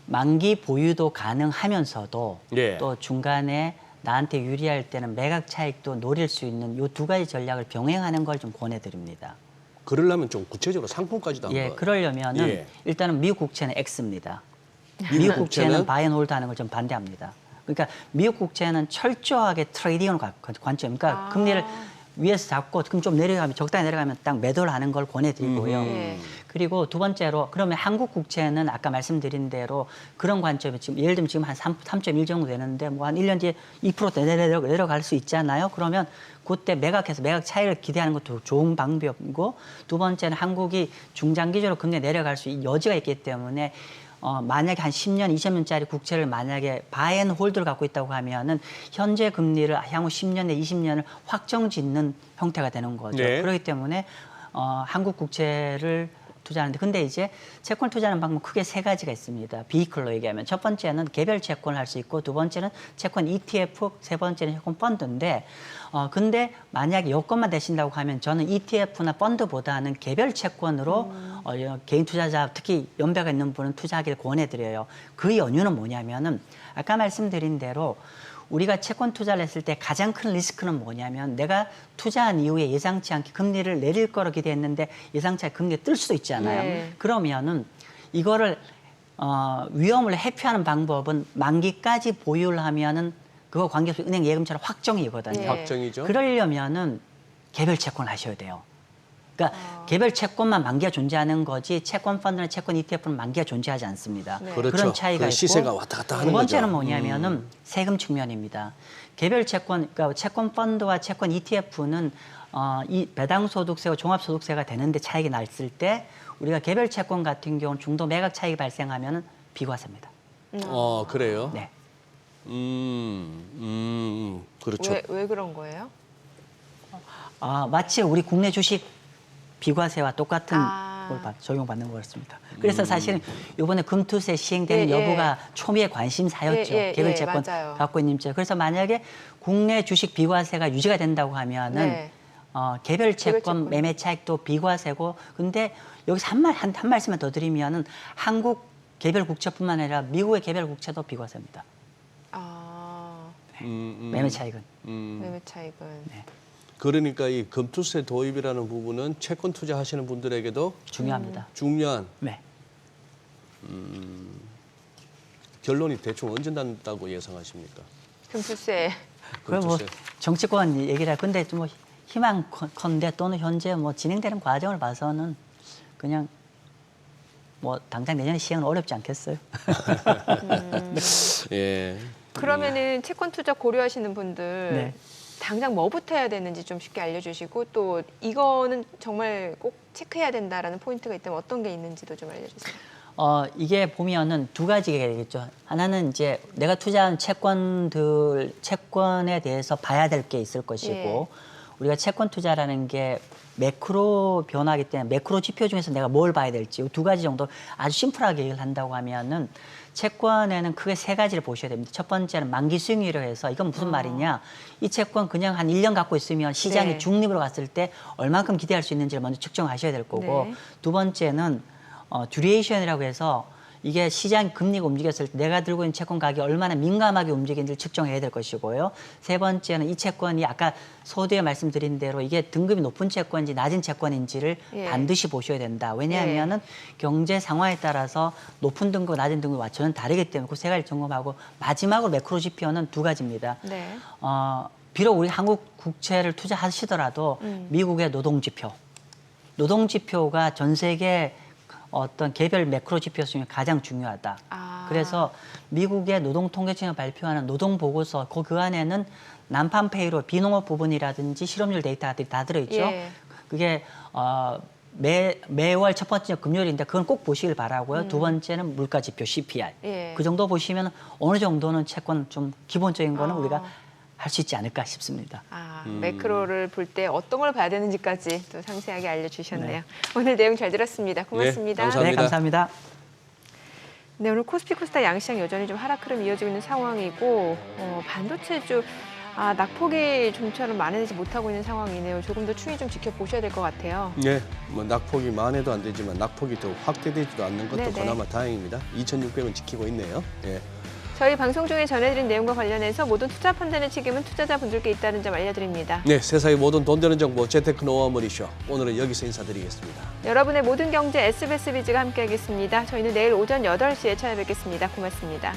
만기 보유도 가능하면서도 네. 또 중간에 나한테 유리할 때는 매각 차익도 노릴 수 있는 이 두 가지 전략을 병행하는 걸 좀 권해드립니다. 그러려면 좀 구체적으로 상품까지도 한번. 예, 그러려면은 예. 일단은 미국 국채는 X입니다. 미국 미국 국채는 국채는 바이 앤 홀드 하는 걸 좀 반대합니다. 그러니까 미국 국채는 철저하게 트레이딩으로 관점. 그러니까 금리를 위에서 잡고 그럼 좀 내려가면 적당히 내려가면 딱 매도를 하는 걸 권해드리고요. 네. 그리고 두 번째로 그러면 한국 국채는 아까 말씀드린 대로 그런 관점이 지금 예를 들면 지금 한 3.1 정도 되는데 뭐 한 1년 뒤에 2% 내려갈 수 있잖아요. 그러면 그때 매각해서 매각 차익을 기대하는 것도 좋은 방법이고 두 번째는 한국이 중장기적으로 금리 내려갈 수 있는 여지가 있기 때문에 만약에 한 10년, 20년짜리 국채를 만약에 바이 앤 홀드를 갖고 있다고 하면은 현재 금리를 향후 10년에 20년을 확정 짓는 형태가 되는 거죠. 네. 그렇기 때문에 한국 국채를 투자하는데 근데 이제 채권 투자하는 방법 크게 세 가지가 있습니다. 비이클로 얘기하면 첫 번째는 개별 채권을 할 수 있고 두 번째는 채권 ETF, 세 번째는 채권 펀드인데 근데 만약에 여건만 되신다고 하면 저는 ETF나 펀드보다는 개별 채권으로 개인 투자자 특히 연배가 있는 분은 투자하기를 권해드려요. 그 연유는 뭐냐면은 아까 말씀드린 대로 우리가 채권 투자를 했을 때 가장 큰 리스크는 뭐냐면 내가 투자한 이후에 예상치 않게 금리를 내릴 거로 기대했는데 예상치 않게 금리가 뜰 수도 있잖아요. 네. 그러면은 이거를 위험을 회피하는 방법은 만기까지 보유를 하면은 그거 관계없이 은행 예금처럼 확정이거든요. 네. 확정이죠. 그러려면은 개별 채권을 하셔야 돼요. 그러니까 개별 채권만 만기가 존재하는 거지 채권 펀드나 채권 ETF는 만기가 존재하지 않습니다. 네. 그렇죠. 그런 차이가 그 있고 시세가 왔다 갔다 하는 두 번째는 거죠. 뭐냐면은 세금 측면입니다. 개별 채권, 그러니까 채권 펀드와 채권 ETF는 이 배당 소득세와 종합 소득세가 되는데 차익이 났을 때 우리가 개별 채권 같은 경우는 중도 매각 차익이 발생하면은 비과세입니다. 그래요? 네. 그렇죠. 왜 그런 거예요? 마치 우리 국내 주식 비과세와 똑같은 걸 적용받는 거였습니다. 그래서 사실은 이번에 금투세 시행되는 여부가 초미의 관심사였죠. 개별 채권 맞아요. 갖고 있는 제. 그래서 만약에 국내 주식 비과세가 유지가 된다고 하면은 네. 개별 채권 채권. 매매 차익도 비과세고 근데 여기서 한 말씀만 더 드리면은 한국 개별 국채뿐만 아니라 미국의 개별 국채도 비과세입니다. 매매 차익은. 매매 차익은. 네. 그러니까 이 금투세 도입이라는 부분은 채권 투자하시는 분들에게도 중요합니다. 중요한 네. 결론이 대충 언제 난다고 예상하십니까? 금투세. 그럼 뭐 정치권 얘기라 근데 뭐 희망컨대 또는 현재 뭐 진행되는 과정을 봐서는 그냥 뭐 당장 내년에 시행은 어렵지 않겠어요. 예. 그러면은 채권 투자 고려하시는 분들 네. 당장 뭐부터 해야 되는지 좀 쉽게 알려주시고 또 이거는 정말 꼭 체크해야 된다라는 포인트가 있다면 어떤 게 있는지도 좀 알려주세요. 이게 보면은 두 가지가 되겠죠. 하나는 이제 내가 투자한 채권에 대해서 봐야 될 게 있을 것이고 우리가 채권 투자라는 게 매크로 변화이기 때문에 매크로 지표 중에서 내가 뭘 봐야 될지 이 두 가지 정도 아주 심플하게 얘기를 한다고 하면은 채권에는 크게 세 가지를 보셔야 됩니다. 첫 번째는 만기 수익률이라고 해서 이건 무슨 말이냐. 이 채권 그냥 한 1년 갖고 있으면 시장이 네. 중립으로 갔을 때 얼만큼 기대할 수 있는지를 먼저 측정하셔야 될 거고 네. 두 번째는 듀레이션이라고 해서 이게 시장 금리가 움직였을 때 내가 들고 있는 채권 가격이 얼마나 민감하게 움직이는지를 측정해야 될 것이고요. 세 번째는 이 채권이 아까 서두에 말씀드린 대로 이게 등급이 높은 채권인지 낮은 채권인지를 반드시 보셔야 된다. 왜냐하면은 경제 상황에 따라서 높은 등급, 낮은 등급이 완전히 다르기 때문에 그 세 가지 점검하고 마지막으로 매크로 지표는 두 가지입니다. 네. 비록 우리 한국 국채를 투자하시더라도 미국의 노동지표. 노동지표가 전 세계 어떤 개별 매크로 지표 중에 가장 중요하다. 그래서 미국의 노동통계청이 발표하는 노동보고서 그 안에는 난판 페이로 비농업 부분이라든지 실업률 데이터들이 다 들어있죠. 예. 그게 매월 첫 번째 금요일인데 그건 꼭 보시길 바라고요. 두 번째는 물가지표 CPI. 예. 그 정도 보시면 어느 정도는 채권 좀 기본적인 거는 우리가 할 수 있지 않을까 싶습니다. 매크로를 볼 때 어떤 걸 봐야 되는지까지 또 상세하게 알려주셨네요. 오늘 내용 잘 들었습니다. 고맙습니다. 네, 감사합니다. 네, 감사합니다. 네, 오늘 코스피 코스닥 양시장 여전히 좀 하락 흐름 이어지고 있는 상황이고 반도체주 낙폭이 좀처럼 만회되지 못하고 있는 상황이네요. 조금 더 추이 좀 지켜보셔야 될 것 같아요. 네, 뭐 낙폭이 만회도 안 되지만 낙폭이 더 확대되지도 않는 것도 네네. 그나마 다행입니다. 2,600원 지키고 있네요. 예. 저희 방송 중에 전해드린 내용과 관련해서 모든 투자 판단의 책임은 투자자분들께 있다는 점 알려드립니다. 네, 세상의 모든 돈 되는 정보 재테크 노하우 머니쇼. 오늘은 여기서 인사드리겠습니다. 여러분의 모든 경제 SBS 비즈가 함께하겠습니다. 저희는 내일 오전 8시에 찾아뵙겠습니다. 고맙습니다.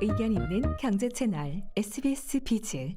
의견 있는 경제 채널 SBS 비즈.